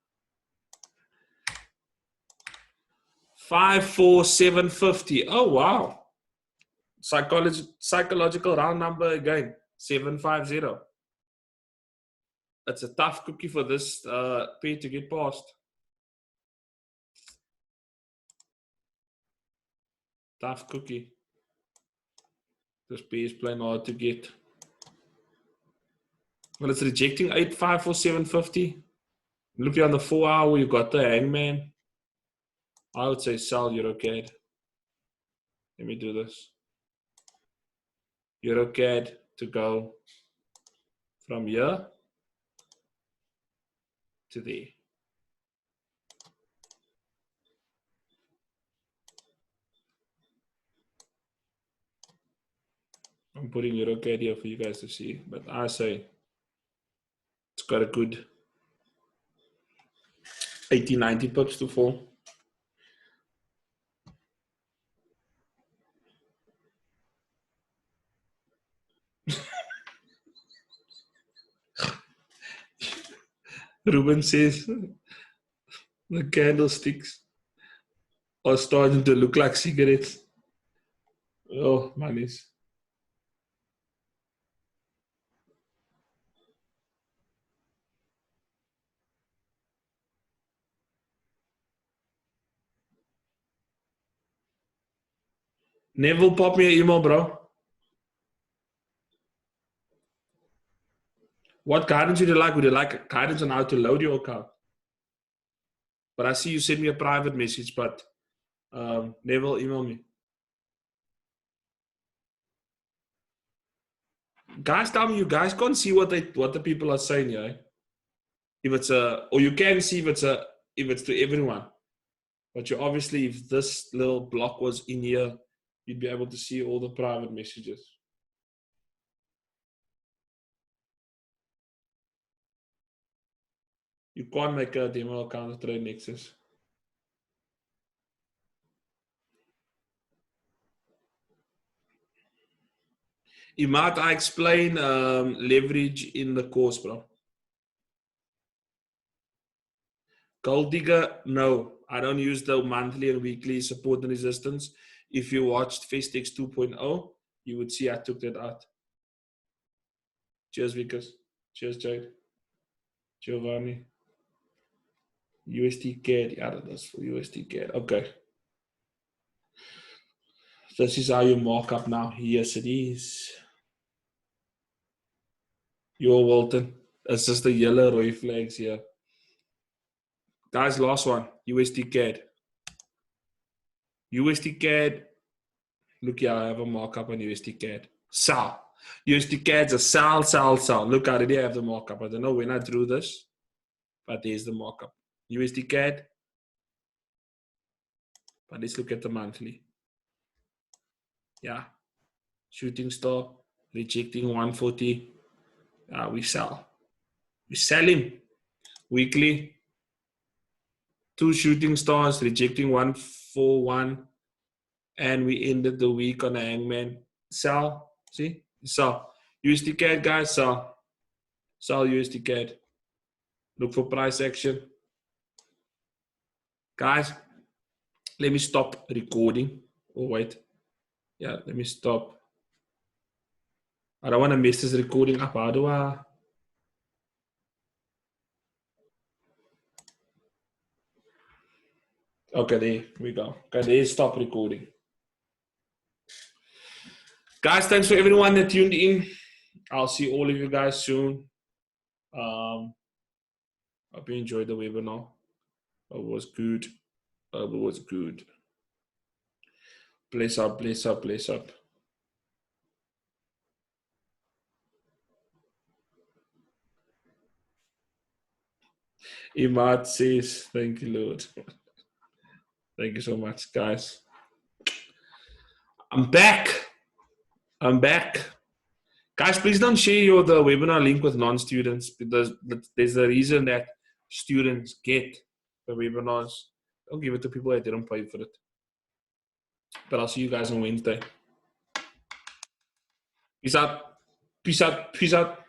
Speaker 1: 54750. Oh wow. Psychological round number again. 750. It's a tough cookie for this pair to get past. Tough cookie. This pair is playing hard to get. Well, it's rejecting 854,750. Look here on the 4 hour, you got the hangman. I would say sell EuroCAD. Let me do this. EuroCAD to go from here to there. I'm putting EuroCAD here for you guys to see, but I say it's got a good 80, 90 pips to fall. Ruben says the candlesticks are starting to look like cigarettes. Oh, manies. Neville, pop me an email, bro. What guidance would you like? Would you like guidance on how to load your account? But I see you sent me a private message, but Neville, email me. Guys, tell me, you guys can't see what the people are saying here. Eh? If it's or you can see if it's to everyone. But you obviously, if this little block was in here, you'd be able to see all the private messages. You can't make a demo account of Trade Nexus. Imad, I explain leverage in the course, bro. Gold Digger, no. I don't use the monthly and weekly support and resistance. If you watched Festex 2.0, you would see I took that out. Cheers, Vickers. Cheers, Jade. Giovanni. USD CAD. Yeah, that's for USD CAD. Okay. This is how you mark up now. Yes, it is. You're Walton. It's just the yellow Roy flags here. Guys, last one. USD CAD. USD CAD. Look here, I have a markup on USD CAD. Sell. USD CAD's a sell, sell, sell. Look, I already have the markup. I don't know when I drew this, but there's the markup. USD CAD. But let's look at the monthly. Yeah. Shooting star. Rejecting 140. We sell. We sell him. Weekly. 2 shooting stars. Rejecting 141. And we ended the week on a hangman. Sell. See? Sell. USD CAD, guys. Sell. Sell USD CAD. Look for price action. Guys, let me stop recording. Oh, wait. Yeah, let me stop. I don't want to mess this recording up. How do I? Okay, there we go. Okay, there's stop recording. Guys, thanks for everyone that tuned in. I'll see all of you guys soon. Hope you enjoyed the webinar. It was good. It was good. Bless up, bless up, bless up. Imad says, thank you, Lord. Thank you so much, guys. I'm back. Guys, please don't share the webinar link with non-students, because there's a reason that students get the webinars. Don't give it to people that didn't pay for it. But I'll see you guys on Wednesday. Peace out. Peace out. Peace out.